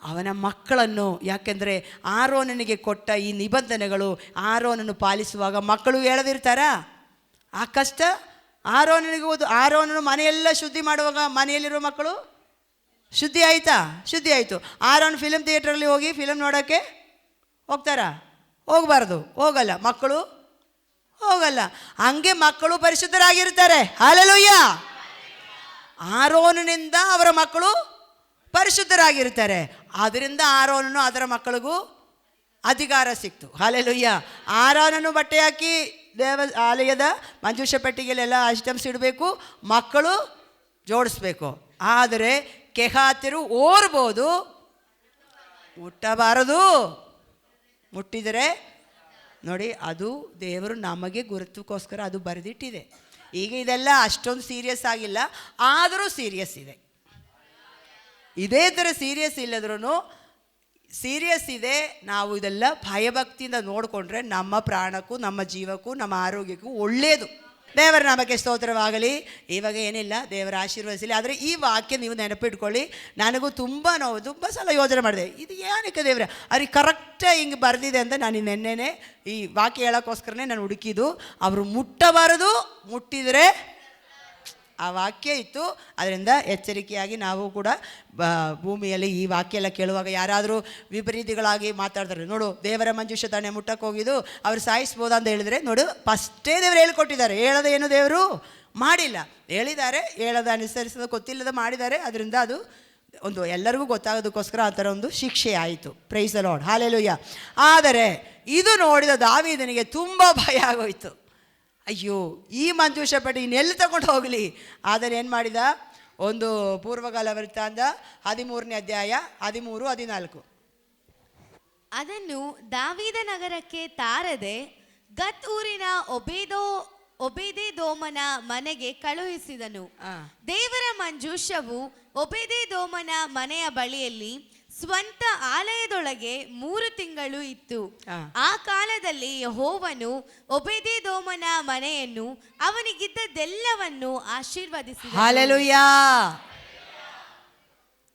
ಅವನ ಮಕ್ಕಳನ್ನು, ಯಾಕೆಂದರೆ ಆರೋನನಿಗೆ ಕೊಟ್ಟ ಈ ನಿಬಂಧನೆಗಳು ಆರೋನನ್ನು ಪಾಲಿಸುವಾಗ ಮಕ್ಕಳು ಹೇಳದಿರ್ತಾರಾ? ಆ ಕಷ್ಟ ಆರೋನನಿಗೆ ಆರೋನನು ಮನೆಯೆಲ್ಲ ಶುದ್ಧಿ ಮಾಡುವಾಗ ಮನೆಯಲ್ಲಿರುವ ಮಕ್ಕಳು ಶುದ್ಧಿ ಆಯಿತಾ? ಶುದ್ಧಿ ಆಯಿತು. ಆರೋನ್ ಫಿಲಮ್ ಥಿಯೇಟ್ರಲ್ಲಿ ಹೋಗಿ ಫಿಲಮ್ ನೋಡೋಕ್ಕೆ ಹೋಗ್ತಾರಾ? ಹೋಗಬಾರ್ದು, ಹೋಗಲ್ಲ. ಮಕ್ಕಳು ಹೋಗಲ್ಲ. ಹಂಗೆ ಮಕ್ಕಳು ಪರಿಶುದ್ಧರಾಗಿರ್ತಾರೆ. ಹಾಲೆಲೂಯಾ. ಆರೋನನಿಂದ ಅವರ ಮಕ್ಕಳು ಪರಿಶುದ್ಧರಾಗಿರ್ತಾರೆ. ಆದ್ದರಿಂದ ಆರೋನನು ಅದರ ಮಕ್ಕಳಿಗೂ ಅಧಿಕಾರ ಸಿಕ್ತು. ಹಾಲೆಲೂಯಾ. ಆರೋನನು ಬಟ್ಟೆ ಹಾಕಿ ಆಲಯದ ಮಂಜೂಷ ಪೆಟ್ಟಿಗೆಯಲ್ಲೆಲ್ಲ ಐಟಮ್ಸ್ ಇಡಬೇಕು, ಮಕ್ಕಳು ಜೋಡಿಸ್ಬೇಕು. ಆದರೆ ಕೆಹಾತ್ಯರು ಓರ್ಬೋದು, ಮುಟ್ಟಬಾರದು. ಮುಟ್ಟಿದರೆ ನೋಡಿ, ಅದು ದೇವರು ನಮಗೆ ಗುರುತಕ್ಕೋಸ್ಕರ ಅದು ಬರೆದಿಟ್ಟಿದೆ. ಈಗ ಇದೆಲ್ಲ ಅಷ್ಟೊಂದು ಸೀರಿಯಸ್ ಆಗಿಲ್ಲ, ಆದರೂ ಸೀರಿಯಸ್ ಇದೆ. ಇದೇ ಥರ ಸೀರಿಯಸ್ ಇಲ್ಲದ್ರೂ ಸೀರಿಯಸ್ ಇದೆ. ನಾವು ಇದೆಲ್ಲ ಭಯಭಕ್ತಿಯಿಂದ ನೋಡಿಕೊಂಡ್ರೆ ನಮ್ಮ ಪ್ರಾಣಕ್ಕೂ ನಮ್ಮ ಜೀವಕ್ಕೂ ನಮ್ಮ ಆರೋಗ್ಯಕ್ಕೂ ಒಳ್ಳೆಯದು. ದೇವರ ನಾಮಕ್ಕೆ ಸ್ತೋತ್ರವಾಗಲಿ. ಇವಾಗ ಏನಿಲ್ಲ, ದೇವರ ಆಶೀರ್ವದಿಸಲಿ. ಆದರೆ ಈ ವಾಕ್ಯ ನೀವು ನೆನಪಿಟ್ಕೊಳ್ಳಿ. ನನಗೂ ತುಂಬ ಸಲ ಯೋಚನೆ ಮಾಡಿದೆ, ಇದು ಏನಕ್ಕೆ ದೇವರ ಅವ್ರಿಗೆ ಕರೆಕ್ಟಾಗಿ ಹಿಂಗೆ ಬರೆದಿದೆ ಅಂತ. ನಾನು ನೆನ್ನೆನೇ ಈ ವಾಕ್ಯ ಹೇಳೋಕ್ಕೋಸ್ಕರನೇ ನಾನು ಹುಡುಕಿದ್ದು. ಅವರು ಮುಟ್ಟಬಾರದು, ಮುಟ್ಟಿದರೆ ಆ ವಾಕ್ಯ ಇತ್ತು. ಅದರಿಂದ ಎಚ್ಚರಿಕೆಯಾಗಿ ನಾವು ಕೂಡ ಭೂಮಿಯಲ್ಲಿ ಈ ವಾಕ್ಯ ಎಲ್ಲ ಕೇಳುವಾಗ ಯಾರಾದರೂ ವಿಪರೀತಿಗಳಾಗಿ ಮಾತಾಡ್ತಾರೆ, ನೋಡು ದೇವರ ಮಂಜೂಷ ತಾನೇ ಮುಟ್ಟಕ್ಕೆ ಹೋಗಿದ್ದು, ಅವ್ರು ಸಾಯಿಸ್ಬೋದ ಅಂತ ಹೇಳಿದರೆ, ನೋಡು ಫಸ್ಟೇ ದೇವರು ಹೇಳ್ಕೊಟ್ಟಿದ್ದಾರೆ. ಹೇಳೋದು ಏನು ದೇವರು ಮಾಡಿಲ್ಲ, ಹೇಳಿದ್ದಾರೆ. ಹೇಳೋದು ಅನುಸರಿಸೋದು ಗೊತ್ತಿಲ್ಲದ ಮಾಡಿದ್ದಾರೆ. ಅದರಿಂದ ಅದು ಒಂದು ಎಲ್ಲರಿಗೂ ಗೊತ್ತಾಗೋದಕ್ಕೋಸ್ಕರ ಆ ಥರ ಒಂದು ಶಿಕ್ಷೆ ಆಯಿತು. Praise the lord. ಹಾಲೆಲೂಯಾ. ಆದರೆ ಇದು ನೋಡಿದ ದಾವೀದನಿಗೆ ತುಂಬ ಭಯ ಆಗೋಯ್ತು. ಅಯ್ಯೋ, ಈ ಮಂಜೂಷ ಪೆಟ್ಟಿಗೆ ಇನ್ನೆಲ್ಲಿ ತಗೊಂಡು ಹೋಗಲಿ? ಆದರೆ ಏನು ಮಾಡಿದ? ಒಂದು ಪೂರ್ವಕಾಲ ವೃತ್ತಾಂತ 13ನೇ ಅಧ್ಯಾಯ 13-14. ಅದನ್ನು ದಾವೀದ ನಗರಕ್ಕೆ ತಾರದೆ ಗತ್ ಊರಿನ ಒಬೇದೆದೋಮನ ಮನೆಗೆ ಕಳುಹಿಸಿದನು. ದೇವರ ಮಂಜೂಷವು ಒಬೇದೆದೋಮನ ಮನೆಯ ಬಳಿಯಲ್ಲಿ ಸ್ವಂತ ಆಲಯದೊಳಗೆ 3 ತಿಂಗಳು ಇತ್ತು. ಆ ಕಾಲದಲ್ಲಿ ಯೆಹೋವನು ಒಬೇದೆದೋಮನ ಮನೆಯನ್ನು ಅವನಿಗಿದ್ದದೆಲ್ಲವನ್ನು ಆಶೀರ್ವದಿಸಿದನು. ಹಲ್ಲೆಲೂಯಾ.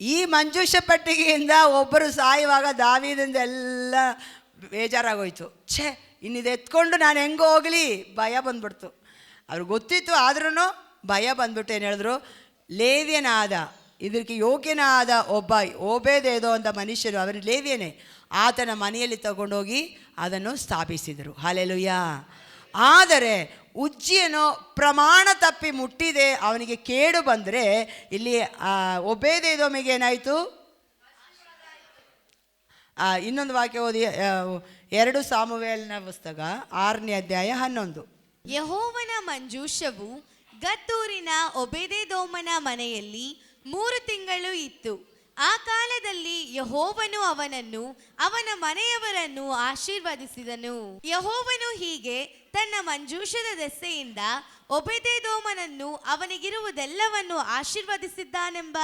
ಈ ಮಂಜೂಷ ಪೆಟ್ಟಿಗೆಯಿಂದ ಒಬ್ಬರು ಸಾಯುವಾಗ ದಾವೀದನಿಂದ ಎಲ್ಲ ಬೇಜಾರಾಗೋಯ್ತು. ಛೇ, ಇನ್ನಿದು ಎತ್ಕೊಂಡು ನಾನು ಹೆಂಗೆ ಹೋಗಲಿ? ಭಯ ಬಂದ್ಬಿಡ್ತು. ಅವ್ರಿಗೆ ಗೊತ್ತಿತ್ತು, ಆದ್ರೂ ಭಯ ಬಂದ್ಬಿಟ್ಟು ಏನು ಹೇಳಿದ್ರು, ಲೇವ್ಯನಾದ ಇದಕ್ಕೆ ಯೋಗ್ಯನಾದ ಒಬ್ಬ ಓಬೇದೇದೋ ಅಂತ ಮನುಷ್ಯರು, ಅವರು ಲೇವ್ಯನೇ, ಆತನ ಮನೆಯಲ್ಲಿ ತಗೊಂಡೋಗಿ ಅದನ್ನು ಸ್ಥಾಪಿಸಿದರು. ಹಲ್ಲೆಲೂಯಾ. ಆದರೆ ಉಜ್ಜಿಯನು ಪ್ರಮಾಣ ತಪ್ಪಿ ಮುಟ್ಟಿದೆ, ಅವನಿಗೆ ಕೇಡು ಬಂದರೆ ಇಲ್ಲಿ ಓಬೇದೇದೋಮಿಗೆ ಏನಾಯಿತು? ಇನ್ನೊಂದು ವಾಕ್ಯ ಓದಿ, 2 ಸಾಮುವೇಲನ ಪುಸ್ತಕ 6ನೇ ಅಧ್ಯಾಯ 11. ಯೆಹೋವನ ಮಂಜೂಷವು ಗತ್ತೂರಿನ ಒಬೇದೆದೋಮನ ಮನೆಯಲ್ಲಿ 3 ತಿಂಗಳು ಇತ್ತು. ಆ ಕಾಲದಲ್ಲಿ ಯೆಹೋವನು ಅವನನ್ನು ಅವನ ಮನೆಯವರನ್ನು ಆಶೀರ್ವದಿಸಿದನು. ಯೆಹೋವನು ಹೀಗೆ ತನ್ನ ಮಂಜೂಷದ ದೆಸೆಯಿಂದ ಒಬೇದೆದೋಮನನ್ನು ಅವನಿಗಿರುವುದೆಲ್ಲವನ್ನು ಆಶೀರ್ವದಿಸಿದ್ದಾನೆಂಬ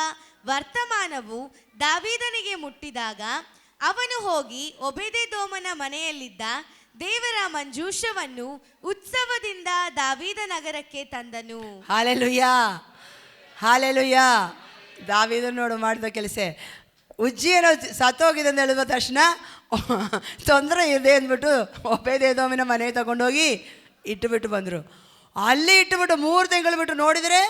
ವರ್ತಮಾನವು ದಾವೀದನಿಗೆ ಮುಟ್ಟಿದಾಗ ಅವನು ಹೋಗಿ ಒಬೇದೆದೋಮನ ಮನೆಯಲ್ಲಿದ್ದ ದೇವರ ಮಂಜೂಷವನ್ನು ಉತ್ಸವದಿಂದ ದಾವೀದ ನಗರಕ್ಕೆ ತಂದನು. ಹಾಲೆಲುಯ್ಯಾ, ಹಾಲೆಲುಯ್ಯಾ. ದಾವೀದ ನೋಡು ಮಾಡಿದ ಕೆಲಸ. ಉಜ್ಜಿಯನು ಸತ್ತೋಗಿದೆ ಅಂತ ಹೇಳಿದ ತಕ್ಷಣ ತೊಂದರೆ ಇದೆ ಅಂದ್ಬಿಟ್ಟು ಒಬೇದೆದೋಮನ ಮನೆ ತಗೊಂಡೋಗಿ ಇಟ್ಟುಬಿಟ್ಟು ಬಂದರು. ಅಲ್ಲಿ ಇಟ್ಟುಬಿಟ್ಟು 3 ತಿಂಗಳು ಬಿಟ್ಟು ನೋಡಿದರೆ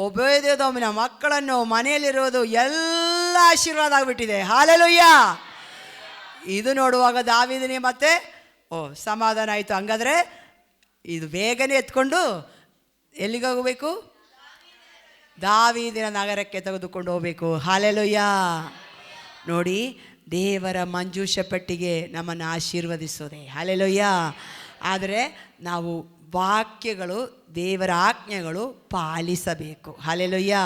ಒಬೇದೆದೋಮನ ಮಕ್ಕಳನ್ನು ಮನೆಯಲ್ಲಿರೋದು ಎಲ್ಲ ಆಶೀರ್ವಾದ ಆಗಿಬಿಟ್ಟಿದೆ. ಹಾಲೆಲುಯ್ಯಾ. ಇದು ನೋಡುವಾಗ ದಾವೀದನಿಗೆ ಮತ್ತೆ ಸಮಾಧಾನ ಆಯಿತು. ಹಂಗಾದ್ರೆ ಇದು ಬೇಗನೆ ಎತ್ಕೊಂಡು ಎಲ್ಲಿಗೆ ಹೋಗಬೇಕು? ದಾವೀದಿನ ನಗರಕ್ಕೆ ತೆಗೆದುಕೊಂಡು ಹೋಗಬೇಕು. ಹಾಲೆಲುಯ್ಯಾ. ನೋಡಿ, ದೇವರ ಮಂಜೂಷ ಪೆಟ್ಟಿಗೆ ನಮ್ಮನ್ನು ಆಶೀರ್ವದಿಸೋದೆ. ಹಾಲೆಲುಯ್ಯಾ. ಆದರೆ ನಾವು ವಾಕ್ಯಗಳು, ದೇವರ ಆಜ್ಞೆಗಳು ಪಾಲಿಸಬೇಕು. ಹಾಲೆಲುಯ್ಯಾ.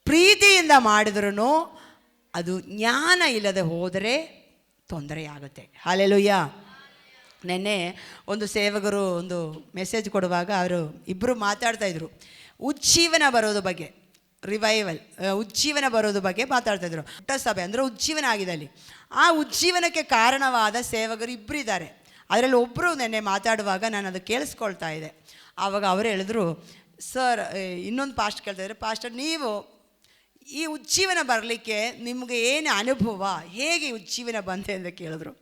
ಪ್ರೀತಿಯಿಂದ ಮಾಡಿದ್ರೂ ಅದು ಜ್ಞಾನ ಇಲ್ಲದೆ ಹೋದರೆ ತೊಂದರೆಯಾಗುತ್ತೆ. ಹಾಲೆಲುಯ್ಯಾ. ನೆನ್ನೆ ಒಂದು ಸೇವಕರು ಒಂದು ಮೆಸೇಜ್ ಕೊಡುವಾಗ ಅವರು ಇಬ್ಬರು ಮಾತಾಡ್ತಾಯಿದ್ರು, ಉಜ್ಜೀವನ ಬರೋದು ಬಗ್ಗೆ, ರಿವೈವಲ್, ಉಜ್ಜೀವನ ಬರೋದು ಬಗ್ಗೆ ಮಾತಾಡ್ತಾಯಿದ್ರು. ಪುಟ್ಟ ಸಭೆ ಅಂದರೆ ಉಜ್ಜೀವನ ಆಗಿದೆ ಅಲ್ಲಿ. ಆ ಉಜ್ಜೀವನಕ್ಕೆ ಕಾರಣವಾದ ಸೇವಕರು ಇಬ್ಬರು ಇದ್ದಾರೆ. ಅದರಲ್ಲಿ ಒಬ್ಬರು ನೆನ್ನೆ ಮಾತಾಡುವಾಗ ನಾನು ಅದು ಕೇಳಿಸ್ಕೊಳ್ತಾ ಇದ್ದೆ. ಆವಾಗ ಅವರು ಹೇಳಿದ್ರು, ಸರ್, ಇನ್ನೊಂದು ಪಾಸ್ಟ್ ಕೇಳ್ತಾಯಿದ್ರು, ಪಾಸ್ಟರ್ ನೀವು ಈ ಉಜ್ಜೀವನ ಬರಲಿಕ್ಕೆ ನಿಮಗೆ ಏನು ಅನುಭವ, ಹೇಗೆ ಉಜ್ಜೀವನ ಬಂತೆ ಅಂತ ಕೇಳಿದ್ರು.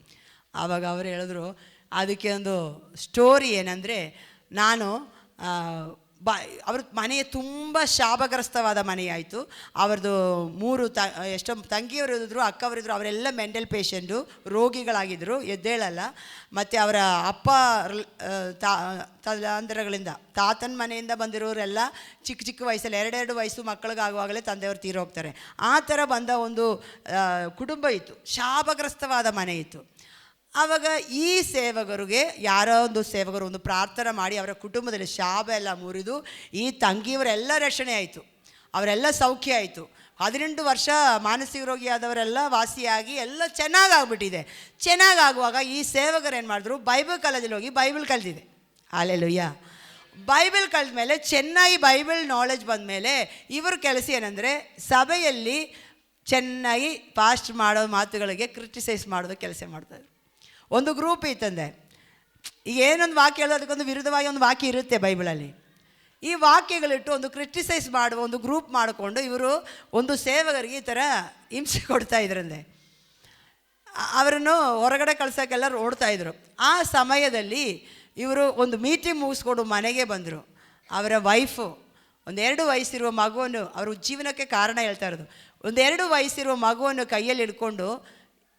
ಆವಾಗ ಅವರು ಹೇಳಿದ್ರು, ಅದಕ್ಕೆ ಒಂದು ಸ್ಟೋರಿ ಏನಂದರೆ, ನಾನು ಅವ್ರ ಮನೆಯ ತುಂಬ ಶಾಪಗ್ರಸ್ತವಾದ ಮನೆಯಾಯಿತು. ಅವ್ರದ್ದು 3 ಎಷ್ಟೋ ತಂಗಿಯವರು ಇದ್ದರು, ಅಕ್ಕವರಿದ್ದರು, ಅವರೆಲ್ಲ ಮೆಂಟಲ್ ಪೇಷೆಂಟು, ರೋಗಿಗಳಾಗಿದ್ದರು, ಎದ್ದೇಳಲ್ಲ. ಮತ್ತು ಅವರ ಅಪ್ಪ ತಲಾಂತರಗಳಿಂದ, ತಾತನ ಮನೆಯಿಂದ ಬಂದಿರೋರೆಲ್ಲ ಚಿಕ್ಕ ಚಿಕ್ಕ ವಯಸ್ಸಲ್ಲಿ 2 ವಯಸ್ಸು ಮಕ್ಕಳಿಗಾಗುವಾಗಲೇ ತಂದೆಯವರು ತೀರೋಗ್ತಾರೆ. ಆ ಥರ ಬಂದ ಒಂದು ಕುಟುಂಬ ಇತ್ತು, ಶಾಪಗ್ರಸ್ತವಾದ ಮನೆ ಇತ್ತು. ಆವಾಗ ಈ ಸೇವಕರಿಗೆ ಯಾರೋ ಒಂದು ಸೇವಕರು ಒಂದು ಪ್ರಾರ್ಥನೆ ಮಾಡಿ ಅವರ ಕುಟುಂಬದಲ್ಲಿ ಶಾಪ ಎಲ್ಲ ಮುರಿದು ಈ ತಂಗಿಯವರೆಲ್ಲ ರಕ್ಷಣೆ ಆಯಿತು, ಅವರೆಲ್ಲ ಸೌಖ್ಯ ಆಯಿತು. 18 ವರ್ಷ ಮಾನಸಿಕ ರೋಗಿಯಾದವರೆಲ್ಲ ವಾಸಿಯಾಗಿ ಎಲ್ಲ ಚೆನ್ನಾಗಾಗ್ಬಿಟ್ಟಿದೆ. ಚೆನ್ನಾಗಾಗುವಾಗ ಈ ಸೇವಕರು ಏನು ಮಾಡಿದ್ರು, ಬೈಬಲ್ ಕಾಲೇಜಲ್ಲಿ ಹೋಗಿ ಬೈಬಲ್ ಕಲ್ತಿದೆ. ಹಾಲೆಲುಯ್ಯಾ. ಬೈಬಲ್ ಕಲ್ತ ಮೇಲೆ, ಚೆನ್ನಾಗಿ ಬೈಬಲ್ ನಾಲೆಜ್ ಬಂದ ಮೇಲೆ ಇವ್ರ ಕೆಲಸ ಏನಂದರೆ, ಸಭೆಯಲ್ಲಿ ಚೆನ್ನಾಗಿ ಪಾಸ್ಟ್ ಮಾಡೋ ಮಾತುಗಳಿಗೆ ಕ್ರಿಟಿಸೈಸ್ ಮಾಡೋದು ಕೆಲಸ ಮಾಡ್ತಾರೆ. ಒಂದು ಗ್ರೂಪ್ ಇತ್ತಂದೆ, ಈಗ ಏನೊಂದು ವಾಕ್ಯ ಹೇಳೋದು ಅದಕ್ಕೊಂದು ವಿರುದ್ಧವಾಗಿ ಒಂದು ವಾಕ್ಯ ಇರುತ್ತೆ ಬೈಬಲಲ್ಲಿ. ಈ ವಾಕ್ಯಗಳಿಟ್ಟು ಒಂದು ಕ್ರಿಟಿಸೈಸ್ ಮಾಡುವ ಒಂದು ಗ್ರೂಪ್ ಮಾಡಿಕೊಂಡು ಇವರು ಒಂದು ಸೇವಕರಿಗೆ ಈ ಥರ ಹಿಂಸೆ ಕೊಡ್ತಾ ಇದ್ರಂದೆ. ಅವರನ್ನು ಹೊರಗಡೆ ಕಳ್ಸೋಕ್ಕೆಲ್ಲ ಓಡ್ತಾಯಿದ್ರು. ಆ ಸಮಯದಲ್ಲಿ ಇವರು ಒಂದು ಮೀಟಿಂಗ್ ಮುಗಿಸ್ಕೊಂಡು ಮನೆಗೆ ಬಂದರು. ಅವರ ವೈಫು, 2 ವಯಸ್ಸಿರುವ ಮಗುವನ್ನು, ಅವರು ಜೀವನಕ್ಕೆ ಕಾರಣ ಹೇಳ್ತಾ ಇರೋದು, 2 ವಯಸ್ಸಿರುವ ಮಗುವನ್ನು ಕೈಯಲ್ಲಿ ಹಿಡ್ಕೊಂಡು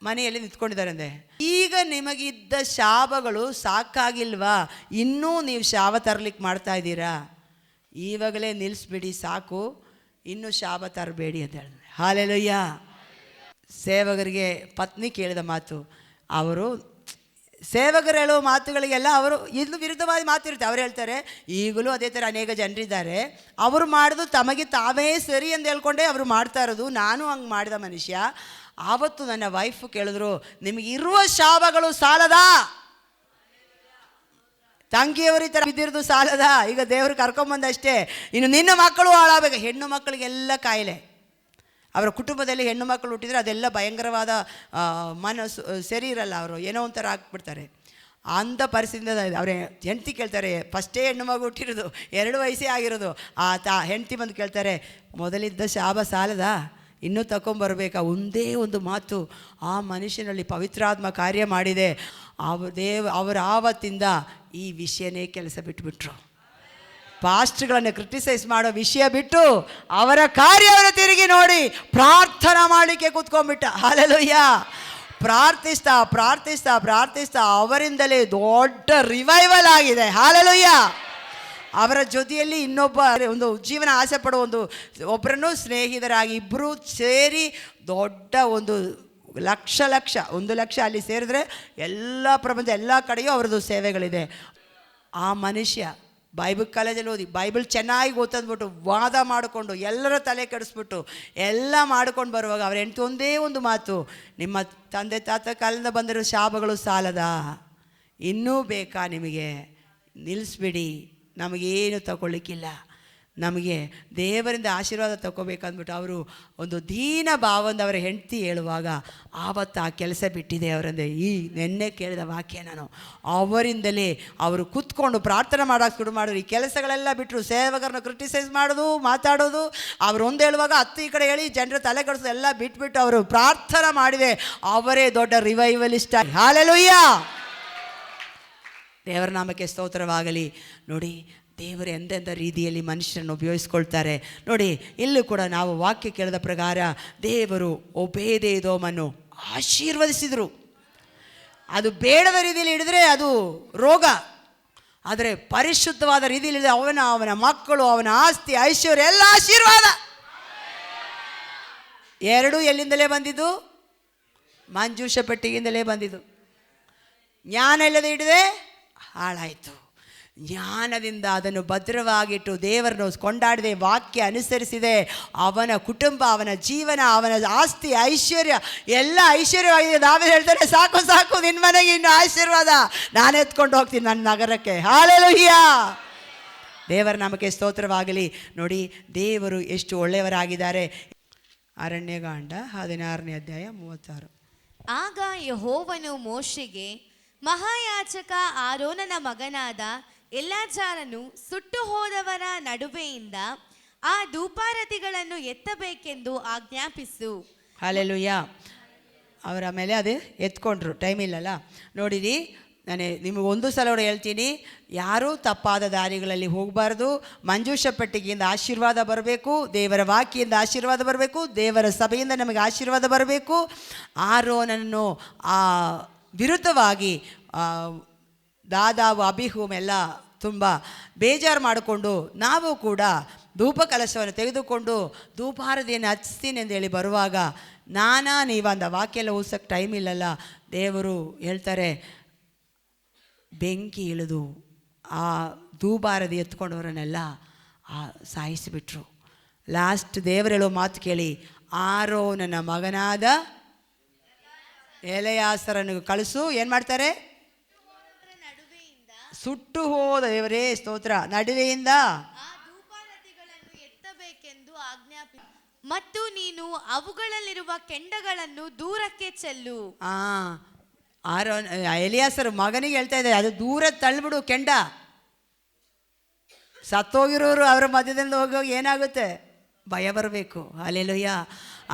ಮನೆಯಲ್ಲಿ ನಿಂತ್ಕೊಂಡಿದ್ದಾರಂದೆ. ಈಗ ನಿಮಗಿದ್ದ ಶಾಪಗಳು ಸಾಕಾಗಿಲ್ವಾ, ಇನ್ನೂ ನೀವು ಶಾಪ ತರಲಿಕ್ಕೆ ಮಾಡ್ತಾ ಇದ್ದೀರಾ, ಈವಾಗಲೇ ನಿಲ್ಲಿಸ್ಬಿಡಿ ಸಾಕು, ಇನ್ನೂ ಶಾಪ ತರಬೇಡಿ ಅಂತ ಹೇಳಿದೆ. ಹಾಲೆಲುಯ್ಯಾ. ಸೇವಕರಿಗೆ ಪತ್ನಿ ಕೇಳಿದ ಮಾತು, ಅವರು ಸೇವಕರು ಹೇಳೋ ಮಾತುಗಳಿಗೆಲ್ಲ ಅವರು ಇನ್ನು ವಿರುದ್ಧವಾದ ಮಾತಿರುತ್ತೆ. ಅವ್ರು ಹೇಳ್ತಾರೆ, ಈಗಲೂ ಅದೇ ಥರ ಅನೇಕ ಜನರಿದ್ದಾರೆ, ಅವರು ಮಾಡೋದು ತಮಗೆ ತಾವೇ ಸರಿ ಅಂತ ಹೇಳ್ಕೊಂಡೇ ಅವರು ಮಾಡ್ತಾ ಇರೋದು, ನಾನು ಹಂಗೆ ಮಾಡಿದ ಮನುಷ್ಯ. ಆವತ್ತು ನನ್ನ ವೈಫು ಕೇಳಿದ್ರು, ನಿಮಗಿರುವ ಶಾಪಗಳು ಸಾಲದಾ, ತಂಗಿಯವರು ಈ ಥರ ಬಿದ್ದಿರೋದು ಸಾಲದಾ, ಈಗ ದೇವರು ಕರ್ಕೊಂಬಂದಷ್ಟೇ, ಇನ್ನು ನಿನ್ನ ಮಕ್ಕಳು ಹಾಳಾಗಬೇಕು. ಹೆಣ್ಣು ಮಕ್ಕಳಿಗೆಲ್ಲ ಕಾಯಿಲೆ, ಅವರ ಕುಟುಂಬದಲ್ಲಿ ಹೆಣ್ಣು ಮಕ್ಕಳು ಹುಟ್ಟಿದರೆ ಅದೆಲ್ಲ ಭಯಂಕರವಾದ ಮನಸ್ಸು ಸರಿ ಇರಲ್ಲ, ಅವರು ಏನೋ ಒಂಥರ ಹಾಕ್ಬಿಡ್ತಾರೆ. ಅಂಥ ಪರಿಸ್ಥಿತಿಯಿಂದ ಅವರೇ ಹೆಂಡ್ತಿ ಕೇಳ್ತಾರೆ, ಫಸ್ಟೇ ಹೆಣ್ಣು ಮಗು ಹುಟ್ಟಿರೋದು, 2 ವಯಸ್ಸೇ ಆಗಿರೋದು. ಹೆಂಡ್ತಿ ಬಂದು ಕೇಳ್ತಾರೆ, ಮೊದಲಿದ್ದ ಶಾಪ ಸಾಲದಾ, ಇನ್ನೂ ತಗೊಂಬರ್ಬೇಕಾ? ಒಂದೇ ಒಂದು ಮಾತು ಆ ಮನುಷ್ಯನಲ್ಲಿ ಪವಿತ್ರಾತ್ಮ ಕಾರ್ಯ ಮಾಡಿದೆ. ಅವರ ಆವತ್ತಿಂದ ಈ ವಿಷಯನೇ ಕೆಲಸ ಬಿಟ್ಬಿಟ್ರು. ಪಾಸ್ಟ್ಗಳನ್ನು ಕ್ರಿಟಿಸೈಸ್ ಮಾಡೋ ವಿಷಯ ಬಿಟ್ಟು ಅವರ ಕಾರ್ಯವನ್ನು ತಿರುಗಿ ನೋಡಿ ಪ್ರಾರ್ಥನಾ ಮಾಡಲಿಕ್ಕೆ ಕೂತ್ಕೊಂಡ್ಬಿಟ್ಟ. ಹಲ್ಲೆಲೂಯ. ಪ್ರಾರ್ಥಿಸ್ತಾ ಪ್ರಾರ್ಥಿಸ್ತಾ ಪ್ರಾರ್ಥಿಸ್ತಾ ಅವರಿಂದಲೇ ದೊಡ್ಡ ರಿವೈವಲ್ ಆಗಿದೆ. ಹಲ್ಲೆಲೂಯ. ಅವರ ಜೊತೆಯಲ್ಲಿ ಇನ್ನೊಬ್ಬ ಒಂದು ಜೀವನ ಆಸೆ ಪಡುವ ಒಬ್ಬರನ್ನು ಸ್ನೇಹಿತರಾಗಿ ಇಬ್ಬರು ಸೇರಿ ದೊಡ್ಡ ಒಂದು ಲಕ್ಷ 1 ಲಕ್ಷ ಅಲ್ಲಿ ಸೇರಿದ್ರೆ ಎಲ್ಲ ಪ್ರಪಂಚ ಎಲ್ಲ ಕಡೆಯೂ ಅವರದ್ದು ಸೇವೆಗಳಿದೆ. ಆ ಮನುಷ್ಯ ಬೈಬಲ್ ಕಾಲೇಜಲ್ಲಿ ಓದಿ ಬೈಬಲ್ ಚೆನ್ನಾಗಿ ಓದ್ತಂದ್ಬಿಟ್ಟು ವಾದ ಮಾಡಿಕೊಂಡು ಎಲ್ಲರ ತಲೆ ಕೆಡಿಸ್ಬಿಟ್ಟು ಎಲ್ಲ ಮಾಡ್ಕೊಂಡು ಬರುವಾಗ ಅವ್ರ ಹೆಂಡತಿ ಒಂದೇ ಒಂದು ಮಾತು, ನಿಮ್ಮ ತಂದೆ ತಾತ ಕಾಲದಿಂದ ಬಂದಿರೋ ಶಾಪಗಳು ಸಾಲದ, ಇನ್ನೂ ಬೇಕಾ ನಿಮಗೆ, ನಿಲ್ಲಿಸ್ಬಿಡಿ, ನಮಗೇನು ತಗೊಳ್ಳಿಕ್ಕಿಲ್ಲ, ನಮಗೆ ದೇವರಿಂದ ಆಶೀರ್ವಾದ ತಗೋಬೇಕಂದ್ಬಿಟ್ಟು ಅವರು ಒಂದು ದೀನ ಭಾವದಿಂದ ಅವರ ಹೆಂಡತಿ ಹೇಳುವಾಗ ಆವತ್ತು ಆ ಕೆಲಸ ಬಿಟ್ಟಿದೆ ಅವರಂದರೆ. ಈ ನೆನ್ನೆ ಕೇಳಿದ ವಾಕ್ಯ ನಾನು ಅವರಿಂದಲೇ ಅವರು ಕೂತ್ಕೊಂಡು ಪ್ರಾರ್ಥನೆ ಮಾಡೋಕ್ಕೆ ಶುರು ಮಾಡಿದ್ರು. ಈ ಕೆಲಸಗಳೆಲ್ಲ ಬಿಟ್ಟರು, ಸೇವಕರನ್ನ ಕ್ರಿಟಿಸೈಸ್ ಮಾಡೋದು ಮಾತಾಡೋದು, ಅವರು ಒಂದು ಹೇಳುವಾಗ 10 ಈ ಕಡೆ ಹೇಳಿ ಜನರ ತಲೆ ಕೆಡಿಸೋದು ಎಲ್ಲ ಬಿಟ್ಬಿಟ್ಟು ಅವರು ಪ್ರಾರ್ಥನೆ ಮಾಡಿದೆ. ಅವರೇ ದೊಡ್ಡ ರಿವೈವಲಿಸ್ಟ್. ಹಲ್ಲೆಲೂಯ. ದೇವರ ನಾಮಕ್ಕೆ ಸ್ತೋತ್ರವಾಗಲಿ. ನೋಡಿ, ದೇವರು ಎಂದೆಂಥ ರೀತಿಯಲ್ಲಿ ಮನುಷ್ಯರನ್ನು ಉಪಯೋಗಿಸ್ಕೊಳ್ತಾರೆ. ನೋಡಿ, ಇಲ್ಲೂ ಕೂಡ ನಾವು ವಾಕ್ಯ ಕೇಳಿದ ಪ್ರಕಾರ ದೇವರು ಓಬೇದೆದೋಮನ್ನು ಆಶೀರ್ವದಿಸಿದರು. ಅದು ಬೇಡದ ರೀತಿಯಲ್ಲಿ ಹಿಡಿದ್ರೆ ಅದು ರೋಗ, ಆದರೆ ಪರಿಶುದ್ಧವಾದ ರೀತಿಯಲ್ಲಿ ಹಿಡಿದ್ರೆ ಅವನ ಮಕ್ಕಳು, ಅವನ ಆಸ್ತಿ, ಐಶ್ವರ್ಯ ಎಲ್ಲ ಆಶೀರ್ವಾದ. ಎರಡೂ ಎಲ್ಲಿಂದಲೇ ಬಂದಿದ್ದು? ಮಂಜೂಷ ಪೆಟ್ಟಿಗೆಯಿಂದಲೇ ಬಂದಿದ್ದು. ಜ್ಞಾನ ಇಲ್ಲದೆ ಹಿಡಿದೆ ಹಾಳಾಯಿತು. ಜ್ಞಾನದಿಂದ ಅದನ್ನು ಭದ್ರವಾಗಿಟ್ಟು ದೇವರನ್ನು ಕೊಂಡಾಡಿದೆ, ವಾಕ್ಯ ಅನುಸರಿಸಿದೆ, ಅವನ ಕುಟುಂಬ, ಅವನ ಜೀವನ, ಅವನ ಆಸ್ತಿ, ಐಶ್ವರ್ಯ ಎಲ್ಲ ಐಶ್ವರ್ಯವಾಗಿದೆ. ನಾವೇ ಹೇಳ್ತಾರೆ, ಸಾಕು ಸಾಕು ನಿನ್ನ ಮನೆಗೆ ಇನ್ನು ಆಶೀರ್ವಾದ, ನಾನು ಎತ್ಕೊಂಡು ಹೋಗ್ತೀನಿ ನನ್ನ ನಗರಕ್ಕೆ. ಹಲ್ಲೆಲೂಯ. ದೇವರ ನಾಮಕ್ಕೆ ಸ್ತೋತ್ರವಾಗಲಿ. ನೋಡಿ, ದೇವರು ಎಷ್ಟು ಒಳ್ಳೆಯವರಾಗಿದ್ದಾರೆ. ಅರಣ್ಯಕಾಂಡ 16ನೇ ಅಧ್ಯಾಯ 36. ಆಗ ಯೆಹೋವನು ಮೋಶೆಗೆ, ಮಹಾಯಾಜಕ ಆರೋನನ ಮಗನಾದ ಎಲ್ಲಾಜಾರನು ಸುಟ್ಟು ಹೋದವರ ನಡುವೆಯಿಂದ ಆ ಧೂಪಾರತಿಗಳನ್ನು ಎತ್ತಬೇಕೆಂದು ಆಜ್ಞಾಪಿಸು. ಹಲ್ಲೆಲೂಯ. ಅವರ ಮೇಲೆ ಅದೇ ಎತ್ಕೊಂಡ್ರು, ಟೈಮ್ ಇಲ್ಲಲ್ಲ. ನೋಡಿರಿ, ನಾನು ನಿಮಗೆ ಒಂದು ಸಲ ಹೇಳ್ತೀನಿ, ಯಾರೂ ತಪ್ಪಾದ ದಾರಿಗಳಲ್ಲಿ ಹೋಗಬಾರ್ದು. ಮಂಜೂಷ ಪೆಟ್ಟಿಗೆಯಿಂದ ಆಶೀರ್ವಾದ ಬರಬೇಕು, ದೇವರ ವಾಕ್ಯದಿಂದ ಆಶೀರ್ವಾದ ಬರಬೇಕು, ದೇವರ ಸಭೆಯಿಂದ ನಮಗೆ ಆಶೀರ್ವಾದ ಬರಬೇಕು. ಆರೋನನ್ನು ವಿರುದ್ಧವಾಗಿ ದಾದಾವು ಅಬಿಹೂಮ್ ಎಲ್ಲ ತುಂಬ ಬೇಜಾರು ಮಾಡಿಕೊಂಡು ನಾವು ಕೂಡ ಧೂಪ ಕಲಶವನ್ನು ತೆಗೆದುಕೊಂಡು ಧೂಪಾರತಿಯನ್ನು ಹಚ್ತೀನಿ ಅಂತೇಳಿ ಬರುವಾಗ ನೀವಂದ ವಾಕ್ಯ ಎಲ್ಲ ಓದ್ಸೋಕ್ಕೆ ಟೈಮ್ ಇಲ್ಲಲ್ಲ. ದೇವರು ಹೇಳ್ತಾರೆ, ಬೆಂಕಿ ಇಳಿದು ಆ ಧೂಪಾರತಿ ಎತ್ಕೊಂಡವರನ್ನೆಲ್ಲ ಸಾಯಿಸಿಬಿಟ್ರು. ಲಾಸ್ಟ್ ದೇವರು ಹೇಳೋ ಮಾತು ಕೇಳಿ, ಆರೋನನ ಮಗನಾದ ಎಲೆಯಾಸರನ್ನು ಕಳಿಸು. ಏನು ಮಾಡ್ತಾರೆ? ಸುಟ್ಟು ಹೋದ, ದೇವರೇ ಸ್ತೋತ್ರ, ನಡುವೆಯಿಂದ ಎತ್ತಬೇಕೆಂದು ಆಜ್ಞಾಪಿಸಿ, ಮತ್ತು ನೀನು ಅವುಗಳಲ್ಲಿರುವ ಕೆಂಡಗಳನ್ನು ದೂರಕ್ಕೆ ಚೆಲ್ಲು. ಎಲಿಯಾಸರ ಮಗನಿಗೆ ಹೇಳ್ತಾ ಇದ್ದಾರೆ, ಅದು ದೂರ ತಳ್ಳಿಬಿಡು ಕೆಂಡ. ಸತ್ತೋಗಿರೋರು ಅವರ ಮಧ್ಯದಿಂದ ಹೋಗಿ ಏನಾಗುತ್ತೆ? ಭಯ ಬರಬೇಕು. ಹಲ್ಲೆಲೂಯ.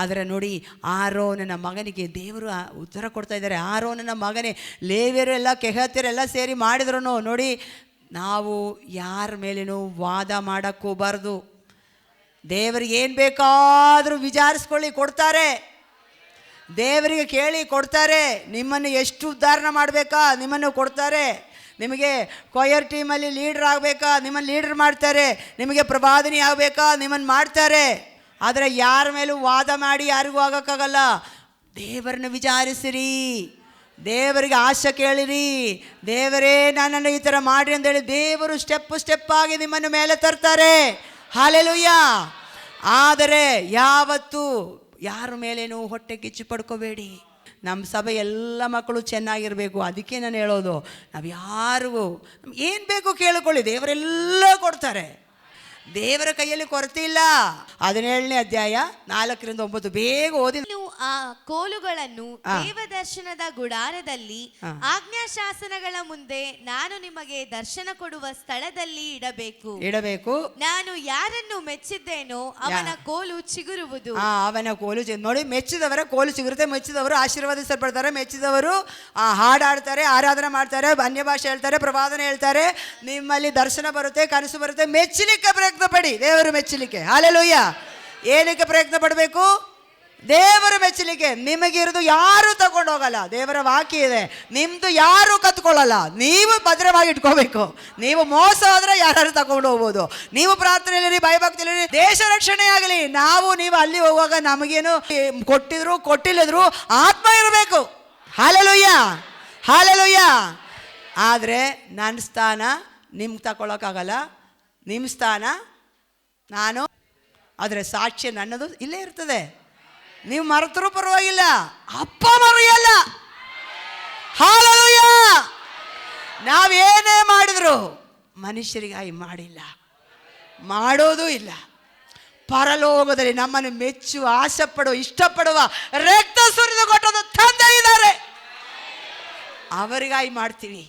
ಆದರೆ ನೋಡಿ, ಆರೋನನ ಮಗನಿಗೆ ದೇವರು ಉತ್ತರ ಕೊಡ್ತಾ ಇದ್ದಾರೆ. ಆರೋನನ ಮಗನೇ, ಲೇವಿಯರು ಎಲ್ಲ ಕೆಹತ್ಯರೆಲ್ಲ ಸೇರಿ ಮಾಡಿದ್ರು. ನೋಡಿ, ನಾವು ಯಾರ ಮೇಲೇನೂ ವಾದ ಮಾಡೋಕ್ಕೆ ಹೋಗಬಾರ್ದು. ದೇವರಿಗೆ ಏನು ಬೇಕಾದರೂ ವಿಚಾರಿಸ್ಕೊಳ್ಳಿ, ಕೊಡ್ತಾರೆ. ದೇವರಿಗೆ ಕೇಳಿ ಕೊಡ್ತಾರೆ. ನಿಮ್ಮನ್ನು ಎಷ್ಟು ಉದ್ಧಾರಣೆ ಮಾಡಬೇಕಾ ನಿಮ್ಮನ್ನು ಕೊಡ್ತಾರೆ. ನಿಮಗೆ ಕೊಯರ್ ಟೀಮಲ್ಲಿ ಲೀಡ್ರ್ ಆಗಬೇಕಾ ನಿಮ್ಮನ್ನು ಲೀಡ್ರ್ ಮಾಡ್ತಾರೆ. ನಿಮಗೆ ಪ್ರವಾದಿನಿ ಆಗಬೇಕಾ ನಿಮ್ಮನ್ನು ಮಾಡ್ತಾರೆ. ಆದರೆ ಯಾರ ಮೇಲೂ ವಾದ ಮಾಡಿ ಯಾರಿಗೂ ಆಗೋಕ್ಕಾಗಲ್ಲ. ದೇವರನ್ನು ವಿಚಾರಿಸಿರಿ, ದೇವರಿಗೆ ಆಶೆ ಕೇಳಿರಿ. ದೇವರೇ ನನ್ನನ್ನು ಈ ಥರ ಮಾಡಿರಿ ಅಂತೇಳಿ ದೇವರು ಸ್ಟೆಪ್ ಆಗಿ ನಿಮ್ಮನ್ನು ಮೇಲೆ ತರ್ತಾರೆ. ಹಲ್ಲೆಲೂಯ. ಆದರೆ ಯಾವತ್ತೂ ಯಾರ ಮೇಲೇನೂ ಹೊಟ್ಟೆ ಕಿಚ್ಚು ಪಡ್ಕೋಬೇಡಿ. ನಮ್ಮ ಸಭೆ ಎಲ್ಲ ಮಕ್ಕಳು ಚೆನ್ನಾಗಿರಬೇಕು. ಅದಕ್ಕೆ ನಾನು ಹೇಳೋದು, ನಾವು ಯಾರಿಗೂ ಏನು ಬೇಕು ಕೇಳಿಕೊಳ್ಳಿ, ದೇವರೆಲ್ಲ ಕೊಡ್ತಾರೆ. ದೇವರ ಕೈಯಲ್ಲಿ ಕೊರತೆ ಇಲ್ಲ. 17ನೇ ಅಧ್ಯಾಯ 4-9 ಬೇಗ ಓದಿ. ನೀನು ಆ ಕೋಲುಗಳನ್ನು ದೇವದರ್ಶನದ ಗುಡಾರದಲ್ಲಿ ಆಜ್ಞಾಶಾಸನಗಳ ಮುಂದೆ ನಾನು ನಿಮಗೆ ದರ್ಶನ ಕೊಡುವ ಸ್ಥಳದಲ್ಲಿ ಇಡಬೇಕು. ನಾನು ಯಾರನ್ನು ಮೆಚ್ಚಿದ್ದೇನೋ ಅವನ ಕೋಲು ಚಿಗುರುವುದು. ಅವನ ಕೋಲು ನೋಡಿ, ಮೆಚ್ಚಿದವರ ಕೋಲು ಚಿಗುರುತ್ತೆ. ಮೆಚ್ಚಿದವರು ಆಶೀರ್ವಾದಿಸಲ್ಪಡ್ತಾರೆ. ಮೆಚ್ಚಿದವರು ಹಾಡಾಡ್ತಾರೆ, ಆರಾಧನೆ ಮಾಡ್ತಾರೆ, ಅನ್ಯ ಭಾಷೆ ಹೇಳ್ತಾರೆ, ಪ್ರವಾದನೆ ಹೇಳ್ತಾರೆ. ನಿಮ್ಮಲ್ಲಿ ದರ್ಶನ ಬರುತ್ತೆ, ಕನಸು ಬರುತ್ತೆ. ಮೆಚ್ಚಲಿಕ್ಕೆ ಪ್ರಯತ್ನ ಪಡಿ, ದೇವರು ಮೆಚ್ಚಲಿಕ್ಕೆ. ಹಲ್ಲೆಲೂಯಾ. ಏನಕ್ಕೆ ಪ್ರಯತ್ನ ಪಡಬೇಕು? ದೇವರು ಮೆಚ್ಚಲಿಕ್ಕೆ. ನಿಮಗಿರೋದು ಯಾರು ತಗೊಂಡು ಹೋಗಲ್ಲ. ದೇವರ ವಾಕ್ಯ ಇದೆ, ನಿಮ್ದು ಯಾರು ಕತ್ಕೊಳ್ಳಲ್ಲ. ನೀವು ಭದ್ರವಾಗಿ ಇಟ್ಕೋಬೇಕು. ನೀವು ಮೋಸ ಆದ್ರೆ ಯಾರು ತಗೊಂಡು ಹೋಗ್ಬೋದು. ನೀವು ಪ್ರಾರ್ಥನೆಯಲ್ಲಿ ಭಯಭಕ್ತಿಯಲ್ಲಿ ದೇಶ ರಕ್ಷಣೆ ಆಗಲಿ. ನೀವು ಅಲ್ಲಿ ಹೋಗುವಾಗ ನಮಗೇನು ಕೊಟ್ಟಿದ್ರು ಕೊಟ್ಟಿಲ್ಲದ್ರು ಆತ್ಮ ಇರಬೇಕು. Hallelujah, hallelujah. ಆದರೆ ನನ್ನ ಸ್ಥಾನ ನಿಮ್ಗೆ ತಗೊಳಕ್ಕಾಗಲ್ಲ. ನಿಮ್ಮ ಸ್ಥಾನ ನಾನು, ಆದರೆ ಸಾಕ್ಷ್ಯ ನನ್ನದು ಇಲ್ಲೇ ಇರ್ತದೆ. ನೀವು ಮರೆತರೂ ಪರವಾಗಿಲ್ಲ, ಅಪ್ಪ ಮರೆಯಲ್ಲ. ಹಲ್ಲೆಲೂಯಾ. ನಾವೇನೇ ಮಾಡಿದ್ರು ಮನುಷ್ಯರಿಗಾಗಿ ಮಾಡಿಲ್ಲ, ಮಾಡೋದೂ ಇಲ್ಲ. ಪರಲೋಕದಲ್ಲಿ ನಮ್ಮನ್ನು ಮೆಚ್ಚುವ, ಆಸೆ ಪಡುವ, ಇಷ್ಟಪಡುವ, ರಕ್ತ ಸುರಿದು ಕೊಟ್ಟೋದು ತಂದೆ ಇದ್ದಾರೆ. ಅವರಿಗಾಗಿ ಮಾಡ್ತೀವಿ.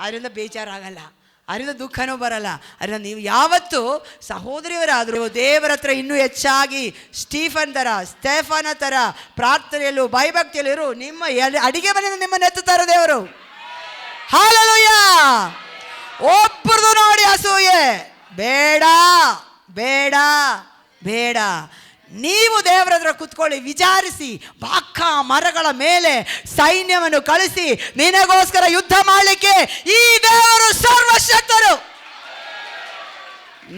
ಅದರಿಂದ ಬೇಜಾರಾಗಲ್ಲ, ಅದರಿಂದ ದುಃಖನೂ ಬರಲ್ಲ. ಅದರಿಂದ ನೀವು ಯಾವತ್ತೂ ಸಹೋದರಿಯರಾದರೂ ದೇವರ ಹತ್ರ ಇನ್ನೂ ಹೆಚ್ಚಾಗಿ ಸ್ಟೇಫನ ಥರ ಪ್ರಾರ್ಥನೆಯಲ್ಲೂ ಭಯಭಕ್ತಿಯಲ್ಲಿರು. ನಿಮ್ಮ ಅಡಿಗೆ ಮನೆಯಿಂದ ನಿಮ್ಮನ್ನು ಎತ್ತುತ್ತಾರೆ ದೇವರು. ಹಲ್ಲೆಲೂಯಾ. ಒಬ್ಬರದು ನೋಡಿ ಅಸೂಯೆ ಬೇಡ, ಬೇಡ, ಬೇಡ. ನೀವು ದೇವರ ಹತ್ರ ಕುತ್ಕೊಳ್ಳಿ, ವಿಚಾರಿಸಿ. ಬಾಕ ಮರಗಳ ಮೇಲೆ ಸೈನ್ಯವನ್ನು ಕಳಿಸಿ ನಿನಗೋಸ್ಕರ ಯುದ್ಧ ಮಾಡಲಿಕ್ಕೆ ಈ ದೇವರು ಸರ್ವಶಕ್ತರು.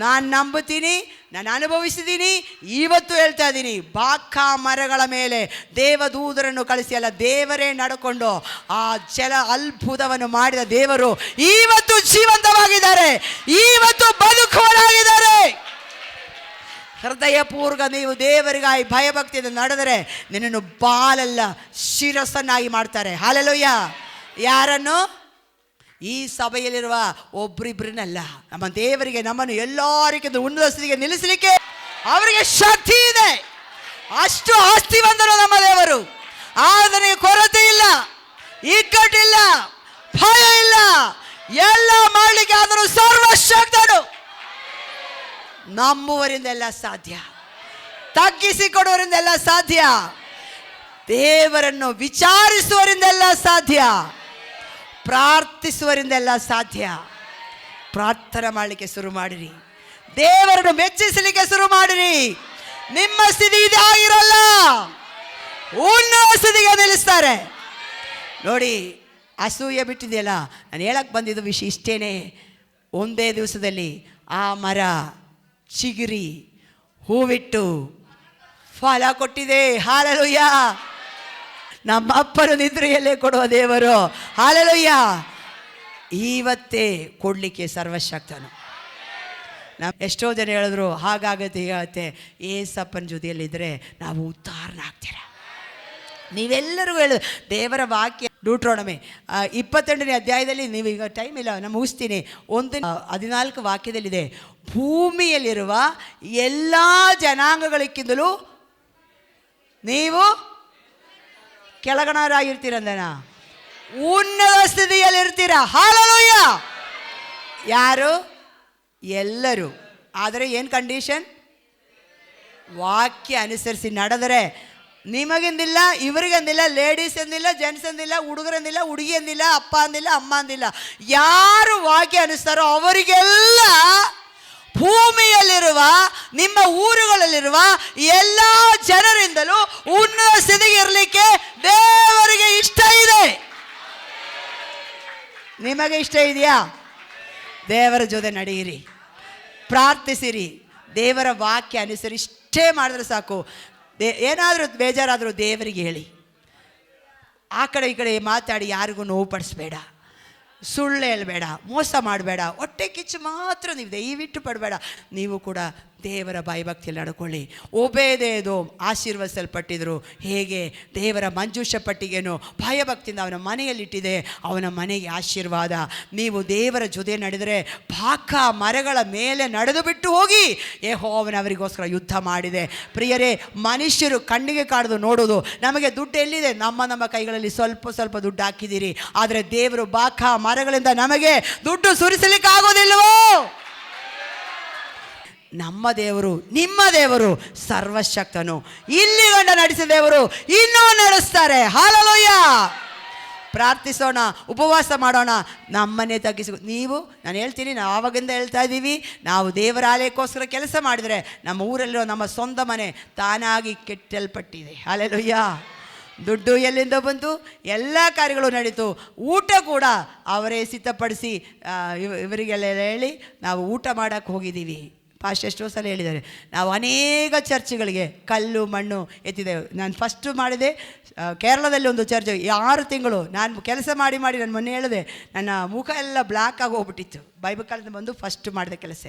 ನಾನು ನಂಬುತ್ತೀನಿ, ನಾನು ಅನುಭವಿಸಿದ್ದೀನಿ, ಇವತ್ತು ಹೇಳ್ತಾ ಇದ್ದೀನಿ. ಬಾಕ ಮರಗಳ ಮೇಲೆ ದೇವದೂತರನ್ನು ಕಳಿಸಿ ಅಲ್ಲ, ದೇವರೇ ನಡ್ಕೊಂಡು ಆ ಅದ್ಭುತವನ್ನು ಮಾಡಿದ ದೇವರು ಇವತ್ತು ಜೀವಂತವಾಗಿದ್ದಾರೆ, ಇವತ್ತು ಬದುಕುವರಾಗಿದ್ದಾರೆ. ಹೃದಯಪೂರ್ವಕ ನೀವು ದೇವರಿಗಾಗಿ ಭಯಭಕ್ತಿಯಿಂದ ನಡೆದರೆ ನಿನ್ನನ್ನು ಬಾಲಲ್ಲ ಶಿರಸ್ಸನ್ನಾಗಿ ಮಾಡ್ತಾರೆ. ಹಲ್ಲೆಲೂಯಾ. ಯಾರನ್ನು? ಈ ಸಭೆಯಲ್ಲಿರುವ ಒಬ್ರಿಬ್ರನ್ನಲ್ಲ, ನಮ್ಮ ದೇವರಿಗೆ ನಮ್ಮನ್ನು ಎಲ್ಲರಿಗಿಂತ ಉನ್ನತ ಸ್ಥಿತಿಗೆ ನಿಲ್ಲಿಸಲಿಕ್ಕೆ ಅವರಿಗೆ ಶಕ್ತಿ ಇದೆ. ಅಷ್ಟು ಆಸ್ತಿವಂತರು ನಮ್ಮ ದೇವರು. ಆದರೆ ಕೊರತೆ ಇಲ್ಲ, ಇಕ್ಕಟ್ಟಿಲ್ಲ, ಭಯ ಇಲ್ಲ. ಎಲ್ಲ ಮಾಡಲಿಕ್ಕೆ ಆದರೂ ಸರ್ವಶಕ್ತರು. ನಂಬುವರಿಂದೆಲ್ಲ ಸಾಧ್ಯ, ತಗ್ಗಿಸಿಕೊಡುವರಿಂದೆಲ್ಲ ಸಾಧ್ಯ, ದೇವರನ್ನು ವಿಚಾರಿಸುವರಿಂದೆಲ್ಲ ಸಾಧ್ಯ, ಪ್ರಾರ್ಥಿಸುವರಿಂದೆಲ್ಲ ಸಾಧ್ಯ. ಪ್ರಾರ್ಥನೆ ಮಾಡಲಿಕ್ಕೆ ಶುರು ಮಾಡಿರಿ, ದೇವರನ್ನು ಮೆಚ್ಚಿಸಲಿಕ್ಕೆ ಶುರು ಮಾಡಿರಿ. ನಿಮ್ಮ ಸ್ಥಿತಿ ಇದಾಗಿರಲ್ಲ, ಉನ್ನತ ಸ್ಥಿತಿಗೆ ನಿಲ್ಲಿಸ್ತಾರೆ. ನೋಡಿ, ಅಸೂಯೆ ಬಿಟ್ಟಿದೆಯಲ್ಲ. ನಾನು ಹೇಳಕ್ಕೆ ಬಂದಿದ್ದು ವಿಷಯ ಇಷ್ಟೇನೆ. ಒಂದೇ ದಿವಸದಲ್ಲಿ ಆ ಮರ ಚಿಗುರಿ ಹೂವಿಟ್ಟು ಫಲ ಕೊಟ್ಟಿದೆ. ಹಲ್ಲೆಲೂಯಾ. ನಮ್ಮ ಅಪ್ಪನು ನಿದ್ರೆಯಲ್ಲೇ ಕೊಡುವ ದೇವರು. ಹಲ್ಲೆಲೂಯಾ. ಇವತ್ತೇ ಕೊಡಲಿಕ್ಕೆ ಸರ್ವಶಕ್ತನು. ಎಷ್ಟೋ ಜನ ಹೇಳಿದ್ರು ಹಾಗಾಗತ್ತೆ ಹೀಗಾಗತ್ತೆ. ಏಸಪ್ಪನ ಜೊತೆಯಲ್ಲಿದ್ದರೆ ನಾವು ಉದ್ಧಾರಣ ಆಗ್ತೀರ. ನೀವೆಲ್ಲರಿಗೂ ಹೇಳು, ದೇವರ ವಾಕ್ಯ ಡ್ಯೂಟ್ರೋನಮಿ 28ನೇ ಅಧ್ಯಾಯದಲ್ಲಿ, ನೀವು ಈಗ ಟೈಮ್ ಇಲ್ಲ, ನಾನು ಮುಗಿಸ್ತೀನಿ. 14 ವಾಕ್ಯದಲ್ಲಿದೆ, ಭೂಮಿಯಲ್ಲಿರುವ ಎಲ್ಲ ಜನಾಂಗಗಳಿಗಿಂತಲೂ ನೀವು ಕೆಳಗಣರಾಗಿರ್ತೀರಂದನ, ಉನ್ನತ ಸ್ಥಿತಿಯಲ್ಲಿರ್ತೀರ. ಹಲ್ಲೆಲೂಯಾ. ಯಾರು? ಎಲ್ಲರೂ. ಆದರೆ ಏನು ಕಂಡೀಷನ್? ವಾಕ್ಯ ಅನುಸರಿಸಿ ನಡೆದರೆ. ನಿಮಗೆಂದಿಲ್ಲ, ಇವರಿಗೆಂದಿಲ್ಲ, ಲೇಡೀಸ್ ಎಂದಿಲ್ಲ, ಜೆಂಟ್ಸ್ ಎಂದಿಲ್ಲ, ಹುಡುಗರೆಂದಿಲ್ಲ, ಹುಡುಗಿ ಎಂದಿಲ್ಲ, ಅಪ್ಪ ಅಂದಿಲ್ಲ, ಅಮ್ಮ ಅಂದಿಲ್ಲ. ಯಾರು ವಾಕ್ಯ ಅನುಸ್ತಾರೋ ಅವರಿಗೆಲ್ಲ ಭೂಮಿಯಲ್ಲಿರುವ, ನಿಮ್ಮ ಊರುಗಳಲ್ಲಿರುವ ಎಲ್ಲ ಜನರಿಂದಲೂ ಉನ್ನತ ಸ್ಥಿತಿಗೆ ಇರಲಿಕ್ಕೆ ದೇವರಿಗೆ ಇಷ್ಟ ಇದೆ. ನಿಮಗೆ ಇಷ್ಟ ಇದೆಯಾ? ದೇವರ ಜೊತೆ ನಡೆಯಿರಿ, ಪ್ರಾರ್ಥಿಸಿರಿ, ದೇವರ ವಾಕ್ಯ ಅನುಸರಿ. ಇಷ್ಟೇ ಮಾಡಿದ್ರೆ ಸಾಕು. ಏನಾದರೂ ಬೇಜಾರಾದರೂ ದೇವರಿಗೆ ಹೇಳಿ. ಆ ಕಡೆ ಈ ಕಡೆ ಮಾತಾಡಿ ಯಾರಿಗೂ ನೋವು ಪಡಿಸ್ಬೇಡ, ಸುಳ್ಳು ಹೇಳಬೇಡ, ಮೋಸ ಮಾಡಬೇಡ, ಹೊಟ್ಟೆ ಕಿಚ್ಚು ಮಾತ್ರ ನೀವು ದಯವಿಟ್ಟು ಪಡಬೇಡ. ನೀವು ಕೂಡ ದೇವರ ಭಯಭಕ್ತಿಯಲ್ಲಿ ನಡ್ಕೊಳ್ಳಿ. ಓಬೇದೆದೋಮ್ ಆಶೀರ್ವದಿಸಲ್ಪಟ್ಟಿದ್ರು. ಹೇಗೆ? ದೇವರ ಮಂಜೂಷ ಪಟ್ಟಿಗೆಯನ್ನು ಭಯಭಕ್ತಿಯಿಂದ ಅವನ ಮನೆಯಲ್ಲಿಟ್ಟಿದೆ, ಅವನ ಮನೆಗೆ ಆಶೀರ್ವಾದ. ನೀವು ದೇವರ ಜೊತೆ ನಡೆದರೆ ಬಾಕ ಮರಗಳ ಮೇಲೆ ನಡೆದು ಬಿಟ್ಟು ಹೋಗಿ, ಯೆಹೋವನು ಅವರಿಗೋಸ್ಕರ ಯುದ್ಧ ಮಾಡಿದೆ. ಪ್ರಿಯರೇ, ಮನುಷ್ಯರು ಕಣ್ಣಿಗೆ ಕಾಣದು ನೋಡೋದು. ನಮಗೆ ದುಡ್ಡು ಎಲ್ಲಿದೆ? ನಮ್ಮ ಕೈಗಳಲ್ಲಿ ಸ್ವಲ್ಪ ದುಡ್ಡು ಹಾಕಿದ್ದೀರಿ. ಆದರೆ ದೇವರು ಬಾಕ ಮರಗಳಿಂದ ನಮಗೆ ದುಡ್ಡು ಸುರಿಸಲಿಕ್ಕೆ ಆಗೋದಿಲ್ವೋ? ನಮ್ಮ ದೇವರು, ನಿಮ್ಮ ದೇವರು ಸರ್ವಶಕ್ತನು. ಇಲ್ಲಿ ಗಂಡ ನಡೆಸಿದ ದೇವರು ಇನ್ನೂ ನಡೆಸ್ತಾರೆ. ಹಲ್ಲೆಲೂಯ. ಪ್ರಾರ್ಥಿಸೋಣ, ಉಪವಾಸ ಮಾಡೋಣ, ನಮ್ಮನ್ನೇ ತಗ್ಗಿಸಿ. ನಾನು ಹೇಳ್ತೀನಿ, ನಾವು ಆವಾಗಿಂದ ಹೇಳ್ತಾ ಇದ್ದೀವಿ, ನಾವು ದೇವರ ಆಲಯಕ್ಕೋಸ್ಕರ ಕೆಲಸ ಮಾಡಿದರೆ ನಮ್ಮ ಊರಲ್ಲಿರೋ ನಮ್ಮ ಸ್ವಂತ ಮನೆ ತಾನಾಗಿ ಕೆಟ್ಟಲ್ಪಟ್ಟಿದೆ. ಹಲ್ಲೆಲೂಯ. ದುಡ್ಡು ಎಲ್ಲಿಂದ ಬಂತು? ಎಲ್ಲ ಕಾರ್ಯಗಳು ನಡೀತು. ಊಟ ಕೂಡ ಅವರೇ ಸಿದ್ಧಪಡಿಸಿ ಇವರಿಗೆಲ್ಲ ಹೇಳಿ ನಾವು ಊಟ ಮಾಡೋಕ್ಕೆ ಹೋಗಿದ್ದೀವಿ. ಪಾಸ್ಟ್ ಎಷ್ಟೋ ಸಲ ಹೇಳಿದ್ದಾರೆ. ನಾವು ಅನೇಕ ಚರ್ಚ್ಗಳಿಗೆ ಕಲ್ಲು ಮಣ್ಣು ಎತ್ತಿದ್ದೇವೆ. ನಾನು ಫಸ್ಟು ಮಾಡಿದೆ ಕೇರಳದಲ್ಲಿ ಒಂದು ಚರ್ಚ್. 6 ತಿಂಗಳು ನಾನು ಕೆಲಸ ಮಾಡಿ ನಾನು ಮೊನ್ನೆ ಹೇಳಿದೆ, ನನ್ನ ಮುಖ ಎಲ್ಲ ಬ್ಲ್ಯಾಕ್ ಆಗಿ ಹೋಗ್ಬಿಟ್ಟಿತ್ತು. ಬೈಬಲ್ ಕಾಲದಿಂದ ಬಂದು ಫಸ್ಟ್ ಮಾಡಿದೆ ಕೆಲಸ.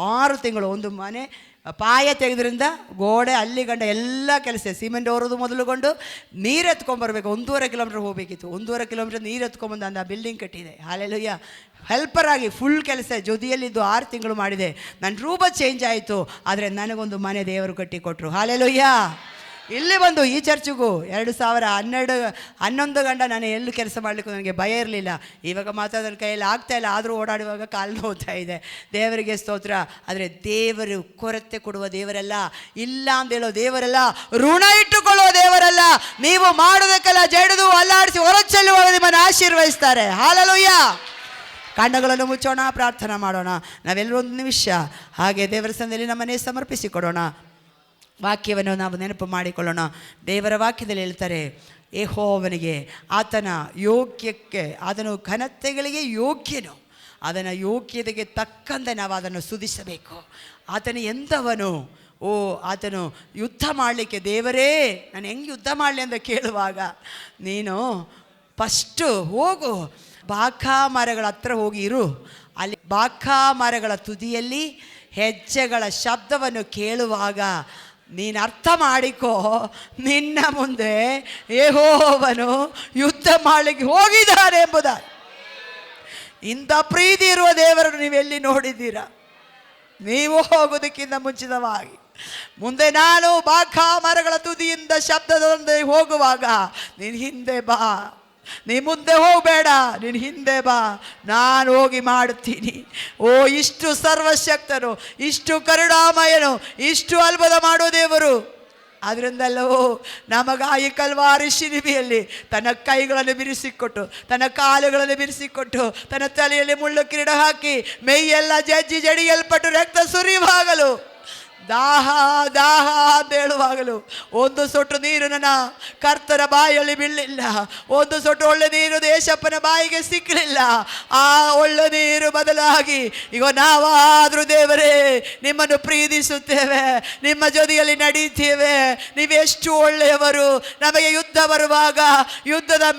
6 ತಿಂಗಳು ಒಂದು ಮನೆ ಪಾಯ ತೆಗೆದ್ರಿಂದ ಗೋಡೆ ಅಲ್ಲಿ ಗಂಡ ಎಲ್ಲ ಕೆಲಸ, ಸಿಮೆಂಟ್ ಹೊರೋದು ಮೊದಲುಗೊಂಡು ನೀರು ಎತ್ಕೊಂಡ್ಬರ್ಬೇಕು. 1.5 ಕಿಲೋಮೀಟ್ರ್ ಹೋಗಬೇಕಿತ್ತು. 1.5 ಕಿಲೋಮೀಟ್ರ್ ನೀರು ಎತ್ಕೊಂಡ್ಬಂದು ಅಂದ ಬಿಲ್ಡಿಂಗ್ ಕಟ್ಟಿದೆ. ಹಲ್ಲೆಲೂಯಾ. ಹೆಲ್ಪರಾಗಿ ಫುಲ್ ಕೆಲಸ ಜೊತೆಯಲ್ಲಿದ್ದು 6 ತಿಂಗಳು ಮಾಡಿದೆ. ನನ್ನ ರೂಪ ಚೇಂಜ್ ಆಯಿತು. ಆದರೆ ನನಗೊಂದು ಮನೆ ದೇವರು ಕಟ್ಟಿ ಕೊಟ್ಟರು. ಹಲ್ಲೆಲೂಯಾ. ಇಲ್ಲಿ ಬಂದು ಈ ಚರ್ಚಿಗೂ 2011 ಗಂಟ ನಾನು ಎಲ್ಲೂ ಕೆಲಸ ಮಾಡಲಿಕ್ಕೂ ನನಗೆ ಭಯ ಇರಲಿಲ್ಲ. ಇವಾಗ ಮಾತ್ರ ನನ್ನ ಕೈಯಲ್ಲಿ ಆಗ್ತಾಯಿಲ್ಲ, ಆದರೂ ಓಡಾಡುವಾಗ ಕಾಲು ನೋವ್ತಾ ಇದೆ. ದೇವರಿಗೆ ಸ್ತೋತ್ರ. ಆದರೆ ದೇವರು ಕೊರತೆ ಕೊಡುವ ದೇವರಲ್ಲ, ಇಲ್ಲ ಅಂತೇಳೋ ದೇವರಲ್ಲ, ಋಣ ಇಟ್ಟುಕೊಳ್ಳುವ ದೇವರಲ್ಲ. ನೀವು ಮಾಡೋದಕ್ಕೆಲ್ಲ ಜಡಿದು ಅಲ್ಲಾಡಿಸಿ ಹೊರಚೆಲ್ಲುವಾಗ ನಿಮ್ಮನ್ನು ಆಶೀರ್ವದಿಸ್ತಾರೆ. ಹಲ್ಲೆಲೂಯಾ. ಕಣ್ಣುಗಳನ್ನು ಮುಚ್ಚೋಣ, ಪ್ರಾರ್ಥನಾ ಮಾಡೋಣ. ನಾವೆಲ್ಲರೂ ಒಂದು ನಿಮಿಷ ಹಾಗೆ ದೇವರ ಸನ್ನಿಧಿಯಲ್ಲಿ ನಮ್ಮನ್ನೇ ಸಮರ್ಪಿಸಿಕೊಡೋಣ. ವಾಕ್ಯವನ್ನು ನಾವು ನೆನಪು ಮಾಡಿಕೊಳ್ಳೋಣ. ದೇವರ ವಾಕ್ಯದಲ್ಲಿ ಹೇಳ್ತಾರೆ, ಯೆಹೋವನಿಗೆ ಆತನ ಯೋಗ್ಯಕ್ಕೆ, ಅದನ್ನು ಘನತೆಗಳಿಗೆ ಯೋಗ್ಯನು, ಅದನ್ನು ಯೋಗ್ಯತೆಗೆ ತಕ್ಕಂತೆ ನಾವು ಅದನ್ನು ಸ್ತುತಿಸಬೇಕು. ಆತನು ಎಂಥವನು? ಆತನು ಯುದ್ಧ ಮಾಡಲಿಕ್ಕೆ, ದೇವರೇ ನಾನು ಹೆಂಗೆ ಯುದ್ಧ ಮಾಡಲಿ ಅಂತ ಕೇಳುವಾಗ ನೀನು ಫಸ್ಟು ಹೋಗು, ಬಾಕಾ ಮರಗಳ ಹತ್ರ ಹೋಗಿ ಇರು. ಅಲ್ಲಿ ಬಾಕಾ ಮರಗಳ ತುದಿಯಲ್ಲಿ ಹೆಜ್ಜೆಗಳ ಶಬ್ದವನ್ನು ಕೇಳುವಾಗ ನೀನು ಅರ್ಥ ಮಾಡಿಕೋ, ನಿನ್ನ ಮುಂದೆ ಯೆಹೋವನು ಯುದ್ಧ ಮಾಡಲಿಕ್ಕೆ ಹೋಗಿದ್ದಾನೆ ಎಂಬುದ. ಇಂಥ ಪ್ರೀತಿ ಇರುವ ದೇವರನ್ನು ನೀವೆಲ್ಲಿ ನೋಡಿದ್ದೀರಾ? ನೀವು ಹೋಗೋದಕ್ಕಿಂತ ಮುಂಚಿತವಾಗಿ ಮುಂದೆ ನಾನು ಬಾಕಾ ಮರಗಳ ತುದಿಯಿಂದ ಶಬ್ದದೊಂದಿಗೆ ಹೋಗುವಾಗ ನೀನು ಹಿಂದೆ ಬಾ, ನೀ ಮುಂದೆ ಹೋಗಬೇಡ, ನೀನು ಹಿಂದೆ ಬಾ, ನಾನು ಹೋಗಿ ಮಾಡುತ್ತೀನಿ. ಇಷ್ಟು ಸರ್ವಶಕ್ತನು, ಇಷ್ಟು ಕರುಣಾಮಯನು, ಇಷ್ಟು ಅದ್ಭುತ ಮಾಡೋ ದೇವರು. ಅದರಿಂದಲ್ಲವೋ ನಮಗಾಗಿ ಕಲ್ವಾರಿ ಶಿಲುಬೆಯಲ್ಲಿ ತನ್ನ ಕೈಗಳನ್ನು ಬಿರಿಸಿಕೊಟ್ಟು, ತನ್ನ ಕಾಲುಗಳನ್ನು ಬಿರಿಸಿಕೊಟ್ಟು, ತನ್ನ ತಲೆಯಲ್ಲಿ ಮುಳ್ಳು ಕಿರೀಟ ಹಾಕಿ, ಮೈಯೆಲ್ಲ ಜಜ್ಜಿ ಜಡಿಯಲ್ಪಟ್ಟು ರಕ್ತ ಸುರಿಯುವಾಗಲೂ, ದಾಹ ದಾಹ ಅಂತ ಹೇಳುವಾಗಲೂ ಒಂದು ಸೊಟ್ಟು ನೀರು ನನ್ನ ಕರ್ತನ ಬಾಯಲ್ಲಿ ಬೀಳಲಿಲ್ಲ. ಒಂದು ಸೊಟ್ಟು ಒಳ್ಳೆ ನೀರು ದೇಶಪ್ಪನ ಬಾಯಿಗೆ ಸಿಕ್ಕಲಿಲ್ಲ. ಆ ಒಳ್ಳೆ ನೀರು ಬದಲಾಗಿ ಈಗ ನಾವಾದರೂ ದೇವರೇ ನಿಮ್ಮನ್ನು ಪ್ರೀತಿಸುತ್ತೇವೆ, ನಿಮ್ಮ ಜೊತೆಯಲ್ಲಿ ನಡೀತೇವೆ, ನೀವೆಷ್ಟು ಒಳ್ಳೆಯವರು. ನಮಗೆ ಯುದ್ಧ ಬರುವಾಗ ಯುದ್ಧದ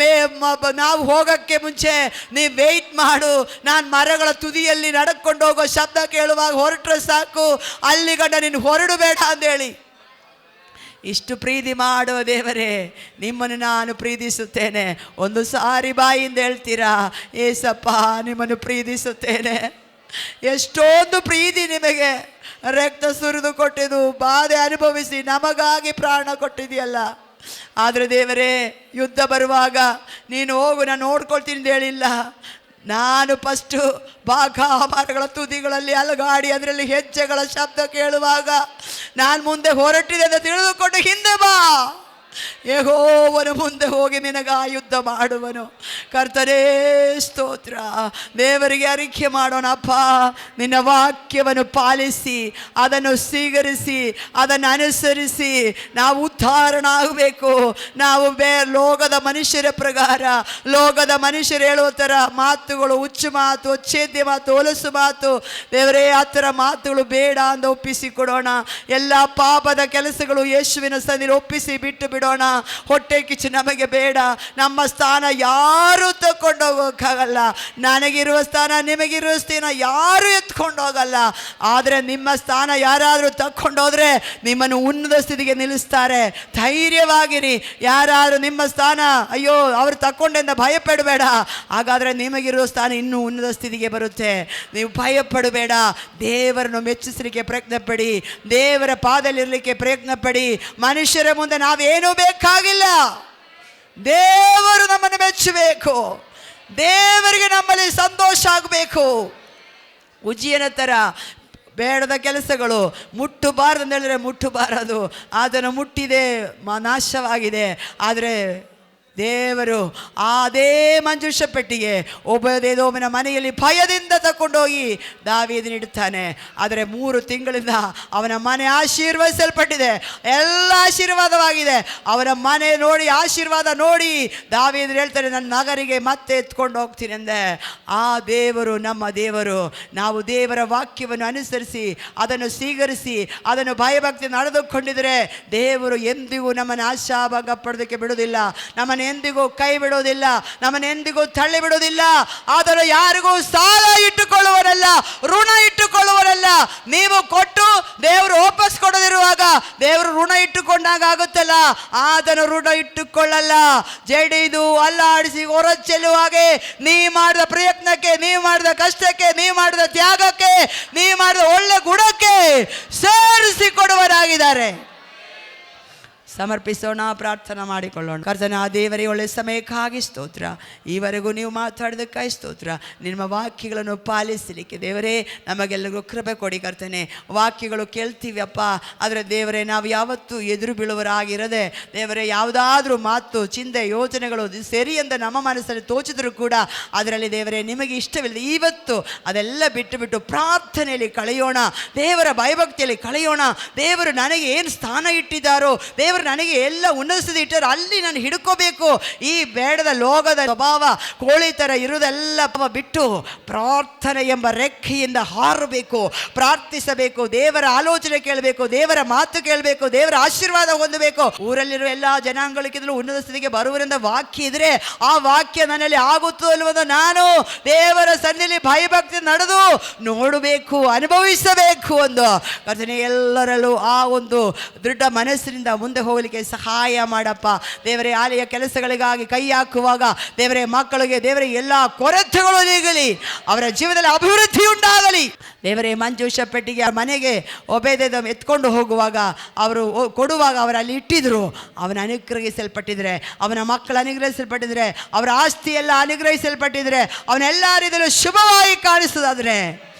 ನಾವು ಹೋಗೋಕ್ಕೆ ಮುಂಚೆ ನೀವು ವೆಯ್ಟ್ ಮಾಡು, ನಾನು ಮರಗಳ ತುದಿಯಲ್ಲಿ ನಡ್ಕೊಂಡು ಹೋಗೋ ಶಬ್ದ ಕೇಳುವಾಗ ಹೊರಟ್ರೆ ಸಾಕು, ಅಲ್ಲಿ ಗಂಡ ನೀನು ಹೊರಡು ಬೇಡ ಅಂದೇಳಿ. ಇಷ್ಟು ಪ್ರೀತಿ ಮಾಡುವ ದೇವರೇ, ನಿಮ್ಮನ್ನು ನಾನು ಪ್ರೀತಿಸುತ್ತೇನೆ. ಒಂದು ಸಾರಿ ಬಾಯಿಂದ ಹೇಳ್ತೀರಾ, ಏಸಪ್ಪ ನಿಮ್ಮನ್ನು ಪ್ರೀತಿಸುತ್ತೇನೆ. ಎಷ್ಟೊಂದು ಪ್ರೀತಿ ನಿಮಗೆ. ರಕ್ತ ಸುರಿದು ಕೊಟ್ಟಿದ್ದು, ಬಾಧೆ ಅನುಭವಿಸಿ ನಮಗಾಗಿ ಪ್ರಾಣ ಕೊಟ್ಟಿದೆಯಲ್ಲ. ಆದರೆ ದೇವರೇ, ಯುದ್ಧ ಬರುವಾಗ ನೀನು ಹೋಗು, ನಾನು ನೋಡ್ಕೊಳ್ತೀನಿ ಅಂತ ಹೇಳಿಲ್ಲ. ನಾನು ಫಸ್ಟು ಬಾಕಾ ಮರಗಳ ತುದಿಗಳಲ್ಲಿ ಅಲಗಾಡಿ ಅದರಲ್ಲಿ ಹೆಜ್ಜೆಗಳ ಶಬ್ದ ಕೇಳುವಾಗ ನಾನು ಮುಂದೆ ಹೊರಟಿದೆ ಅಂತ ತಿಳಿದುಕೊಂಡು ಹಿಂದೆ ಬಾ. ಯೆಹೋವನು ಮುಂದೆ ಹೋಗಿ ನಿನಗ ಯುದ್ಧ ಮಾಡುವನು. ಕರ್ತನೇ ಸ್ತೋತ್ರ. ದೇವರಿಗೆ ಅರಿಕೆ ಮಾಡೋಣ. ಅಪ್ಪ, ನಿನ್ನ ವಾಕ್ಯವನ್ನು ಪಾಲಿಸಿ, ಅದನ್ನು ಸ್ವೀಕರಿಸಿ, ಅದನ್ನು ಅನುಸರಿಸಿ ನಾವು ಉದ್ಧಾರನಾಗಬೇಕು. ನಾವು ಲೋಕದ ಮನುಷ್ಯರ ಪ್ರಕಾರ, ಲೋಕದ ಮನುಷ್ಯರು ಹೇಳುವ ಥರ ಮಾತುಗಳು, ಹುಚ್ಚು ಮಾತು, ಒಚ್ಚೇದ್ಯ ಮಾತು, ಹೊಲಸು ಮಾತು, ದೇವರೇ ಆ ಥರ ಮಾತುಗಳು ಬೇಡ ಅಂತ ಒಪ್ಪಿಸಿ ಕೊಡೋಣ. ಎಲ್ಲ ಪಾಪದ ಕೆಲಸಗಳು ಯೇಸುವಿನ ಸನ್ನಿಧಿಯಲ್ಲಿ ಒಪ್ಪಿಸಿ ಬಿಟ್ಟು ಬಿಡೋಣ. ಹೊಟ್ಟೆ ಕಿಚ್ಚು ನಮಗೆ ಬೇಡ. ನಮ್ಮ ಸ್ಥಾನ ಯಾರು ತಕ್ಕೊಂಡು ಹೋಗೋಕ್ಕಾಗಲ್ಲ. ನನಗಿರುವ ಸ್ಥಾನ, ನಿಮಗಿರುವ ಸ್ಥಾನ ಯಾರು ಎತ್ಕೊಂಡು ಹೋಗಲ್ಲ. ಆದರೆ ನಿಮ್ಮ ಸ್ಥಾನ ಯಾರಾದರೂ ತಕ್ಕೊಂಡೋದ್ರೆ ನಿಮ್ಮನ್ನು ಉನ್ನತ ಸ್ಥಿತಿಗೆ ನಿಲ್ಲಿಸ್ತಾರೆ. ಧೈರ್ಯವಾಗಿರಿ. ಯಾರಾದರೂ ನಿಮ್ಮ ಸ್ಥಾನ ಅಯ್ಯೋ ಅವರು ತಕ್ಕೊಂಡೆಂದ ಭಯಪಡಬೇಡ. ಹಾಗಾದರೆ ನಿಮಗಿರುವ ಸ್ಥಾನ ಇನ್ನೂ ಉನ್ನತ ಸ್ಥಿತಿಗೆ ಬರುತ್ತೆ. ನೀವು ಭಯಪಡಬೇಡ. ದೇವರನ್ನು ಮೆಚ್ಚಿಸಲಿಕ್ಕೆ ಪ್ರಯತ್ನ ಪಡಿ. ದೇವರ ಪಾದದಲ್ಲಿರಲಿಕ್ಕೆ ಪ್ರಯತ್ನ ಪಡಿ. ಮನುಷ್ಯರ ಮುಂದೆ ನಾವೇನೂ ಬೇಕಾಗಿಲ್ಲ. ದೇವರು ನಮ್ಮನ್ನು ಮೆಚ್ಚಬೇಕು. ದೇವರಿಗೆ ನಮ್ಮಲ್ಲಿ ಸಂತೋಷ ಆಗಬೇಕು. ಉಜ್ಜಿಯನ ಥರ ಬೇಡದ ಕೆಲಸಗಳು ಮುಟ್ಟಬಾರದು ಅಂತ ಹೇಳಿದ್ರೆ ಮುಟ್ಟಬಾರದು. ಅದನ್ನು ಮುಟ್ಟಿದೆ ನಾಶವಾಗಿದೆ. ಆದರೆ ದೇವರು ಅದೇ ಮಂಜೂಷ ಪೆಟ್ಟಿಗೆ ಒಬೆದೇದೋಮನ ಮನೆಯಲ್ಲಿ ಭಯದಿಂದ ತಗೊಂಡೋಗಿ ದಾವೀದನಿಡುತ್ತಾನೆ. ಆದರೆ 3 ತಿಂಗಳಿಂದ ಅವನ ಮನೆ ಆಶೀರ್ವದಿಸಲ್ಪಟ್ಟಿದೆ. ಎಲ್ಲ ಆಶೀರ್ವಾದವಾಗಿದೆ. ಅವನ ಮನೆ ನೋಡಿ, ಆಶೀರ್ವಾದ ನೋಡಿ ದಾವೀದನು ಹೇಳ್ತಾರೆ, ನನ್ನ ನಗರಿಗೆ ಮತ್ತೆ ಎತ್ಕೊಂಡು ಹೋಗ್ತೀನಿ ಅಂದೆ. ಆ ದೇವರು ನಮ್ಮ ದೇವರು. ನಾವು ದೇವರ ವಾಕ್ಯವನ್ನು ಅನುಸರಿಸಿ ಅದನ್ನು ಸ್ವೀಕರಿಸಿ ಅದನ್ನು ಭಯಭಕ್ತಿ ನಡೆದುಕೊಂಡಿದ್ರೆ ದೇವರು ಎಂದಿಗೂ ನಮ್ಮನ್ನು ಆಶಾಭಂಗ ಪಡೋದಕ್ಕೆ ಬಿಡೋದಿಲ್ಲ. ನಮ್ಮನ್ನು ಎಂದಿಗೂ ಕೈ ಬಿಡೋದಿಲ್ಲ. ನಮ್ಮನ್ನು ಎಂದಿಗೂ ತಳ್ಳಿ ಬಿಡೋದಿಲ್ಲ. ಆದರೆ ಯಾರಿಗೂ ಸಾಲ ಇಟ್ಟುಕೊಳ್ಳುವರಲ್ಲ, ಋಣ ಇಟ್ಟುಕೊಳ್ಳುವರಲ್ಲ. ನೀವು ಕೊಟ್ಟು ದೇವರು ವಾಪಸ್ ಕೊಡದಿರುವಾಗ ದೇವರು ಋಣ ಇಟ್ಟುಕೊಂಡಾಗ ಆಗುತ್ತಲ್ಲ, ಅದನ್ನು ಋಣ ಇಟ್ಟುಕೊಳ್ಳಲ್ಲ. ಜಡಿದು ಅಲ್ಲಾಡಿಸಿ ಹೊರ ಚೆಲ್ಲುವಾಗೆ ನೀವು ಮಾಡಿದ ಪ್ರಯತ್ನಕ್ಕೆ, ನೀವು ಮಾಡಿದ ಕಷ್ಟಕ್ಕೆ, ನೀವು ಮಾಡಿದ ತ್ಯಾಗಕ್ಕೆ, ನೀವು ಮಾಡಿದ ಒಳ್ಳೆ ಗುಣಕ್ಕೆ ಸೇರಿಸಿ ಕೊಡುವರಾಗಿದ್ದಾರೆ. ಸಮರ್ಪಿಸೋಣ, ಪ್ರಾರ್ಥನಾ ಮಾಡಿಕೊಳ್ಳೋಣ. ಕರ್ತನ ದೇವರೇ, ಒಳ್ಳೆ ಸಮಯಕ್ಕಾಗಿ ಸ್ತೋತ್ರ. ಈವರೆಗೂ ನೀವು ಮಾತಾಡೋದಕ್ಕಾಗಿ ಸ್ತೋತ್ರ. ನಿಮ್ಮ ವಾಕ್ಯಗಳನ್ನು ಪಾಲಿಸಲಿಕ್ಕೆ ದೇವರೇ ನಮಗೆಲ್ಲರಿಗೂ ಕೃಪೆ ಕೊಡಿ. ಕರ್ತನೆ, ವಾಕ್ಯಗಳು ಕೇಳ್ತೀವಿ ಅಪ್ಪ, ಆದರೆ ದೇವರೇ ನಾವು ಯಾವತ್ತೂ ಎದುರು ಬೀಳುವರಾಗಿರದೆ ದೇವರೇ ಯಾವುದಾದ್ರೂ ಮಾತು, ಚಿಂತೆ, ಯೋಚನೆಗಳು ಸರಿ ಅಂತ ನಮ್ಮ ಮನಸ್ಸಲ್ಲಿ ತೋಚಿದ್ರು ಕೂಡ ಅದರಲ್ಲಿ ದೇವರೇ ನಿಮಗೆ ಇಷ್ಟವಿಲ್ಲದೆ ಇವತ್ತು ಅದೆಲ್ಲ ಬಿಟ್ಟು ಪ್ರಾರ್ಥನೆಯಲ್ಲಿ ಕಳೆಯೋಣ. ದೇವರ ಭಯಭಕ್ತಿಯಲ್ಲಿ ಕಳೆಯೋಣ. ದೇವರು ನನಗೆ ಏನು ಸ್ಥಾನ ಇಟ್ಟಿದ್ದಾರೋ, ದೇವರು ನನಗೆ ಎಲ್ಲ ಉನ್ನತಿಸಿ ಇಟ್ಟರು ಅಲ್ಲಿ ನಾನು ಹಿಡ್ಕೋಬೇಕು. ಈ ಬೇಡದ ಲೋಕದ ಸ್ವಭಾವ, ಕೋಳಿ ಥರ ಇರುವುದೆಲ್ಲ ಬಿಟ್ಟು ಪ್ರಾರ್ಥನೆ ಎಂಬ ರೆಕ್ಕೆಯಿಂದ ಹಾರಬೇಕು, ಪ್ರಾರ್ಥಿಸಬೇಕು, ದೇವರ ಆಲೋಚನೆ ಕೇಳಬೇಕು, ದೇವರ ಮಾತು ಕೇಳಬೇಕು, ದೇವರ ಆಶೀರ್ವಾದ ಹೊಂದಬೇಕು. ಊರಲ್ಲಿರುವ ಎಲ್ಲ ಜನಾಂಗಗಳಿಗಿಂತಲೂ ಉನ್ನತ ಸ್ಥಿತಿಗೆ ಬರುವರಿಂದ ವಾಕ್ಯ ಇದ್ರೆ ಆ ವಾಕ್ಯ ನನ್ನಲ್ಲಿ ಆಗುತ್ತೋ ಇಲ್ಲವೋ ನಾನು ದೇವರ ಸನ್ನಿಧಿಯಲ್ಲಿ ಭಯಭಕ್ತಿ ನಡೆದು ನೋಡಬೇಕು, ಅನುಭವಿಸಬೇಕು. ಒಂದು ಕರ್ತನೇ, ಎಲ್ಲರಲ್ಲೂ ಆ ಒಂದು ದೃಢ ಮನಸ್ಸಿನಿಂದ ಮುಂದೆ ಹೋಗಲಿಕ್ಕೆ ಸಹಾಯ ಮಾಡಪ್ಪ. ದೇವರೇ, ಆಲಯ ಕೆಲಸಗಳಿಗಾಗಿ ಕೈ ಹಾಕುವಾಗ ದೇವರೇ ಮಕ್ಕಳಿಗೆ ದೇವರೇ ಎಲ್ಲ ಕೊರತೆಗಳು ನೀಗಲಿ, ಅವರ ಜೀವನದಲ್ಲಿ ಅಭಿವೃದ್ಧಿ ಉಂಟಾಗಲಿ. ದೇವರೇ, ಮಂಜೂಷ ಪೆಟ್ಟಿಗೆ ಮನೆಗೆ ಒಬೇದೇದೋಮ್ ಎತ್ಕೊಂಡು ಹೋಗುವಾಗ ಅವರು ಕೊಡುವಾಗ ಅವರಲ್ಲಿ ಇಟ್ಟಿದ್ರು. ಅವನ ಅನುಗ್ರಹಿಸಲ್ಪಟ್ಟಿದ್ರೆ, ಅವನ ಮಕ್ಕಳು ಅನುಗ್ರಹಿಸಲ್ಪಟ್ಟಿದ್ರೆ, ಅವರ ಆಸ್ತಿ ಎಲ್ಲ ಅನುಗ್ರಹಿಸಲ್ಪಟ್ಟಿದ್ರೆ, ಅವನೆಲ್ಲ ರೀತಿಯಲ್ಲೂ ಶುಭವಾಗಿ ಕಾಣಿಸೋದಾದರೆ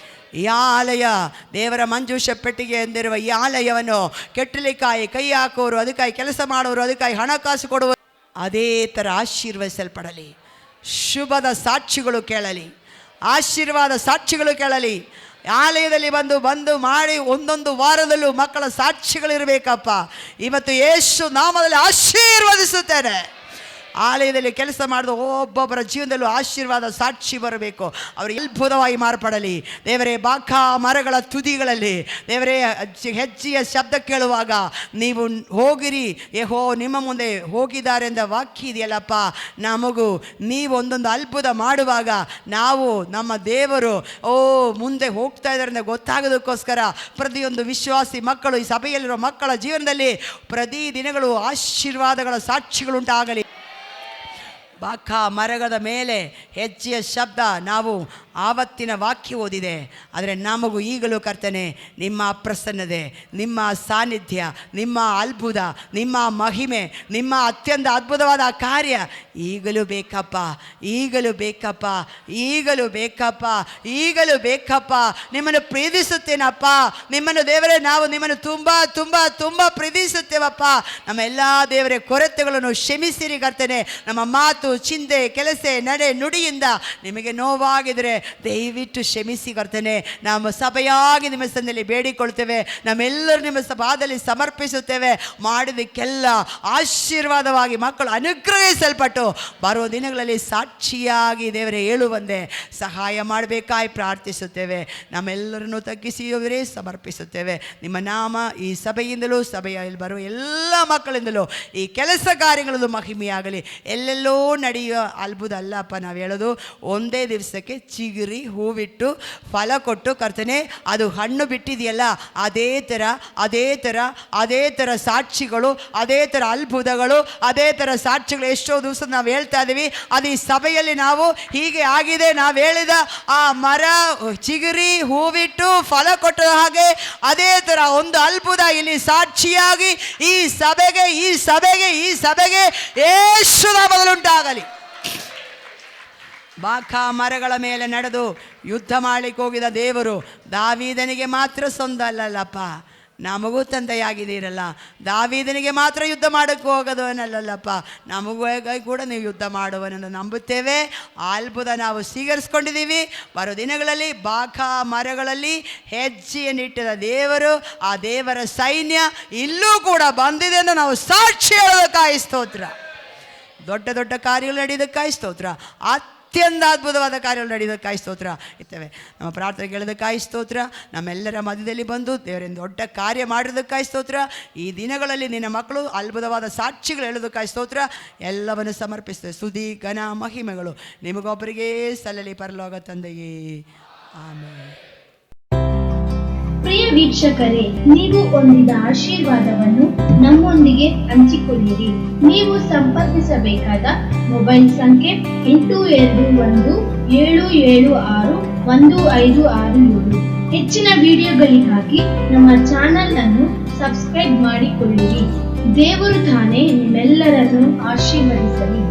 ಈ ಆಲಯ ದೇವರ ಮಂಜೂಷ ಪೆಟ್ಟಿಗೆ ಎಂದಿರುವ ಈ ಆಲಯವನ್ನು ಕೆಟ್ಟಲಿಕ್ಕಾಗಿ ಕೈ ಹಾಕೋರು, ಅದಕ್ಕಾಗಿ ಕೆಲಸ ಮಾಡೋರು, ಅದಕ್ಕಾಗಿ ಹಣಕಾಸು ಕೊಡುವರು ಅದೇ ಥರ ಆಶೀರ್ವದಿಸಲ್ಪಡಲಿ. ಶುಭದ ಸಾಕ್ಷಿಗಳು ಕೇಳಲಿ, ಆಶೀರ್ವಾದ ಸಾಕ್ಷಿಗಳು ಕೇಳಲಿ. ಆಲಯದಲ್ಲಿ ಬಂದು ಮಾಡಿ ಒಂದೊಂದು ವಾರದಲ್ಲೂ ಮಕ್ಕಳ ಸಾಕ್ಷಿಗಳಿರಬೇಕಪ್ಪ. ಇವತ್ತು ಯೇಸು ನಾಮದಲ್ಲಿ ಆಶೀರ್ವದಿಸುತ್ತೇನೆ. ಆಲಯದಲ್ಲಿ ಕೆಲಸ ಮಾಡಿದ ಒಬ್ಬೊಬ್ಬರ ಜೀವನದಲ್ಲೂ ಆಶೀರ್ವಾದ ಸಾಕ್ಷಿ ಬರಬೇಕು. ಅವರು ಅದ್ಭುತವಾಗಿ ಮಾರ್ಪಡಲಿ. ದೇವರೇ, ಬಾಕ ಮರಗಳ ತುದಿಗಳಲ್ಲಿ ದೇವರೇ ಹೆಜ್ಜೆಯ ಶಬ್ದ ಕೇಳುವಾಗ ನೀವು ಹೋಗಿರಿ, ಯೆಹೋವ ನಿಮ್ಮ ಮುಂದೆ ಹೋಗಿದ್ದಾರೆ ಎಂದ ವಾಕ್ಯ ಇದೆಯಲ್ಲಪ್ಪ. ನಮಗೂ ನೀವು ಒಂದೊಂದು ಅದ್ಭುತ ಮಾಡುವಾಗ ನಾವು ನಮ್ಮ ದೇವರು ಮುಂದೆ ಹೋಗ್ತಾ ಇದ್ದಾರೆ ಅಂತ ಗೊತ್ತಾಗೋದಕ್ಕೋಸ್ಕರ ಪ್ರತಿಯೊಂದು ವಿಶ್ವಾಸಿ ಮಕ್ಕಳು, ಈ ಸಭೆಯಲ್ಲಿರೋ ಮಕ್ಕಳ ಜೀವನದಲ್ಲಿ ಪ್ರತಿ ದಿನಗಳು ಆಶೀರ್ವಾದಗಳ ಸಾಕ್ಷಿಗಳುಂಟಾಗಲಿ. ಬಾಕ ಮರಗದ ಮೇಲೆ ಹೆಜ್ಜೆಯ ಶಬ್ದ ನಾವು ಆವತ್ತಿನ ವಾಕ್ಯ ಓದಿದೆ. ಆದರೆ ನಮಗೂ ಈಗಲೂ ಕರ್ತನೆ ನಿಮ್ಮ ಪ್ರಸನ್ನತೆ, ನಿಮ್ಮ ಸಾನ್ನಿಧ್ಯ, ನಿಮ್ಮ ಅದ್ಭುತ, ನಿಮ್ಮ ಮಹಿಮೆ, ನಿಮ್ಮ ಅತ್ಯಂತ ಅದ್ಭುತವಾದ ಕಾರ್ಯ ಈಗಲೂ ಬೇಕಪ್ಪ, ಈಗಲೂ ಬೇಕಪ್ಪ, ಈಗಲೂ ಬೇಕಪ್ಪ, ಈಗಲೂ ಬೇಕಪ್ಪ. ನಿಮ್ಮನ್ನು ಪ್ರೀತಿಸುತ್ತೇನಪ್ಪ. ನಿಮ್ಮನ್ನು ದೇವರೇ, ನಾವು ನಿಮ್ಮನ್ನು ತುಂಬ ತುಂಬ ತುಂಬ ಪ್ರೀತಿಸುತ್ತೇವಪ್ಪ. ನಮ್ಮ ಎಲ್ಲ ದೇವರೇ ಕೊರತೆಗಳನ್ನು ಕ್ಷಮಿಸಿರಿ ಕರ್ತನೆ. ನಮ್ಮ ಮಾತು, ಚಿಂತೆ, ಕೆಲಸ, ನಡೆ, ನುಡಿಯಿಂದ ನಿಮಗೆ ನೋವಾಗಿದ್ರೆ ದಯವಿಟ್ಟು ಕ್ಷಮಿಸಿ ಕರ್ತನೆ. ನಾವು ಸಭೆಯಾಗಿ ನಿಮ್ಮ ಸನ್ನಿಧಿಯಲ್ಲಿ ಬೇಡಿಕೊಳ್ತೇವೆ, ನಮ್ಮೆಲ್ಲರೂ ನಿಮ್ಮ ಸಭಾದಲ್ಲಿ ಸಮರ್ಪಿಸುತ್ತೇವೆ. ಮಾಡಿದಕ್ಕೆಲ್ಲ ಆಶೀರ್ವಾದವಾಗಿ ಮಕ್ಕಳು ಅನುಗ್ರಹಿಸಲ್ಪಟ್ಟು ಬರುವ ದಿನಗಳಲ್ಲಿ ಸಾಕ್ಷಿಯಾಗಿ ದೇವರೇ ಹೇಳುವಂತೆ ಸಹಾಯ ಮಾಡಬೇಕಾಗಿ ಪ್ರಾರ್ಥಿಸುತ್ತೇವೆ. ನಮ್ಮೆಲ್ಲರನ್ನು ತಗ್ಗಿಸಿಯವರೇ ಸಮರ್ಪಿಸುತ್ತೇವೆ. ನಿಮ್ಮ ನಾಮ ಈ ಸಭೆಯಿಂದಲೂ, ಸಭೆಯಲ್ಲಿ ಬರುವ ಎಲ್ಲ ಮಕ್ಕಳಿಂದಲೂ ಈ ಕೆಲಸ ಕಾರ್ಯಗಳಲ್ಲೂ ಮಹಿಮೆಯಾಗಲಿ. ಎಲ್ಲೆಲ್ಲೋ ನಡೆಯುವ ಅದ್ಭುತ ಅಲ್ಲಪ್ಪ ನಾವು ಹೇಳೋದು. ಒಂದೇ ದಿವಸಕ್ಕೆ ಚಿಗುರಿ ಹೂವಿಟ್ಟು ಫಲ ಕೊಟ್ಟು ಕರ್ತನೆ ಅದು ಹಣ್ಣು ಬಿಟ್ಟಿದೆಯಲ್ಲ, ಅದೇ ಥರ ಸಾಕ್ಷಿಗಳು, ಅದೇ ಥರ ಅದ್ಭುತಗಳು, ಅದೇ ಥರ ಸಾಕ್ಷಿಗಳು ಎಷ್ಟೋ ದಿವಸ ನಾವು ಹೇಳ್ತಾ ಇದ್ದೀವಿ. ಅದು ಈ ಸಭೆಯಲ್ಲಿ ನಾವು ಹೀಗೆ ಆಗಿದೆ, ನಾವು ಹೇಳಿದ ಆ ಮರ ಚಿಗುರಿ ಹೂವಿಟ್ಟು ಫಲ ಕೊಟ್ಟ ಹಾಗೆ ಅದೇ ಥರ ಒಂದು ಅದ್ಭುತ ಇಲ್ಲಿ ಸಾಕ್ಷಿಯಾಗಿ ಈ ಸಭೆಗೆ ಯೇಸು ನಾಮದಲ್ಲಿ ಉಂಟಾಗಲಿ. ಬಾಕಾ ಮರಗಳ ಮೇಲೆ ನಡೆದು ಯುದ್ಧ ಮಾಡಲಿಕ್ಕೆ ಹೋಗಿದ ದೇವರು ದಾವೀದನಿಗೆ ಮಾತ್ರ ಸ್ವಂತ ಅಲ್ಲಲ್ಲಪ್ಪ, ನಮಗೂ ತಂದೆಯಾಗಿದ್ದೀರಲ್ಲ. ದಾವೀದನಿಗೆ ಮಾತ್ರ ಯುದ್ಧ ಮಾಡೋಕ್ಕೆ ಹೋಗೋದವನಲ್ಲಪ್ಪ, ನಮಗೂ ಕೂಡ ನೀವು ಯುದ್ಧ ಮಾಡುವನನ್ನು ನಂಬುತ್ತೇವೆ. ಅದ್ಭುತ ನಾವು ಸ್ವೀಕರಿಸ್ಕೊಂಡಿದ್ದೀವಿ. ಬರೋ ದಿನಗಳಲ್ಲಿ ಬಾಕಾ ಮರಗಳಲ್ಲಿ ಹೆಜ್ಜೆಯನ್ನಿಟ್ಟಿದ ದೇವರು, ಆ ದೇವರ ಸೈನ್ಯ ಇಲ್ಲೂ ಕೂಡ ಬಂದಿದೆ ಎಂದು ನಾವು ಸಾಕ್ಷಿ ಹೇಳೋದಕ್ಕಾಗಿ ಸ್ತೋತ್ರ. ದೊಡ್ಡ ದೊಡ್ಡ ಕಾರ್ಯಗಳು ನಡೆಯೋದಕ್ಕಾಗಿ ಸ್ತೋತ್ರ. ಅತ್ಯಂತ ಅದ್ಭುತವಾದ ಕಾರ್ಯಗಳು ನಡೆಯೋದಕ್ಕಾಗಿ ಸ್ತೋತ್ರ ಇರ್ತೇವೆ. ನಮ್ಮ ಪ್ರಾರ್ಥನೆ ಕೇಳೋದಕ್ಕಾಗಿ ಸ್ತೋತ್ರ. ನಮ್ಮೆಲ್ಲರ ಮಧ್ಯದಲ್ಲಿ ಬಂದು ದೇವರಿಂದ ದೊಡ್ಡ ಕಾರ್ಯ ಮಾಡೋದಕ್ಕಾಗಿ ಸ್ತೋತ್ರ. ಈ ದಿನಗಳಲ್ಲಿ ನಿನ್ನ ಮಕ್ಕಳು ಅದ್ಭುತವಾದ ಸಾಕ್ಷಿಗಳು ಹೇಳೋದಕ್ಕಾಗಿ ಸ್ತೋತ್ರ. ಎಲ್ಲವನ್ನು ಸಮರ್ಪಿಸ್ತೇವೆ. ಸ್ತುತಿ, ಘನ, ಮಹಿಮೆಗಳು ನಿಮಗೊಬ್ಬರಿಗೆ ಸಲ್ಲಲಿ ಪರಲೋಕ ತಂದೆಯೇ. ಆಮೆನ್. ಪ್ರಿಯ ವೀಕ್ಷಕರೇ, ನೀವು ಹೊಂದಿದ ಆಶೀರ್ವಾದವನ್ನು ನಮ್ಮೊಂದಿಗೆ ಹಂಚಿಕೊಳ್ಳಿರಿ. ನೀವು ಸಂಪರ್ಕಿಸಬೇಕಾದ ಮೊಬೈಲ್ ಸಂಖ್ಯೆ 8217761567. ಹೆಚ್ಚಿನ ವಿಡಿಯೋಗಳಿಗಾಗಿ ನಮ್ಮ ಚಾನೆಲ್ ಅನ್ನು ಸಬ್ಸ್ಕ್ರೈಬ್ ಮಾಡಿಕೊಳ್ಳಿರಿ. ದೇವರು ತಾನೇ ನಿಮ್ಮೆಲ್ಲರನ್ನು ಆಶೀರ್ವದಿಸಲಿ.